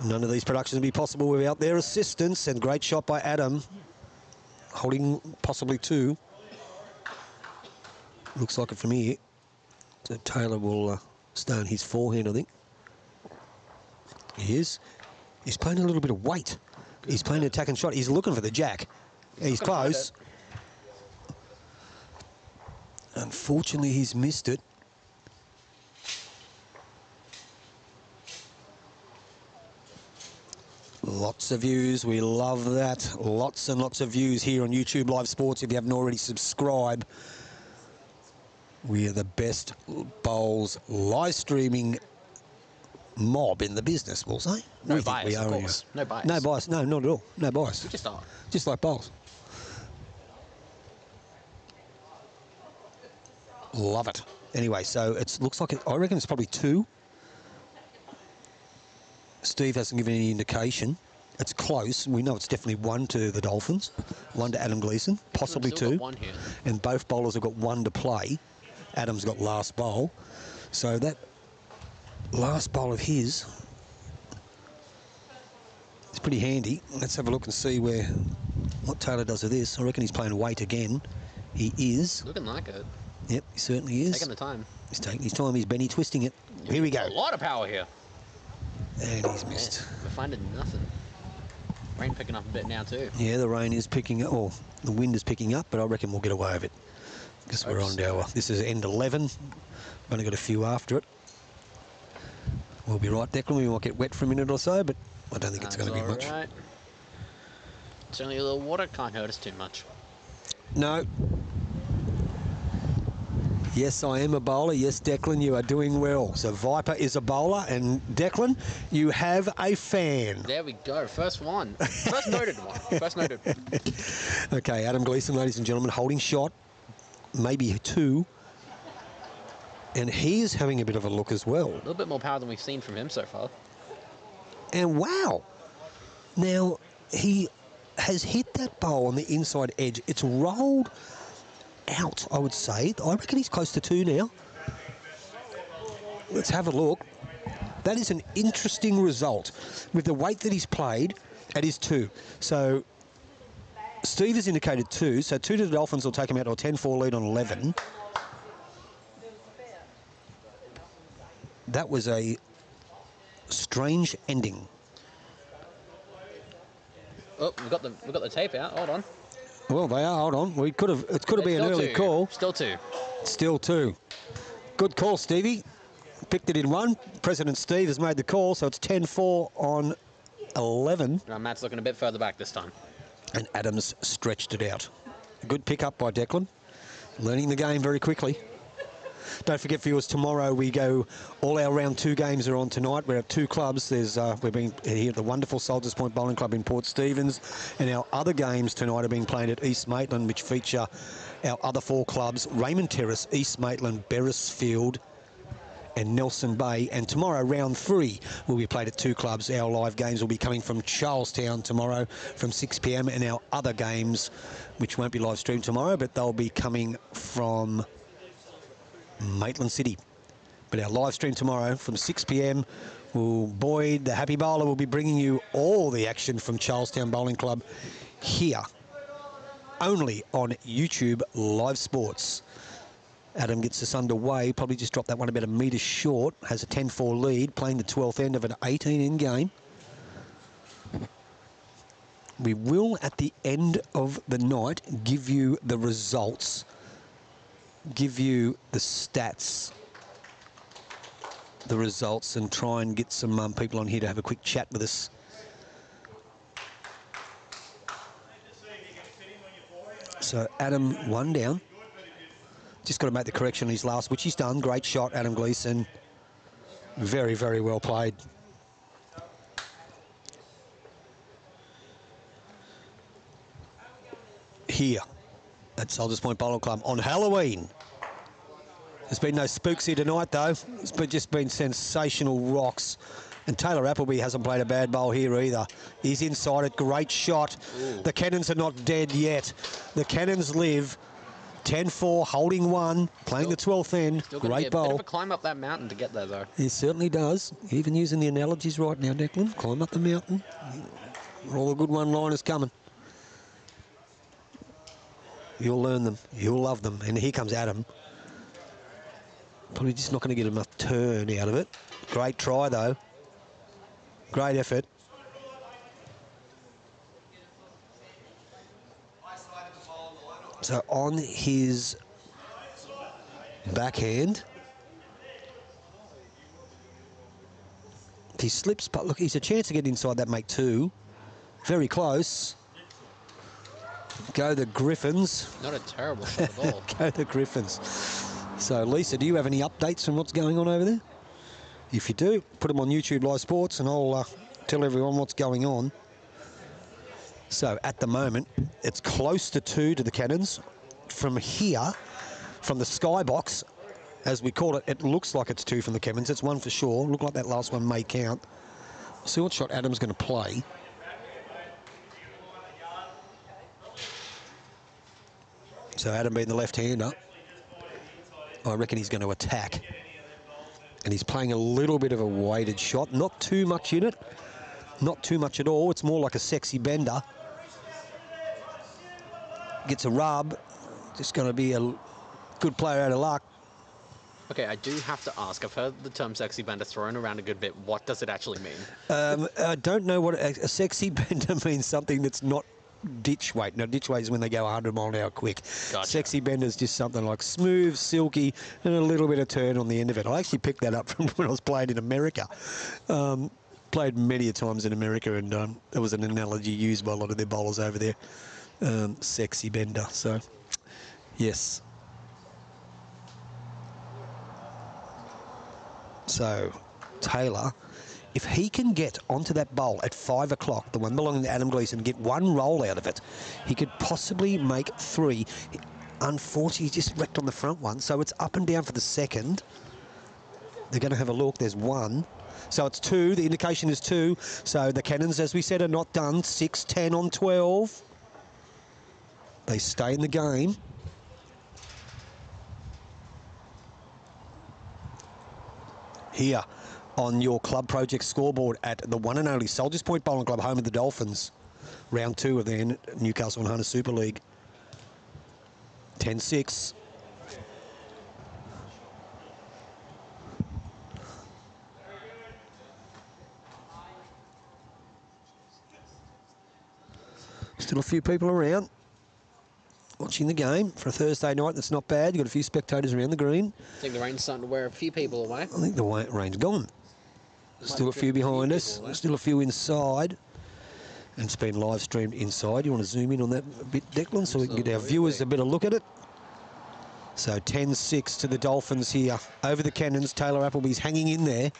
Speaker 1: None of these productions would be possible without their assistance. And great shot by Adam. Holding possibly two. Looks like it from here. So Taylor will stay on his forehand, I think. He is. He's playing a little bit of weight. He's playing an attacking shot. He's looking for the jack. He's close. Unfortunately, he's missed it. Lots of views. We love that. Lots and lots of views here on YouTube Live Sports. If you haven't already subscribed, we are the best bowls live streaming mob in the business, we'll say.
Speaker 2: No bias, of course. No bias.
Speaker 1: No bias. No, not at all. No bias.
Speaker 2: We just are.
Speaker 1: Just like bowls. Love it. Anyway, so it looks like I reckon it's probably two. Steve hasn't given any indication. It's close. We know it's definitely one to the Dolphins, one to Adam Gleeson, possibly two.
Speaker 2: One here.
Speaker 1: And both bowlers have got one to play. Adam's got last bowl. So that last bowl of his is pretty handy. Let's have a look and see what Taylor does with this. I reckon he's playing weight again. He is.
Speaker 2: Looking like it.
Speaker 1: Yep, he certainly is.
Speaker 2: Taking the time.
Speaker 1: He's taking his time. He's Benny twisting it. Here we go.
Speaker 2: A lot of power here.
Speaker 1: And he's missed.
Speaker 2: Yeah, we're finding nothing. Rain picking up a bit now too.
Speaker 1: Yeah, the rain is picking up, or the wind is picking up, but I reckon we'll get away with it. Because we're on this is end 11. We've only got a few after it. We'll be right, Declan. We might get wet for a minute or so, but I don't think it's going to be much.
Speaker 2: Right. It's only a little water. Can't hurt us too much.
Speaker 1: No. Yes, I am a bowler. Yes, Declan, you are doing well. So Viper is a bowler, and Declan, you have a fan.
Speaker 2: There we go. First one. First noted one. First noted.
Speaker 1: Okay, Adam Gleeson, ladies and gentlemen, holding shot. Maybe two. And he's having a bit of a look as well.
Speaker 2: A little bit more power than we've seen from him so far.
Speaker 1: And wow. Now, he has hit that bowl on the inside edge. It's rolled out, I would say. I reckon he's close to two now. Let's have a look. That is an interesting result. With the weight that he's played, it is two. So Steve has indicated two. So two to the Dolphins will take him out to a 10-4 lead on 11. That was a strange ending.
Speaker 2: Oh, we've got the tape out. Hold on.
Speaker 1: Well, they are. Hold on. It could have been an early call.
Speaker 2: Still two.
Speaker 1: Still two. Good call, Stevie. Picked it in one. President Steve has made the call, so it's 10-4 on 11.
Speaker 2: Now Matt's looking a bit further back this time.
Speaker 1: And Adams stretched it out. A good pick-up by Declan. Learning the game very quickly. Don't forget, viewers, tomorrow we go, all our round 2 games are on tonight. We're at 2 clubs. We're being here at the wonderful Soldiers Point Bowling Club in Port Stephens, and our other games tonight are being played at East Maitland, which feature our other 4 clubs, Raymond Terrace, East Maitland, Beresfield and Nelson Bay. And tomorrow, round 3 will be played at 2 clubs. Our live games will be coming from Charlestown tomorrow from 6 p.m, and our other games, which won't be live streamed tomorrow, but they'll be coming from Maitland City. But our live stream tomorrow from 6 p.m, Boyd, the Happy Bowler, will be bringing you all the action from Charlestown Bowling Club here, only on YouTube Live Sports. Adam gets us underway, probably just dropped that one about a metre short, has a 10-4 lead, playing the 12th end of an 18-end game. We will, at the end of the night, give you the results, give you the stats, the results, and try and get some people on here to have a quick chat with us. So Adam, 1 down. Just got to make the correction on his last, which he's done. Great shot, Adam Gleeson. Very, very well played. Here at Soldiers Point Bowling Club on Halloween. There's been no spooks here tonight, though. It's just been sensational rocks. And Taylor Appleby hasn't played a bad bowl here either. He's inside it. Great shot. Ooh. The Cannons are not dead yet. The Cannons live. 10-4, holding 1, playing the 12th end. Great bowl.
Speaker 2: Bit of a climb up that mountain to get there, though.
Speaker 1: He certainly does. Even using the analogies right now, Declan. Climb up the mountain. All the good one-liners coming. You'll learn them. You'll love them. And here comes Adam. Probably just not going to get enough turn out of it. Great try, though. Great effort. So on his backhand, he slips, but look, he's a chance to get inside that make 2. Very close. Go the Griffins.
Speaker 2: Not a terrible shot at all.
Speaker 1: Go the Griffins. So Lisa, do you have any updates from what's going on over there? If you do, put them on YouTube Live Sports and I'll tell everyone what's going on. So at the moment, it's close to 2 to the Cannons. From here, from the skybox, as we call it, it looks like it's 2 from the Cannons. It's 1 for sure. Look like that last one may count. See what shot Adam's going to play. So Adam being the left-hander, I reckon he's going to attack. And he's playing a little bit of a weighted shot. Not too much in it. Not too much at all. It's more like a sexy bender. Gets a rub. Just going to be a good player out of luck.
Speaker 2: Okay, I do have to ask. I've heard the term sexy bender thrown around a good bit. What does it actually mean?
Speaker 1: I don't know what a sexy bender means. Something that's not ditch weight. Now, ditch weight is when they go 100 mile an hour quick. Gotcha. Sexy bender is just something like smooth, silky, and a little bit of turn on the end of it. I actually picked that up from when I was playing in America. Played many a times in America, and there was an analogy used by a lot of their bowlers over there. Sexy bender. So, yes. So, Taylor, if he can get onto that bowl at 5 o'clock, the one belonging to Adam Gleeson, get 1 roll out of it, he could possibly make 3. Unfortunately, he just wrecked on the front one, so it's up and down for the second. They're going to have a look. There's 1. So it's 2. The indication is 2. So the Cannons, as we said, are not done. 6-10 on 12. They stay in the game. Here on your club project scoreboard at the one and only Soldiers Point Bowling Club, home of the Dolphins. Round 2 of the Newcastle Hunter Super League. 10-6. Still a few people around watching the game for a Thursday night. That's not bad. You've got a few spectators around the green.
Speaker 2: I think the rain's starting to wear a few people away.
Speaker 1: I think the rain's gone. Still a few behind us. Still a few inside. And it's been live streamed inside. You want to zoom in on that a bit, Declan, so we can get our viewers a better look at it. So 10-6 to the Dolphins here over the Cannons. Taylor Appleby's hanging in there.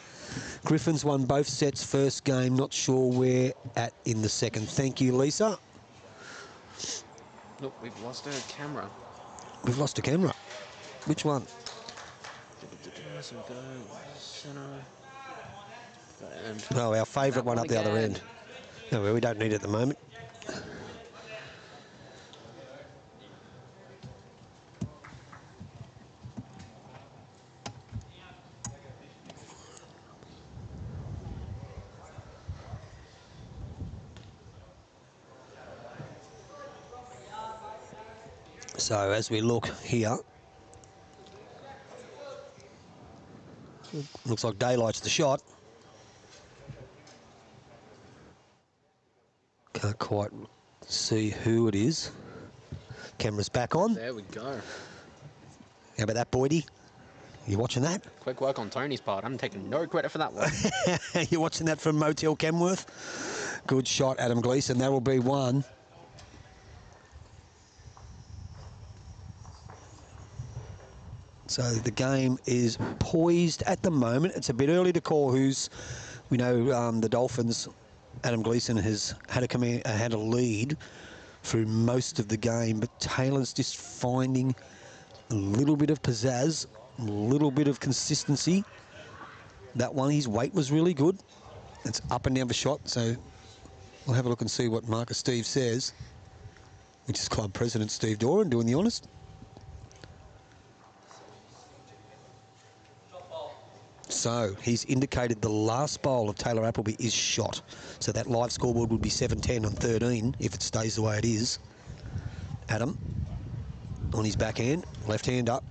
Speaker 1: Griffins won both sets first game. Not sure where at in the second. Thank you, Lisa.
Speaker 2: Look, we've lost our camera.
Speaker 1: We've lost a camera. Which one?
Speaker 2: So go center. And
Speaker 1: Oh, our favourite one up the other
Speaker 2: again.
Speaker 1: end. No, well, we don't need it at the moment. So as we look here, looks like Daylight's the shot. Can't quite see who it is. Camera's back on.
Speaker 2: There we go.
Speaker 1: How about that, Boydie? You watching that?
Speaker 2: Quick work on Tony's part. I'm taking no credit for that one.
Speaker 1: You're watching that from Motel Kenworth? Good shot, Adam Gleeson. That will be one. So the game is poised at the moment. It's a bit early to call who's. We know the Dolphins. Adam Gleeson has had a lead through most of the game, but Taylor's just finding a little bit of pizzazz, a little bit of consistency. That one, his weight was really good. It's up and down the shot, so we'll have a look and see what Marcus Steve says, which is Club President Steve Doran doing the honest. So he's indicated the last bowl of Taylor Appleby is shot. So that live scoreboard would be 7-10 on 13 if it stays the way it is. Adam on his backhand, left hand up.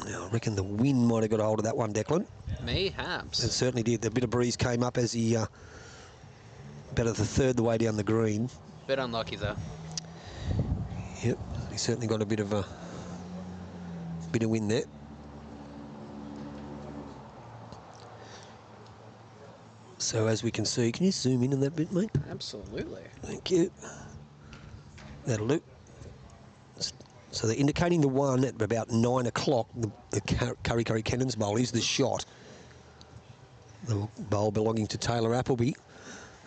Speaker 1: Now, I reckon the wind might have got a hold of that one, Declan.
Speaker 2: Mayhaps.
Speaker 1: It certainly did. The bit of breeze came up as he about a third the way down the green.
Speaker 2: Bit unlucky though.
Speaker 1: Yep, he certainly got a bit of wind there. So as we can see, can you zoom in on that bit, mate?
Speaker 2: Absolutely.
Speaker 1: Thank you. That'll do. So they're indicating the one at about 9 o'clock, the Kurri Cannons bowl is the shot. The bowl belonging to Taylor Appleby.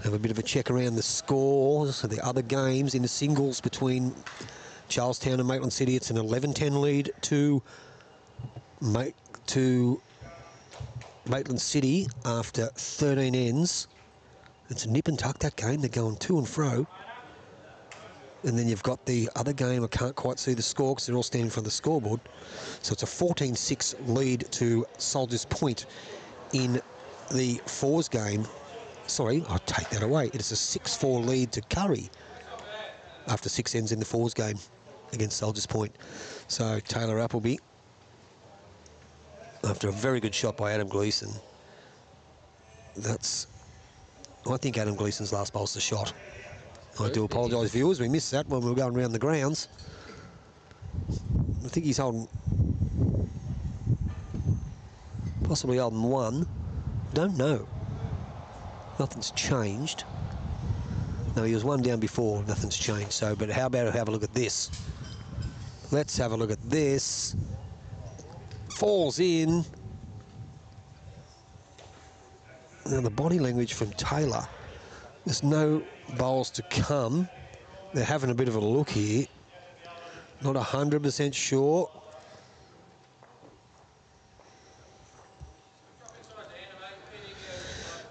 Speaker 1: Have a bit of a check around the scores of the other games in the singles between Charlestown and Maitland City. It's an 11-10 lead to Maitland City after 13 ends. It's a nip and tuck, that game. They're going to and fro. And then you've got the other game. I can't quite see the score because they're all standing in front of the scoreboard. So it's a 14-6 lead to Soldiers Point in the fours game. Sorry, I'll take that away. It is a 6-4 lead to Kurri after 6 ends in the fours game against Soldiers Point. So Taylor Appleby, after a very good shot by Adam Gleeson, I think Adam Gleeson's last bowl's the shot. I do apologise, viewers, we missed that when we were going around the grounds. I think he's holding, possibly holding one. Don't know. Nothing's changed. No, he was one down before, nothing's changed. So, but how about have a look at this? Let's have a look at this. Falls in. Now the body language from Taylor. There's no bowls to come. They're having a bit of a look here. Not 100% sure.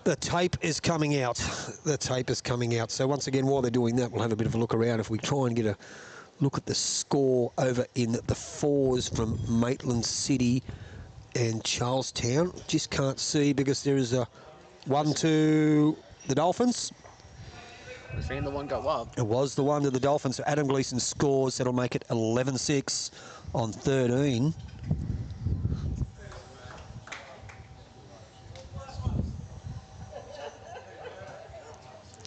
Speaker 1: The tape is coming out. The tape is coming out. So once again, while they're doing that, we'll have a bit of a look around. If we try and get a look at the score over in the fours from Maitland City and Charlestown. Just can't see because there is a 1 to the Dolphins.
Speaker 2: We're seeing the one go up.
Speaker 1: It was the one to the Dolphins. So Adam Gleeson scores. That'll make it 11-6 on 13.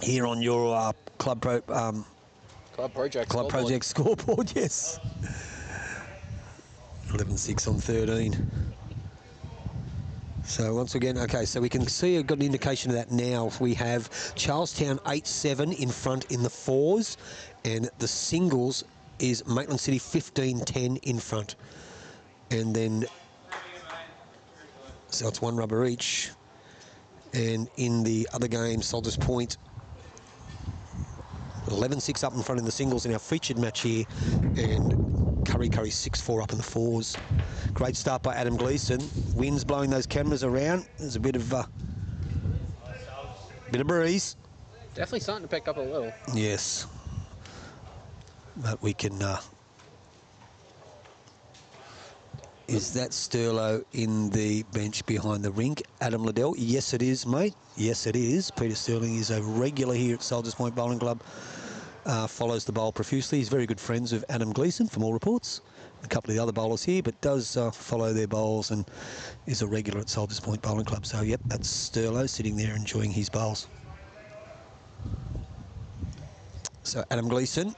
Speaker 1: Here on your Club Project scoreboard, yes. 11-6 on 13. So once again, okay, so we can see, I've got an indication of that now. We have Charlestown 8-7 in front in the fours, and the singles is Maitland City 15-10 in front. And then, so it's one rubber each. And in the other game, Soldiers Point 11-6 up in front in the singles in our featured match here, and Kurri 6-4 up in the fours. Great start by Adam Gleeson. Wind's blowing those cameras around. There's a bit of breeze.
Speaker 2: Definitely starting to pick up a little.
Speaker 1: Yes, but we can. Is that Sterlo in the bench behind the rink? Adam Liddell? Yes, it is, mate. Yes, it is. Peter Sterling is a regular here at Soldiers Point Bowling Club. Follows the bowl profusely. He's very good friends with Adam Gleeson, from all reports. A couple of the other bowlers here, but does follow their bowls and is a regular at Soldiers Point Bowling Club. So, yep, that's Sterlo sitting there enjoying his bowls. So, Adam Gleeson.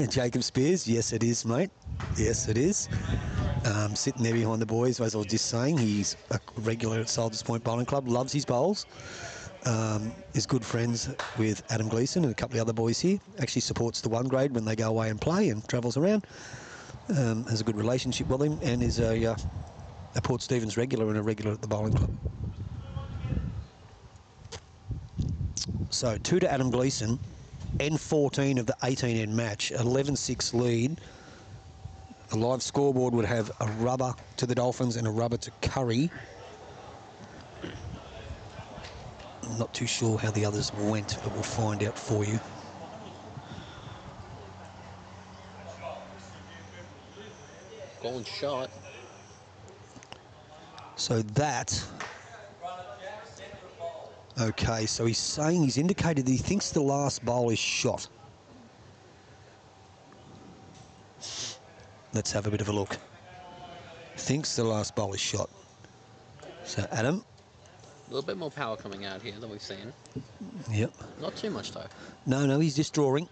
Speaker 1: Jacob Spears, yes it is, mate. Yes it is. Sitting there behind the boys, as I was just saying, he's a regular at Soldiers Point Bowling Club, loves his bowls. Is good friends with Adam Gleeson and a couple of other boys here. Actually supports the 1 grade when they go away and play and travels around. Has a good relationship with him and is a Port Stephens regular and a regular at the bowling club. So 2 to Adam Gleeson. N14 of the 18N match, 11-6 lead. The live scoreboard would have a rubber to the Dolphins and a rubber to Kurri. I'm not too sure how the others went, but we'll find out for you.
Speaker 2: Golden shot.
Speaker 1: So that... Okay, so he's saying, he's indicated that he thinks the last bowl is shot. Let's have a bit of a look. Thinks the last bowl is shot. So, Adam.
Speaker 2: A little bit more power coming out here than we've seen.
Speaker 1: Yep.
Speaker 2: Not too much, though.
Speaker 1: No, he's just drawing.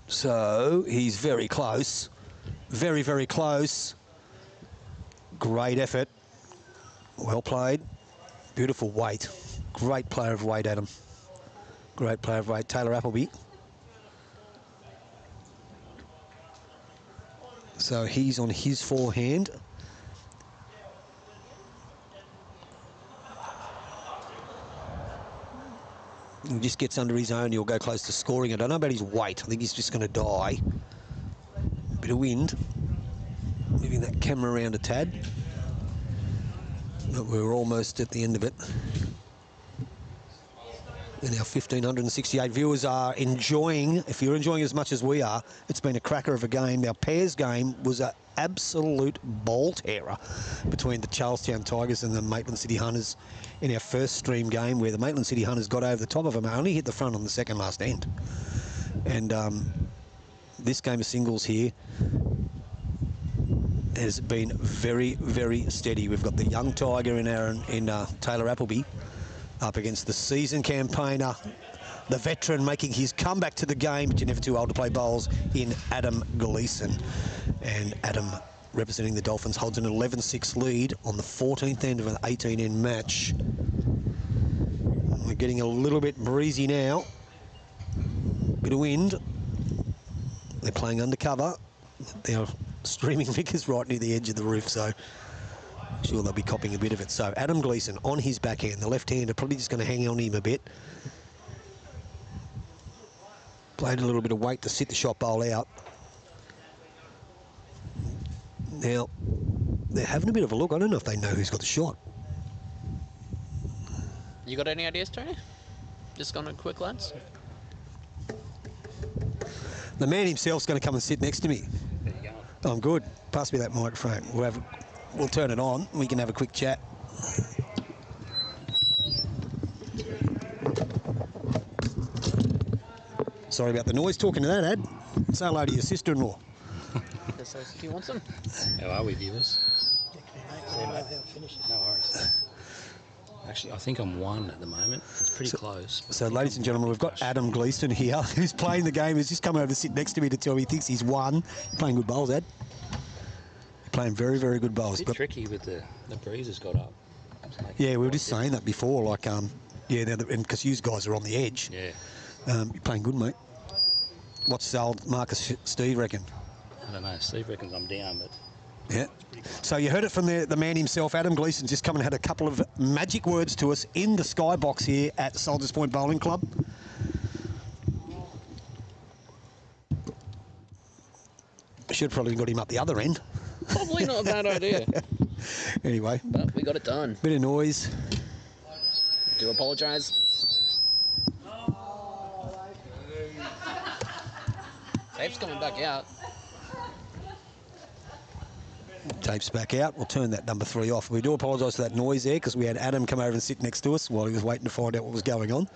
Speaker 1: So, he's very close. Very, very close. Great effort. Well played. Beautiful weight. Great player of weight, Adam. Great player of weight. Taylor Appleby. So he's on his forehand. He just gets under his own, he'll go close to scoring. I don't know about his weight. I think he's just going to die. Bit of wind. Moving that camera around a tad. But we're almost at the end of it. And our 1,568 viewers are enjoying, if you're enjoying as much as we are, it's been a cracker of a game. Our pairs game was an absolute ball terror between the Charlestown Tigers and the Maitland City Hunters in our first stream game, where the Maitland City Hunters got over the top of them. I only hit the front on the second last end. And this game of singles here has been very, very steady. We've got the young Tiger in Taylor Appleby up against the seasoned campaigner, the veteran making his comeback to the game, but you're never too old to play bowls, in Adam Gleeson. And Adam, representing the Dolphins, holds an 11-6 lead on the 14th end of an 18-end match. We're getting a little bit breezy now. Bit of wind. They're playing undercover. They're streaming figures right near the edge of the roof, so I'm sure they'll be copping a bit of it. So Adam Gleeson on his backhand. The left-hander probably just going to hang on him a bit. Played a little bit of weight to sit the shot bowl out. Now, they're having a bit of a look. I don't know if they know who's got the shot.
Speaker 2: You got any ideas, Tony? Just gone a quick glance.
Speaker 1: The man himself's going to come and sit next to me.
Speaker 4: There you go.
Speaker 1: I'm good. Pass me that microphone. We'll turn it on. We can have a quick chat. Sorry about the noise. Talking to that, Ad. Say hello to your sister-in-law.
Speaker 2: If you want some.
Speaker 4: How are we, viewers? No worries. Actually, I think I'm 1 at the moment. It's pretty close.
Speaker 1: So, ladies and gentlemen, we've got Adam Gleeson here, who's playing the game. He's just come over to sit next to me to tell me he thinks he's won. You're playing good bowls, Ed. You're playing very, very good bowls.
Speaker 4: It's a bit tricky with the breeze has got up.
Speaker 1: Yeah, we were just saying that before, like, yeah, because you guys are on the edge.
Speaker 4: Yeah.
Speaker 1: You're playing good, mate. What's old Marcus Steve reckon?
Speaker 4: I don't know. Steve reckons I'm down, but...
Speaker 1: Yeah. So you heard it from the man himself, Adam Gleeson, just come and had a couple of magic words to us in the skybox here at Soldiers Point Bowling Club. Should have probably got him up the other end.
Speaker 2: Probably not a bad idea.
Speaker 1: Anyway.
Speaker 2: But we got it done.
Speaker 1: Bit of noise.
Speaker 2: Do apologise. Tape's coming back out.
Speaker 1: Tape's back out. We'll turn that number 3 off. We do apologise for that noise there because we had Adam come over and sit next to us while he was waiting to find out what was going on.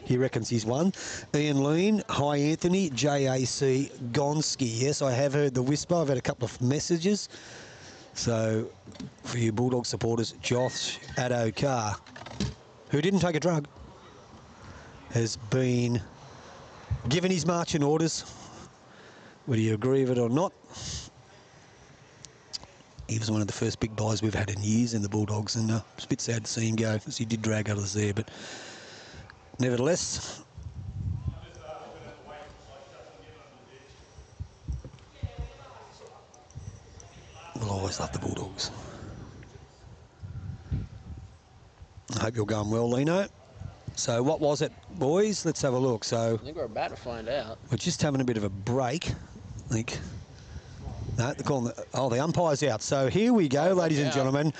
Speaker 1: He reckons he's won. Ian Lean, hi Anthony, JAC Gonski. Yes, I have heard the whisper. I've had a couple of messages. So, for you Bulldog supporters, Josh Addo Carr, who didn't take a drug, has been given his marching orders. Whether you agree with it or not, he was one of the first big buys we've had in years in the Bulldogs, and it's a bit sad to see him go, because he did drag others there, but nevertheless, we'll always love the Bulldogs. I hope you're going well, Lino. So what was it, boys? Let's have a look. So
Speaker 2: I think we're about to find out.
Speaker 1: We're just having a bit of a break, I think. No, they're calling the umpire's out. So here we go, ladies and gentlemen.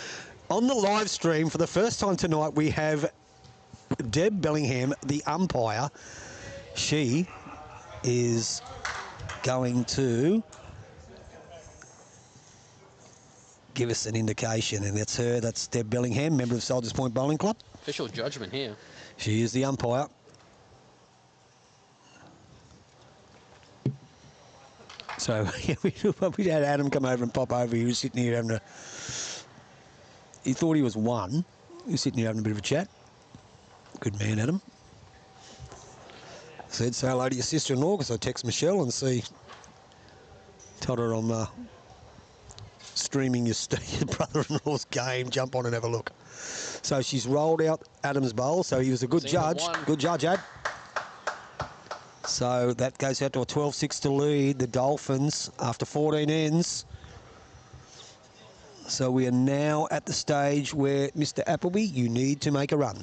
Speaker 1: On the live stream, for the first time tonight, we have Deb Bellingham, the umpire. She is going to give us an indication, and that's her. That's Deb Bellingham, member of Soldiers Point Bowling Club.
Speaker 2: Official judgment here.
Speaker 1: She is the umpire. So we had Adam come over and pop over. He was sitting here having a... He thought he was 1. He was sitting here having a bit of a chat. Good man, Adam. Said, say hello to your sister-in-law, because I text Michelle and told her I'm streaming your brother-in-law's game. Jump on and have a look. So she's rolled out Adam's bowl. So he was a good judge. Good judge, Ad. So that goes out to a 12-6 to lead the Dolphins after 14 ends. So we are now at the stage where, Mr. Appleby, you need to make a run.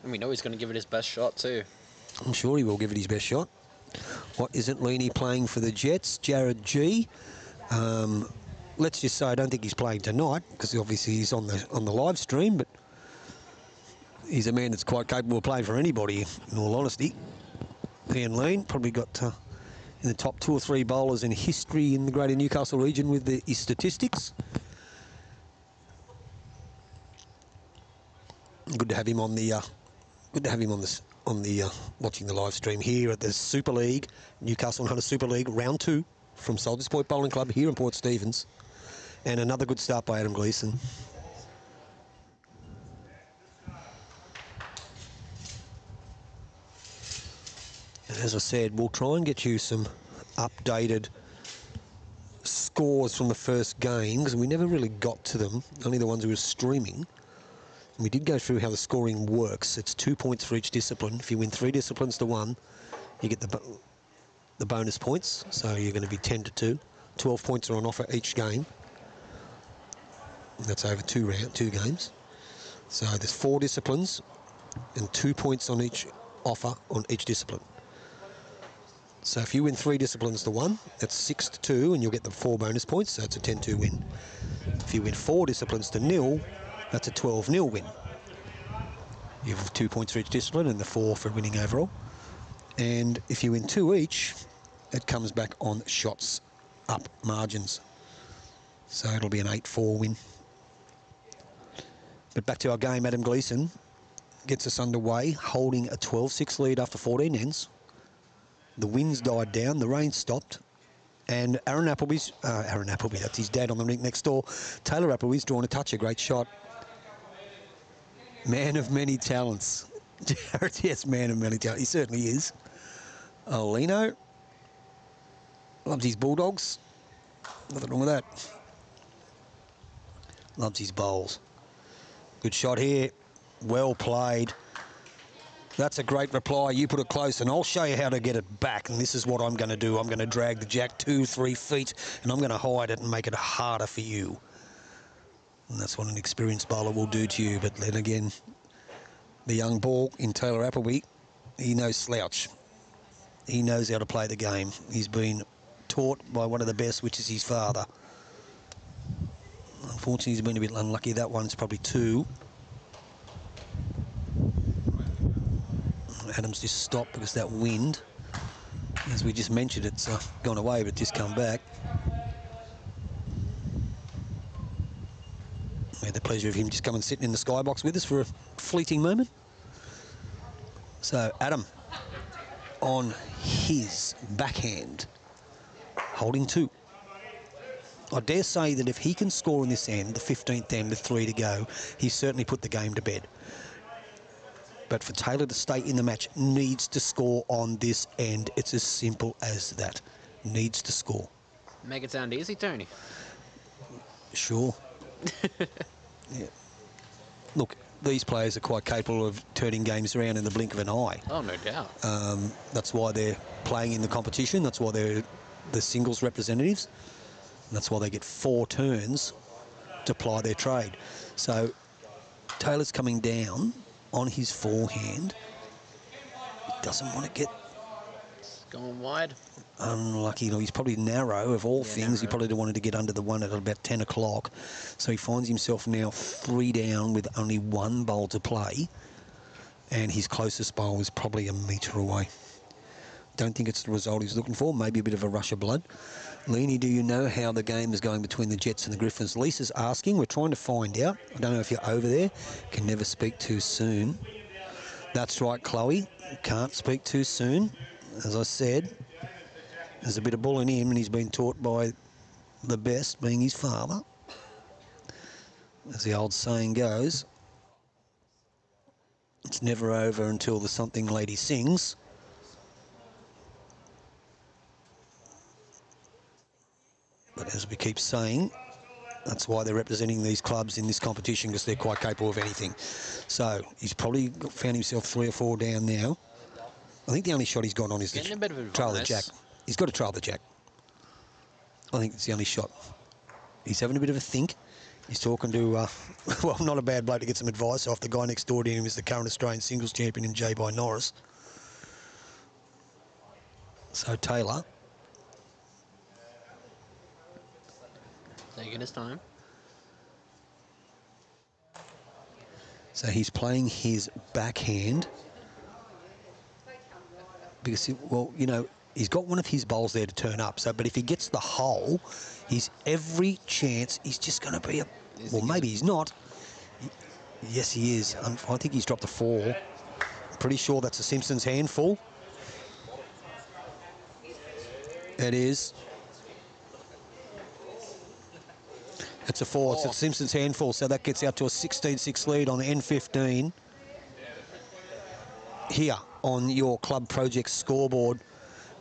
Speaker 2: And we know he's going to give it his best shot too.
Speaker 1: I'm sure he will give it his best shot. What isn't Leany playing for the Jets? Jared G. Let's just say I don't think he's playing tonight, because obviously he's on the live stream, but he's a man that's quite capable of playing for anybody, in all honesty. Ian Lean probably got in the top 2 or 3 bowlers in history in the greater Newcastle region with his statistics. Good to have him on the watching the live stream here at the Super League, Newcastle Hunter Super League, round 2 from Soldiers Point Bowling Club here in Port Stephens, and another good start by Adam Gleeson. And as I said, we'll try and get you some updated scores from the first game, because we never really got to them, only the ones we were streaming. And we did go through how the scoring works. It's 2 points for each discipline. If you win 3 disciplines to 1, you get the bonus points, so you're going to be 10 to 2. 12 points are on offer each game. And that's over 2 games. So there's 4 disciplines and 2 points on each offer on each discipline. So if you win 3 disciplines to 1, that's 6 to 2, and you'll get the 4 bonus points, so it's a 10-2 win. If you win 4 disciplines to 0, that's a 12-0 win. You have 2 points for each discipline and the 4 for winning overall. And if you win 2 each, it comes back on shots up margins. So it'll be an 8-4 win. But back to our game, Adam Gleeson gets us underway, holding a 12-6 lead after 14 ends. The winds died down, the rain stopped, and Aaron Appleby, that's his dad on the rink next door, Taylor Appleby's drawn a touch, a great shot. Man of many talents. Jared, yes, man of many talents. He certainly is. Lino loves his Bulldogs. Nothing wrong with that. Loves his bowls. Good shot here. Well played. That's a great reply. You put it close, and I'll show you how to get it back. And this is what I'm going to do. I'm going to drag the jack 2-3 feet, and I'm going to hide it and make it harder for you. And that's what an experienced bowler will do to you. But then again, the young ball in Taylor Appleby, he knows slouch. He knows how to play the game. He's been taught by one of the best, which is his father. Unfortunately, he's been a bit unlucky. That one's probably 2. Adams just stopped because that wind, as we just mentioned, it's gone away, but just come back. We had the pleasure of him just coming and sitting in the skybox with us for a fleeting moment. So Adam on his backhand, holding 2. I dare say that if he can score in this end, the 15th end with 3 to go, he's certainly put the game to bed. But for Taylor to stay in the match, needs to score on this end. It's as simple as that. Needs to score.
Speaker 2: Make it sound easy, Tony.
Speaker 1: Sure. Yeah. Look, these players are quite capable of turning games around in the blink of an eye.
Speaker 2: Oh, no doubt.
Speaker 1: That's why they're playing in the competition. That's why they're the singles representatives. And that's why they get 4 turns to ply their trade. So Taylor's coming down on his forehand. He doesn't want to get
Speaker 2: going wide.
Speaker 1: Unlucky. He's probably narrow of all things.
Speaker 2: Narrow.
Speaker 1: He probably wanted to get under the one at about 10 o'clock. So he finds himself now 3 down with only 1 bowl to play. And his closest bowl is probably a metre away. Don't think it's the result he's looking for. Maybe a bit of a rush of blood. Leanie, do you know how the game is going between the Jets and the Griffins? Lisa's asking. We're trying to find out. I don't know if you're over there. Can never speak too soon. That's right, Chloe. Can't speak too soon. As I said, there's a bit of bull in him, and he's been taught by the best, being his father. As the old saying goes, it's never over until the something lady sings. But as we keep saying, that's why they're representing these clubs in this competition, because they're quite capable of anything. So he's probably found himself 3 or 4 down now. I think the only shot he's got on is the trail the jack. He's got to trail the jack. I think it's the only shot. He's having a bit of a think. He's talking to, well, not a bad bloke to get some advice off. The guy next door to him is the current Australian singles champion in J. By Norris. So Taylor,
Speaker 2: taking his time.
Speaker 1: So he's playing his backhand because, well, you know, he's got one of his bowls there to turn up. So, but if he gets the hole, he's every chance he's just going to be a. Well, maybe he's not. Yes, he is. I think he's dropped a 4. Pretty sure that's a Simpsons handful. It is. It's a 4. It's a Simpsons handful, so that gets out to a 16-6 lead on the N15. Here on your Club Project scoreboard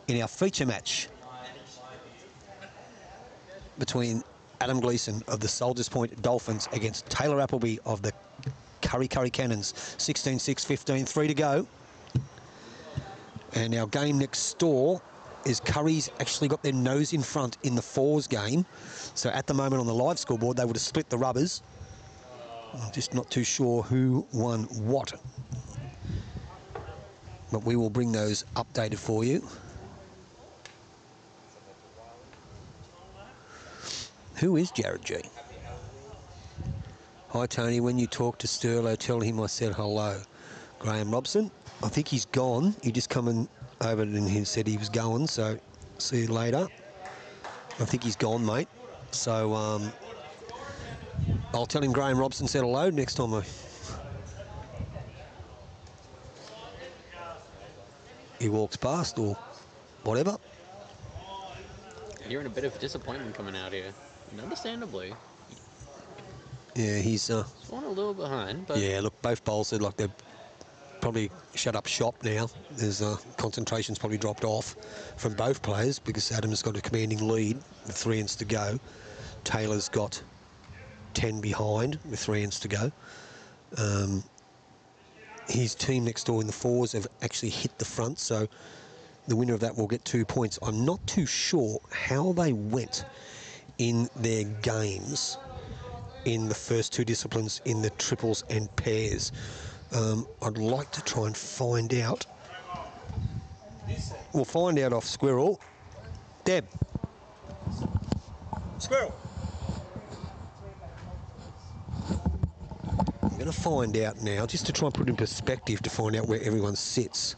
Speaker 1: in our feature match between Adam Gleeson of the Soldiers Point Dolphins against Taylor Appleby of the Kurri Cannons. 16-6, 15, 3 to go. And our game next door is Curry's actually got their nose in front in the 4s game. So at the moment on the live scoreboard, they would have split the rubbers. I'm just not too sure who won what. But we will bring those updated for you. Who is Jared G? Hi, Tony. When you talk to Sterlo, tell him I said hello. Graham Robson. I think he's gone. He just come in over and he said he was going, so see you later. I think he's gone, mate. So I'll tell him Graham Robson said hello next time he walks past or whatever.
Speaker 2: You're in a bit of disappointment coming out here, and understandably.
Speaker 1: Yeah, he's...
Speaker 2: One a little behind, but
Speaker 1: yeah, look, both bowls are like they're probably shut up shop now. There's concentration's probably dropped off from both players because Adam's got a commanding lead with 3 ends to go. Taylor's got 10 behind with 3 ends to go. His team next door in the fours have actually hit the front, so the winner of that will get 2 points. I'm not too sure how they went in their games in the first 2 disciplines in the triples and pairs. I'd like to try and find out. We'll find out off Squirrel. Deb. Squirrel. I'm going to find out now, just to try and put in perspective to find out where everyone sits.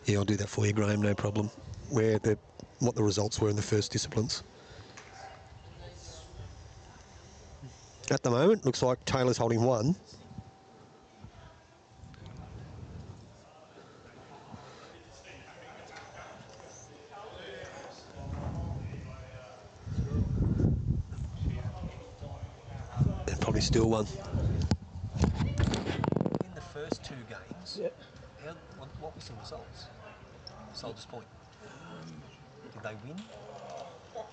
Speaker 1: Yeah, I'll do that for you, Graham, no problem. What the results were in the first disciplines. At the moment, looks like Taylor's holding 1. And probably still 1. In the first 2 games,
Speaker 5: Yep.
Speaker 1: What were some results? Soldiers Point. Did they win?
Speaker 5: No.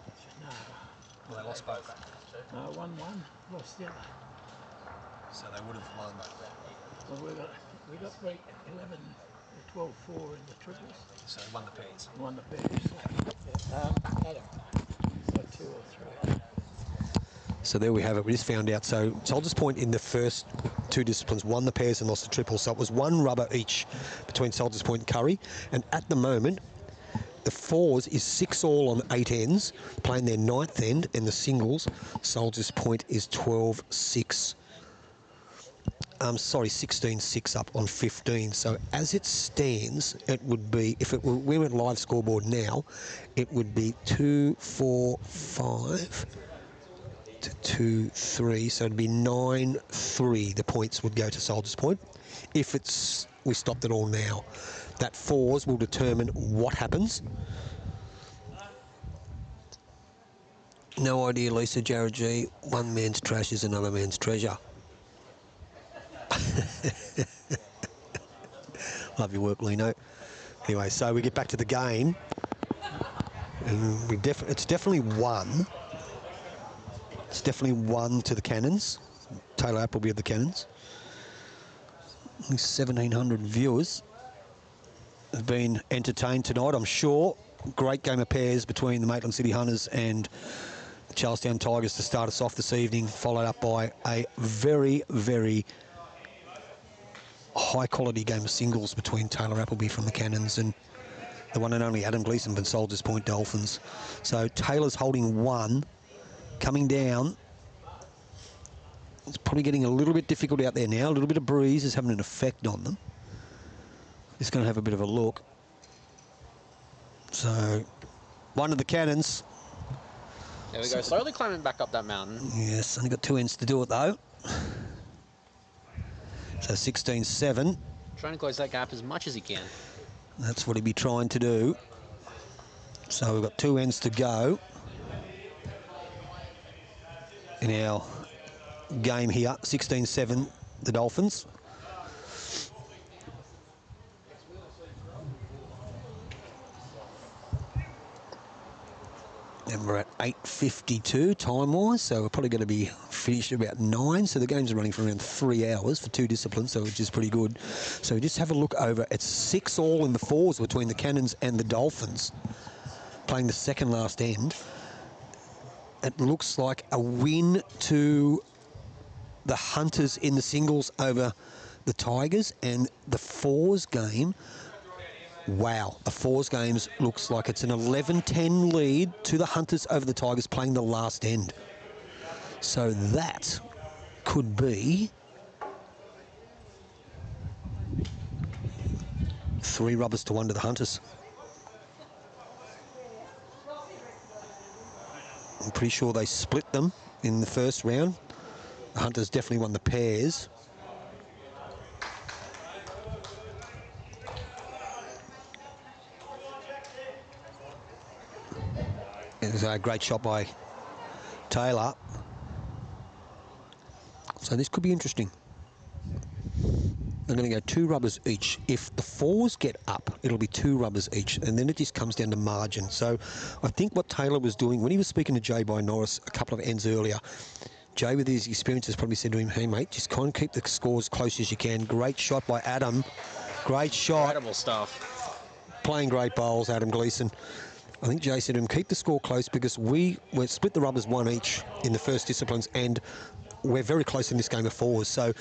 Speaker 1: Well, they lost both.
Speaker 5: No, 1-1, lost the other.
Speaker 1: So they would have won.
Speaker 5: Well, we got beat 11, 12-4 in the triples.
Speaker 1: So they won the pairs.
Speaker 5: Won the pairs. Adam. So 2 or 3.
Speaker 1: So there we have it. We just found out. So Soldiers Point in the first 2 disciplines won the pairs and lost the triples. So it was 1 rubber each between Soldiers Point and Kurri. And at the moment, the fours is 6 all on 8 ends, playing their 9th end, and the singles, Soldiers Point is 12-6. 16-6 up on 15. So as it stands, it would be, if it were, we went live scoreboard now, it would be 2-4-5 to 2-3. So it'd be 9-3. The points would go to Soldiers Point. If we stopped it all now, that fours will determine what happens. No idea, Lisa. Jared G. One man's trash is another man's treasure. Love your work, Lino. Anyway, so we get back to the game. And it's definitely 1. It's definitely 1 to the Cannons. Taylor Appleby of the Cannons. Only 1,700 viewers have been entertained tonight, I'm sure. Great game of pairs between the Maitland City Hunters and the Charlestown Tigers to start us off this evening, followed up by a very, very high-quality game of singles between Taylor Appleby from the Cannons and the one and only Adam Gleeson from Soldiers Point Dolphins. So Taylor's holding 1, coming down. It's probably getting a little bit difficult out there now. A little bit of breeze is having an effect on them. Just going to have a bit of a look. So, 1 of the Cannons.
Speaker 2: there we go. Slowly climbing back up that mountain.
Speaker 1: Yes, only got 2 ends to do it though. So 16-7.
Speaker 2: Trying to close that gap as much as he can.
Speaker 1: That's what he'd be trying to do. So we've got 2 ends to go in our game here. 16-7, the Dolphins. And we're at 8:52 time-wise, so we're probably going to be finished at about 9. So the games are running for around 3 hours for 2 disciplines, so which is pretty good. So just have a look over. It's 6 all in the fours between the Cannons and the Dolphins, playing the second last end. It looks like a win to the Hunters in the singles over the Tigers, and the fours game. Wow, the fours games looks like it's an 11-10 lead to the Hunters over the Tigers playing the last end. So that could be 3 rubbers to 1 to the Hunters. I'm pretty sure they split them in the first round. The Hunters definitely won the pairs. It was a great shot by Taylor. So this could be interesting. They're going to go 2 rubbers each. If the 4s get up, it'll be 2 rubbers each, and then it just comes down to margin. So I think what Taylor was doing, when he was speaking to Jay by Norris a couple of ends earlier, Jay, with his experiences, probably said to him, hey, mate, just kind of keep the scores close as you can. Great shot by Adam. Great shot.
Speaker 2: Incredible stuff.
Speaker 1: Playing great bowls, Adam Gleeson. I think Jay said to him, keep the score close because we're split the rubbers 1 each in the first disciplines, and we're very close in this game of 4s. So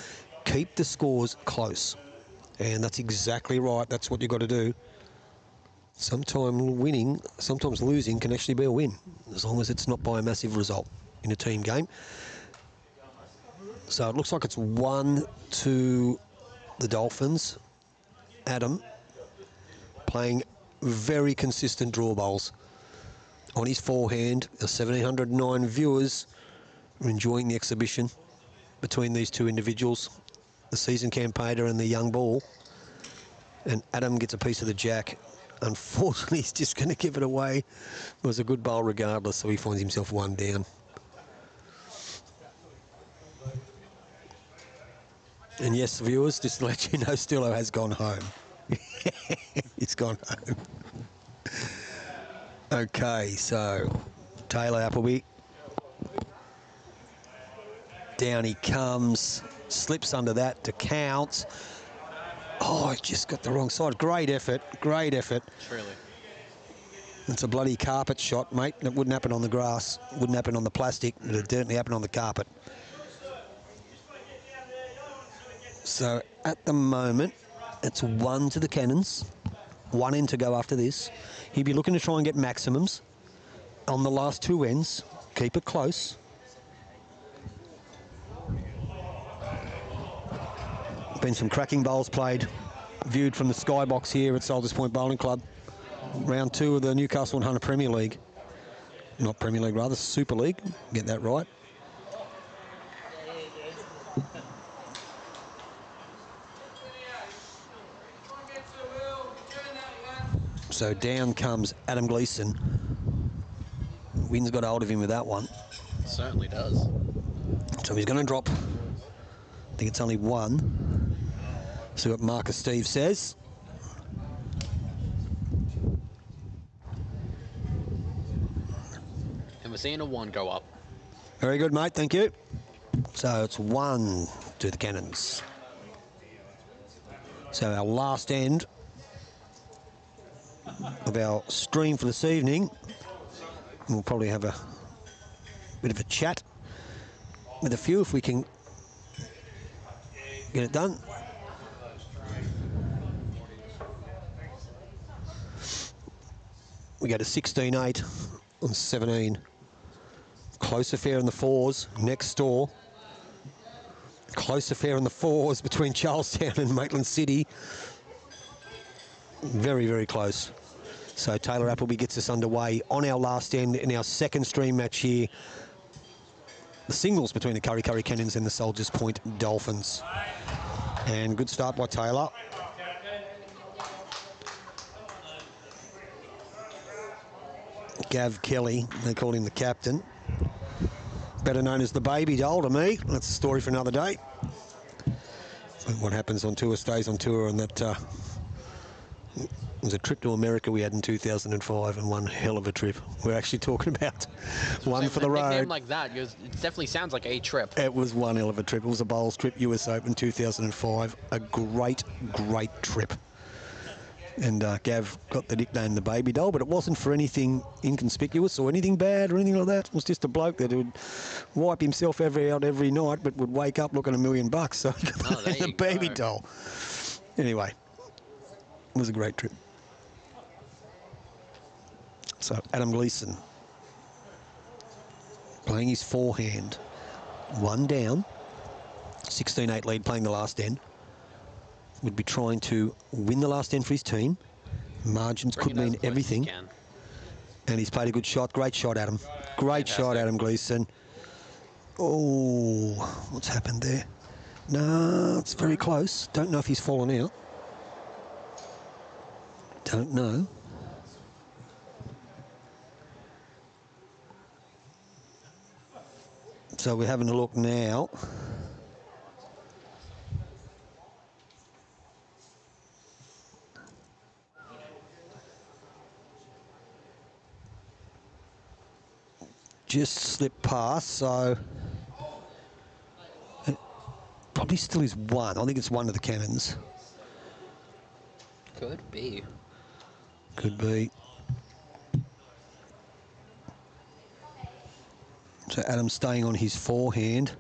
Speaker 1: keep the scores close. And that's exactly right. That's what you've got to do. Sometimes winning, sometimes losing can actually be a win, as long as it's not by a massive result in a team game. So it looks like it's 1 to the Dolphins. Adam playing very consistent draw bowls. On his forehand, the 1,709 viewers are enjoying the exhibition between these two individuals, the seasoned campaigner and the young ball. And Adam gets a piece of the jack. Unfortunately, he's just going to give it away. It was a good bowl regardless, so he finds himself 1 down. And yes, viewers, just to let you know, Stillo has gone home. It's gone home. Okay, so Taylor Appleby. Down he comes, slips under that to count. Oh, I just got the wrong side. Great effort, great effort.
Speaker 2: Truly.
Speaker 1: It's a bloody carpet shot, mate. It wouldn't happen on the grass, wouldn't happen on the plastic, but it certainly happened on the carpet. So at the moment, it's 1 to the Cannons. 1 in to go after this. He'd be looking to try and get maximums on the last 2 ends. Keep it close. Been some cracking bowls played, viewed from the skybox here at Soldiers Point Bowling Club. Round 2 of the Newcastle Hunter Premier League. Not Premier League, rather Super League. Get that right. So down comes Adam Gleeson. Wind's got hold of him with that one.
Speaker 2: Certainly does.
Speaker 1: So he's going to drop. I think it's only 1. See what Marcus Steve says.
Speaker 2: And we're seeing a 1 go up.
Speaker 1: Very good, mate. Thank you. So it's 1 to the Cannons. So our last end of our stream for this evening. We'll probably have a bit of a chat with a few if we can get it done. We go to 16-8 on 17. Close affair in the 4s next door. Close affair in the 4s between Charlestown and Maitland City. Very, very close. So Taylor Appleby gets us underway on our last end in our second stream match here. The singles between the Kurri Cannons and the Soldiers Point Dolphins. And good start by Taylor. Gav Kelly, they called him the captain. Better known as the baby doll to me. That's a story for another day. What happens on tour stays on tour, and that was a trip to America we had in 2005, and one hell of a trip. We're actually talking about one for the road.
Speaker 2: A name like that, it definitely sounds like a trip.
Speaker 1: It was one hell of a trip. It was a bowls trip, US Open 2005. A great, great trip. And Gav got the nickname the baby doll, but it wasn't for anything inconspicuous or anything bad or anything like that. It was just a bloke that would wipe himself out every night, but would wake up looking $1 million. So the baby doll. Anyway, it was a great trip. So Adam Gleeson playing his forehand. 1 down. 16-8 lead, playing the last end. Would be trying to win the last end for his team. Margins could mean everything. And he's played a good shot. Great shot, Adam. Great shot, Adam Gleeson. Oh, what's happened there? No, it's very close. Don't know if he's fallen out. Don't know. So we're having a look now. just slipped past, so it probably still is one. I think it's one of the cannons.
Speaker 2: Could be.
Speaker 1: Could be. So Adam's staying on his forehand.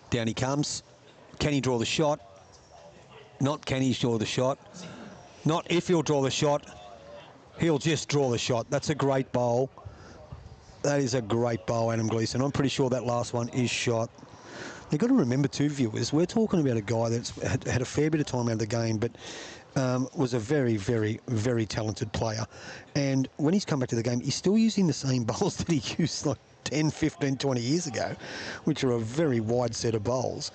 Speaker 1: Down he comes. Can he draw the shot? Not can he draw the shot. Not if he'll draw the shot. He'll just draw the shot. That's a great bowl. That is a great bowl, Adam Gleeson. I'm pretty sure that last one is shot. You've got to remember too, viewers, we're talking about a guy that's had a fair bit of time out of the game, but was a very, very, very talented player. And when he's come back to the game, he's still using the same bowls that he used like 10, 15, 20 years ago, which are a very wide set of bowls,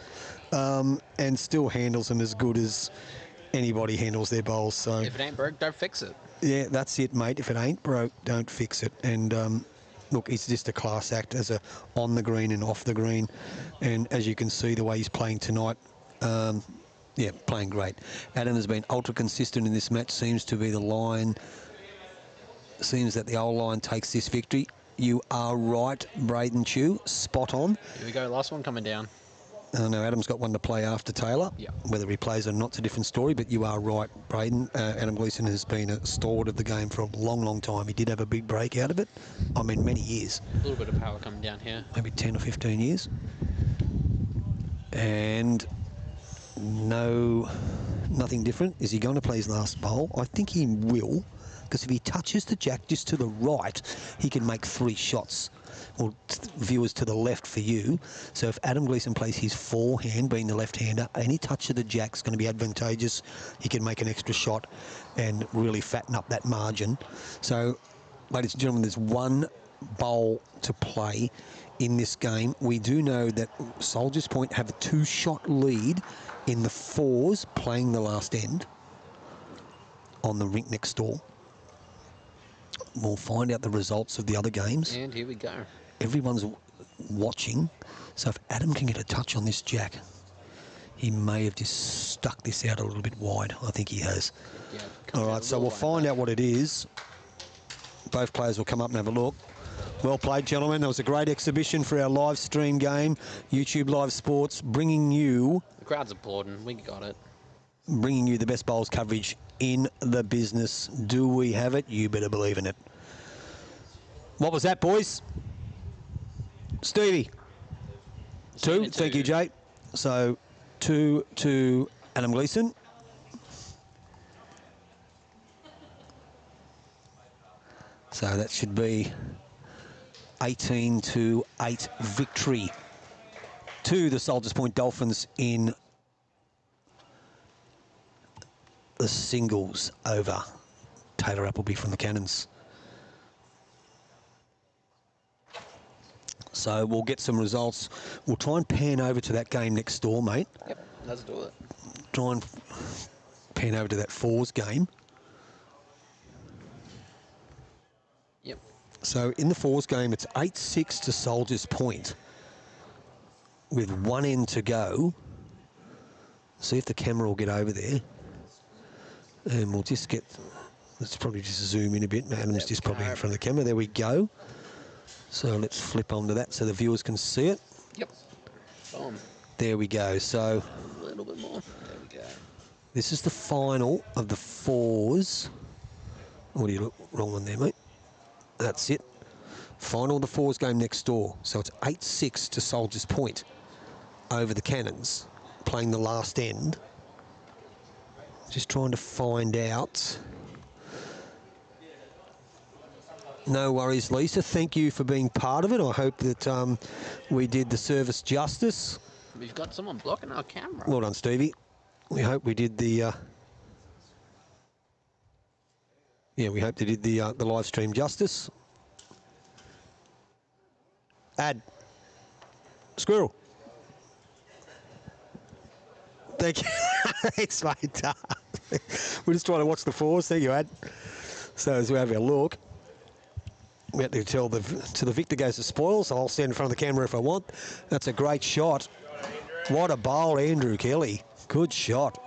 Speaker 1: and still handles them as good as anybody handles their bowls. So
Speaker 2: If it ain't broke, don't fix it.
Speaker 1: yeah, that's it, mate. If it ain't broke, don't fix it. And look, he's just a class act as a on the green and off the green. And as you can see, the way he's playing tonight, yeah, playing great. Adam has been ultra consistent in this match. Seems to be the line. Seems that the old line takes this victory. You are right, Braden Chew. Spot on.
Speaker 2: Here we go. Last one coming down.
Speaker 1: No, Adam's got one to play after Taylor.
Speaker 2: Yeah.
Speaker 1: Whether he plays or not's a different story, but you are right, Braden. Adam Gleeson has been a stalwart of the game for a long, long time. He did have a big break out of it. I mean, many years.
Speaker 2: A little bit of power coming down here.
Speaker 1: Maybe 10 or 15 years. And nothing different. Is he going to play his last bowl? I think he will, because if he touches the jack just to the right, he can make 3 shots. Or viewers to the left for you. So if Adam Gleeson plays his forehand, being the left-hander, any touch of the jack's going to be advantageous. He can make an extra shot and really fatten up that margin. So, ladies and gentlemen, there's one bowl to play in this game. We do know that Soldiers Point have a 2-shot lead in the 4s playing the last end on the rink next door. We'll find out the results of the other games.
Speaker 2: And here we go.
Speaker 1: Everyone's watching, so if Adam can get a touch on this jack, he may have just stuck this out a little bit wide. I think he has.
Speaker 2: Yeah,
Speaker 1: all right, so we'll find out what it is. Both players will come up and have a look. Well played, gentlemen. That was a great exhibition for our live stream game. YouTube Live Sports bringing you...
Speaker 2: The crowd's applauding. We got it.
Speaker 1: Bringing you the best bowls coverage in the business. Do we have it? You better believe in it. What was that, boys? Stevie. 2. Thank you, Jay. So 2 to Adam Gleeson. So that should be 18-8 victory to the Soldiers Point Dolphins in the singles over Taylor Appleby from the Cannons. So we'll get some results. We'll try and pan over to that game next door, mate.
Speaker 2: Yep, let's do it.
Speaker 1: Try and pan over to that 4s game.
Speaker 2: Yep.
Speaker 1: So in the 4s game, it's 8-6 to Soldiers Point with 1 end to go. See if the camera will get over there. And we'll just get, let's probably just zoom in a bit. Adam's just probably in front of the camera. There we go. So let's flip onto that so the viewers can see it.
Speaker 2: Yep. Boom.
Speaker 1: There we go. So
Speaker 2: A little bit more. There we go.
Speaker 1: this is the final of the 4s. What do you look? Wrong one there, mate. That's it. Final of the 4s game next door. So it's 8-6 to Soldiers Point over the Cannons, playing the last end. Just trying to find out. No worries, Lisa. Thank you for being part of it. I hope that we did the service justice.
Speaker 2: We've got someone blocking our camera.
Speaker 1: Well done, Stevie. We hope we did the... we hope they did the live stream justice. Ad. Squirrel. Thank you. Thanks, mate. We're just trying to watch the 4s. Thank you, Ad. So as we have our look, we have to tell to the victor goes the spoils. So I'll stand in front of the camera if I want. That's a great shot. What a bowl, Andrew Kelly. Good shot.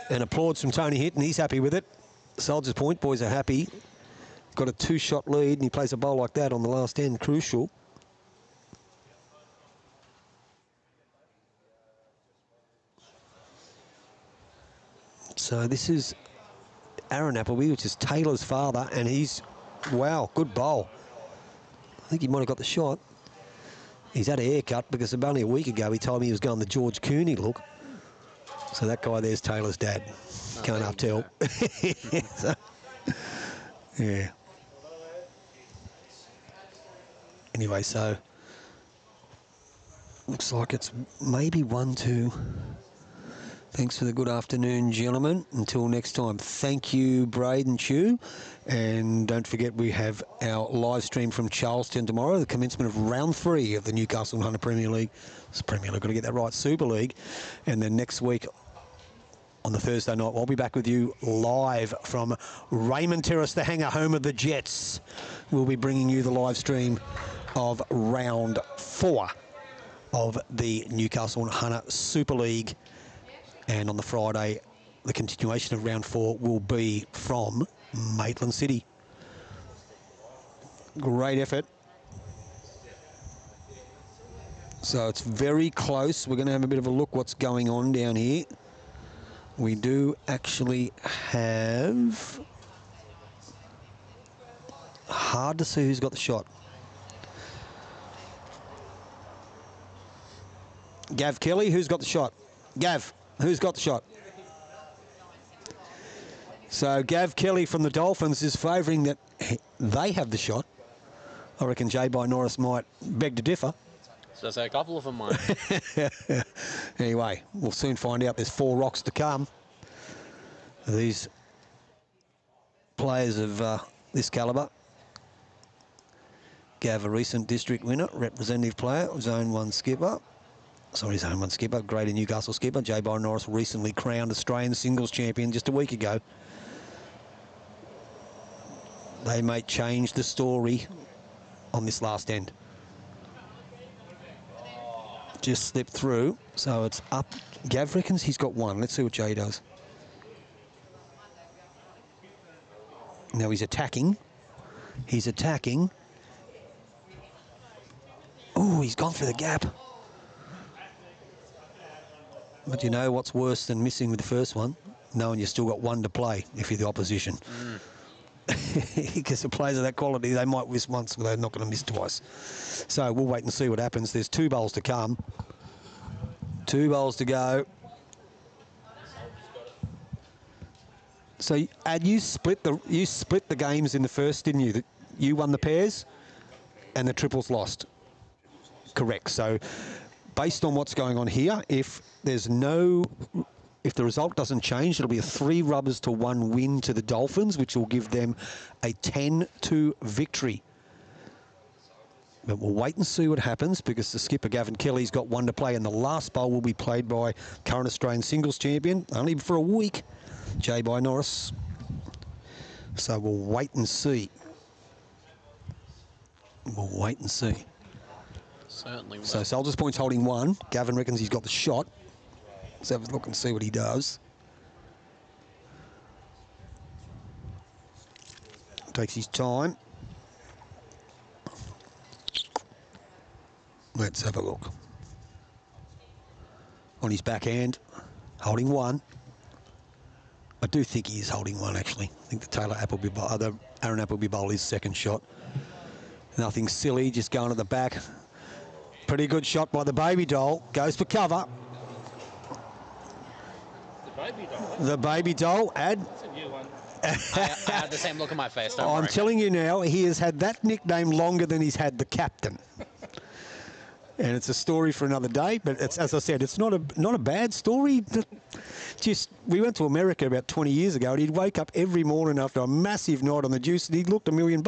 Speaker 1: And applause from Tony Hinton. He's happy with it. Soldiers Point boys are happy. Got a 2-shot lead, and he plays a bowl like that on the last end. Crucial. So this is Aaron Appleby, which is Taylor's father, and he's, wow, good bowl. I think he might have got the shot. He's had a haircut because only a week ago he told me he was going the George Cooney look. So that guy there's Taylor's dad. Can't up tell. So, yeah. Anyway, so looks like it's maybe 1-2. Thanks for the good afternoon, gentlemen. Until next time, thank you, Braden Chew. And don't forget, we have our live stream from Charlestown tomorrow, the commencement of round 3 of the Newcastle Hunter Premier League. It's Premier League, got to get that right, Super League. And then next week, on the Thursday night, I'll be back with you live from Raymond Terrace, the hangar, home of the Jets. We'll be bringing you the live stream of round 4 of the Newcastle Hunter Super League. And on the Friday, the continuation of round 4 will be from Maitland City. Great effort. So it's very close. We're going to have a bit of a look what's going on down here. We do actually have... Hard to see who's got the shot. Gav Kelly, who's got the shot? Gav, who's got the shot? So Gav Kelly from the Dolphins is favouring that they have the shot. I reckon J-By Norris might beg to differ.
Speaker 2: So say a couple of them might.
Speaker 1: Anyway, we'll soon find out. There's 4 rocks to come. These players of this calibre. Gav, a recent district winner, representative player, Zone 1 skipper. Sorry, Zone 1 skipper, Greater Newcastle skipper. J-By Norris recently crowned Australian singles champion just a week ago. They may change the story on this last end. Just slipped through, so it's up. Gav reckons he's got 1. Let's see what Jay does. Now he's attacking. He's attacking. Oh, he's gone through the gap. But you know what's worse than missing with the first one? Knowing you've still got 1 to play if you're the opposition. Because the players of that quality, they might miss once, but they're not going to miss twice. So we'll wait and see what happens. There's 2 bowls to come. 2 bowls to go. So, you split the games in the first, didn't you? You won the pairs, and the triples lost. Correct. So, based on what's going on here, if the result doesn't change, it'll be a 3 rubbers to 1 win to the Dolphins, which will give them a 10-2 victory. But we'll wait and see what happens, because the skipper, Gavin Kelly's got 1 to play, and the last bowl will be played by current Australian singles champion, only for a week, J-By Norris. So we'll wait and see. We'll wait and see.
Speaker 2: Certainly will.
Speaker 1: So Soldiers Point's holding 1. Gavin reckons he's got the shot. Let's have a look and see what he does. Takes his time. Let's have a look. On his backhand, holding 1. I do think he is holding 1, actually. I think the Aaron Appleby bowl is second shot. Nothing silly, just going to the back. Pretty good shot by the baby doll. Goes for cover. The baby doll, Ad.
Speaker 5: That's a new one.
Speaker 2: I had the same look on my face. Don't
Speaker 1: I'm
Speaker 2: worry.
Speaker 1: telling you now, he has had that nickname longer than he's had the captain. And it's a story for another day, but it's, as I said, it's not a bad story. Just, we went to America about 20 years ago, and he'd wake up every morning after a massive night on the juice, and he looked $1 million.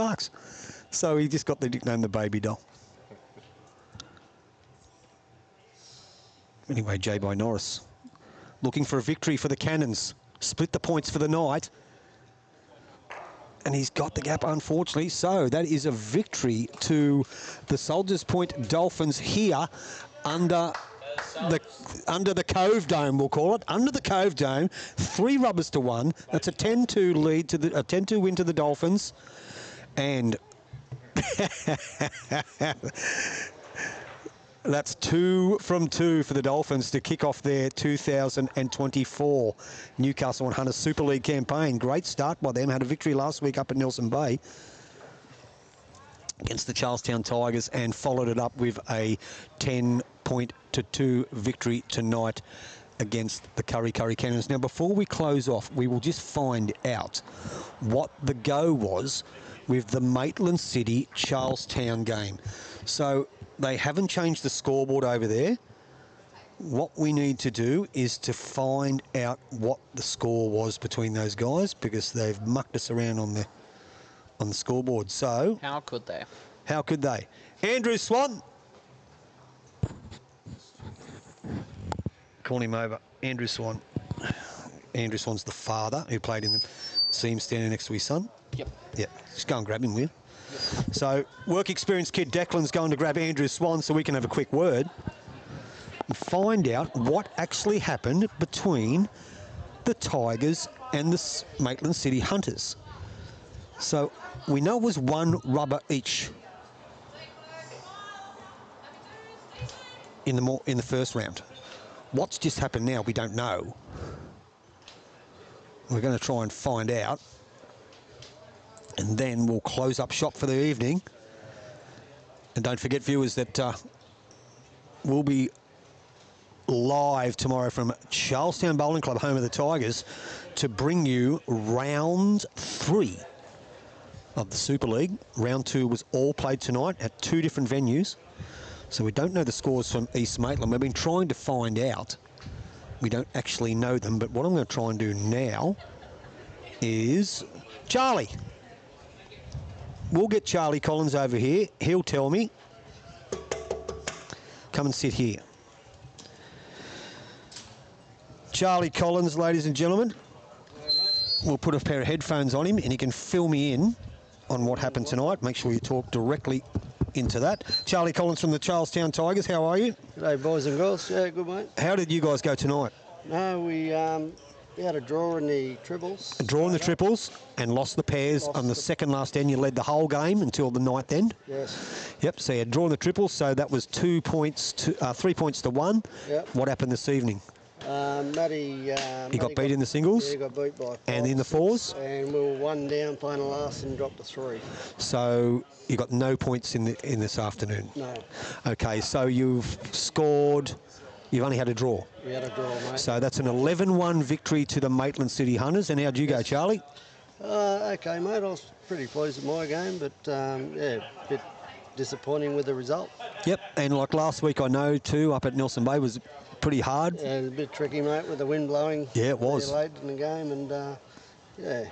Speaker 1: So he just got the nickname the baby doll. Anyway, J-By Norris looking for a victory for the Cannons. Split the points for the night. And he's got the gap, unfortunately. So that is a victory to the Soldiers Point Dolphins here under under the Cove Dome, we'll call it, under the Cove Dome, 3 rubbers to 1. That's a 10-2 lead to a 10-2 win to the Dolphins, and that's 2 from 2 for the Dolphins to kick off their 2024 Newcastle Hunter Super League campaign. Great start by them. Had a victory last week up at Nelson Bay against the Charlestown Tigers and followed it up with a 10-2 victory tonight against the Kurri Cannons. Now, before we close off, we will just find out what the go was with the Maitland City Charlestown game. So they haven't changed the scoreboard over there. What we need to do is to find out what the score was between those guys, because they've mucked us around on the scoreboard. So
Speaker 2: How could they?
Speaker 1: how could they? Andrew Swan. Call him over. Andrew Swan. Andrew Swan's the father who played in the... See him standing next to his son?
Speaker 2: Yep.
Speaker 1: Yep. Just go and grab him, will you? Yep. So, work experience kid Declan's going to grab Andrew Swan so we can have a quick word and find out what actually happened between the Tigers and the Maitland City Hunters. So, we know it was 1 rubber each in the first round. What's just happened now, we don't know. We're going to try and find out, and then we'll close up shop for the evening. And don't forget, viewers, that we'll be live tomorrow from Charlestown Bowling Club, home of the Tigers, to bring you round 3 of the Super League. Round 2 was all played tonight at 2 different venues. So we don't know the scores from East Maitland. We've been trying to find out. We don't actually know them, but what I'm going to try and do now is... Charlie. We'll get Charlie Collins over here. He'll tell me. Come and sit here. Charlie Collins, ladies and gentlemen. We'll put a pair of headphones on him and he can fill me in on what happened tonight. Make sure you talk directly into that. Charlie Collins from the Charlestown Tigers, how are you?
Speaker 6: G'day, boys and girls. Yeah, good, mate.
Speaker 1: How did you guys go tonight?
Speaker 6: No, we had a draw in the triples.
Speaker 1: A draw in the triples and lost the pairs on the second last end. You led the whole game until the ninth end.
Speaker 6: Yes.
Speaker 1: Yep, so you had draw in the triples, so that was 3 points to 1.
Speaker 6: Yep.
Speaker 1: What happened this evening?
Speaker 6: Matty
Speaker 1: got beat in the singles?
Speaker 6: Yeah, he got beat by 5.
Speaker 1: And in the fours?
Speaker 6: And we were 1 down playing the last and dropped to 3.
Speaker 1: So you got no points in this afternoon?
Speaker 6: No.
Speaker 1: Okay, so you've scored... You've only had a draw.
Speaker 6: We had a draw, mate.
Speaker 1: So that's an 11-1 victory to the Maitland City Hunters. And how'd you go, Charlie?
Speaker 6: Okay, mate. I was pretty pleased with my game, but yeah, a bit disappointing with the result.
Speaker 1: Yep, and like last week I know too, up at Nelson Bay was pretty hard.
Speaker 6: Yeah, it was a bit tricky, mate, with the wind blowing.
Speaker 1: Yeah, it was.
Speaker 6: Late in the game, and yeah.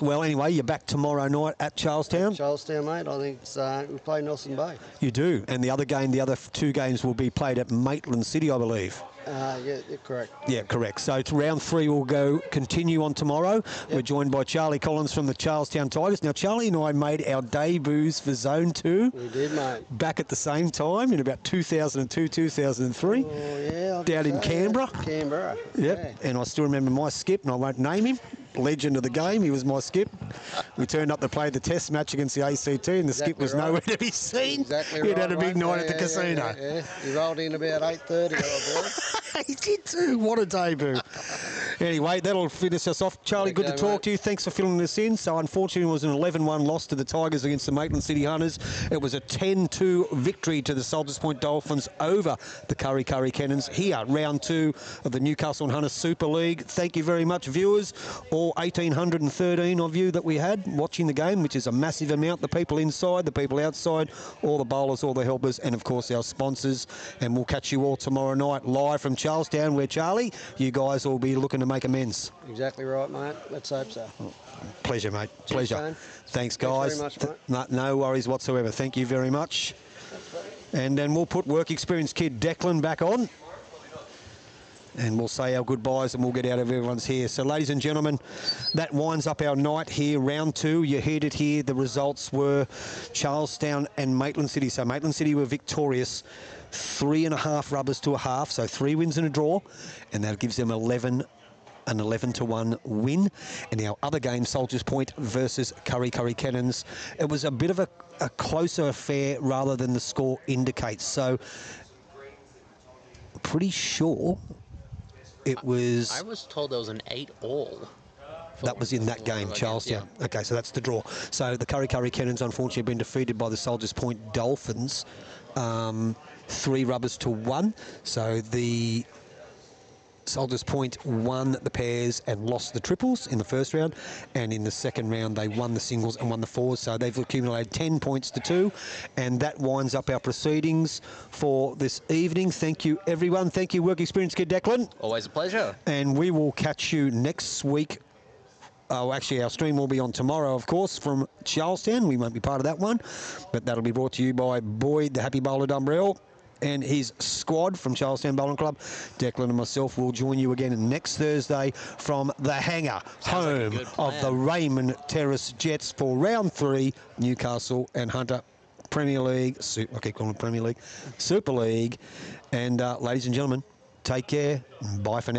Speaker 1: Well, anyway, you're back tomorrow night at Charlestown.
Speaker 6: Charlestown, mate. I think it's, we play Nelson Bay.
Speaker 1: You do, and the other 2 games will be played at Maitland City, I believe.
Speaker 6: Yeah, correct.
Speaker 1: Yeah, correct. So round 3 will continue on tomorrow. Yep. We're joined by Charlie Collins from the Charlestown Tigers. Now, Charlie and I made our debuts for Zone 2.
Speaker 6: We did, mate.
Speaker 1: Back at the same time in about 2002, 2003.
Speaker 6: Oh, yeah.
Speaker 1: Down in Canberra.
Speaker 6: Yeah. Canberra.
Speaker 1: Yep,
Speaker 6: Yeah.
Speaker 1: and I still remember my skip, and I won't name him. Legend of the game, he was my skip. We turned up to play the test match against the ACT, and the skip was nowhere to be seen.
Speaker 6: Exactly
Speaker 1: He'd
Speaker 6: right.
Speaker 1: had a big night at the casino.
Speaker 6: Yeah. He rolled in about 8:30, I believe.
Speaker 1: He did too. What a debut. Anyway, that'll finish us off. Charlie, good to talk to you. Thanks for filling us in. So, unfortunately, it was an 11-1 loss to the Tigers against the Maitland City Hunters. It was a 10-2 victory to the Salters Point Dolphins over the Kurri Cannons. Here, round 2 of the Newcastle Hunter Super League. Thank you very much, viewers. All 1,813 of you that we had watching the game, which is a massive amount. The people inside, the people outside, all the bowlers, all the helpers, and, of course, our sponsors. And we'll catch you all tomorrow night live from Charlestown, where, Charlie, you guys will be looking to make amends.
Speaker 6: Exactly right, mate. Let's hope so.
Speaker 1: Pleasure, mate. Pleasure.
Speaker 6: Shane.
Speaker 1: Thanks, guys.
Speaker 6: Thanks very much, mate.
Speaker 1: No worries whatsoever. Thank you very much. And then we'll put work experience kid Declan back on. And we'll say our goodbyes and we'll get out of everyone's hair. So, ladies and gentlemen, that winds up our night here, round 2. You heard it here. The results were Charlestown and Maitland City. So, Maitland City were victorious, 3.5 rubbers to a half. So, 3 wins and a draw. And that gives them an 11-1 win. And our other game, Soldiers Point versus Kurri Cannons. It was a bit of a closer affair rather than the score indicates. So, pretty sure it was...
Speaker 2: I was told there was an 8-all.
Speaker 1: That was in that game, Charlestown. Yeah. Okay, so that's the draw. So the Kurri Cannons, unfortunately, have been defeated by the Soldiers Point Dolphins, 3 rubbers to 1. So the Soldiers Point won the pairs and lost the triples in the first round, and in the second round they won the singles and won the fours, so they've accumulated 10 points to 2, and that winds up our proceedings for this evening. Thank you, everyone. Thank you, Work Experience Kid Declan.
Speaker 2: Always a pleasure.
Speaker 1: And we will catch you next week. Oh, actually, our stream will be on tomorrow, of course, from Charlestown. We won't be part of that one, but that'll be brought to you by Boyd, the Happy Bowler Dumbrell, and his squad from Charlestown Bowling Club. Declan and myself will join you again next Thursday from the hangar, home of the Raymond Terrace Jets for round 3, Newcastle and Hunter Premier League. I keep calling it Premier League, Super League. And ladies and gentlemen, take care. Bye for now.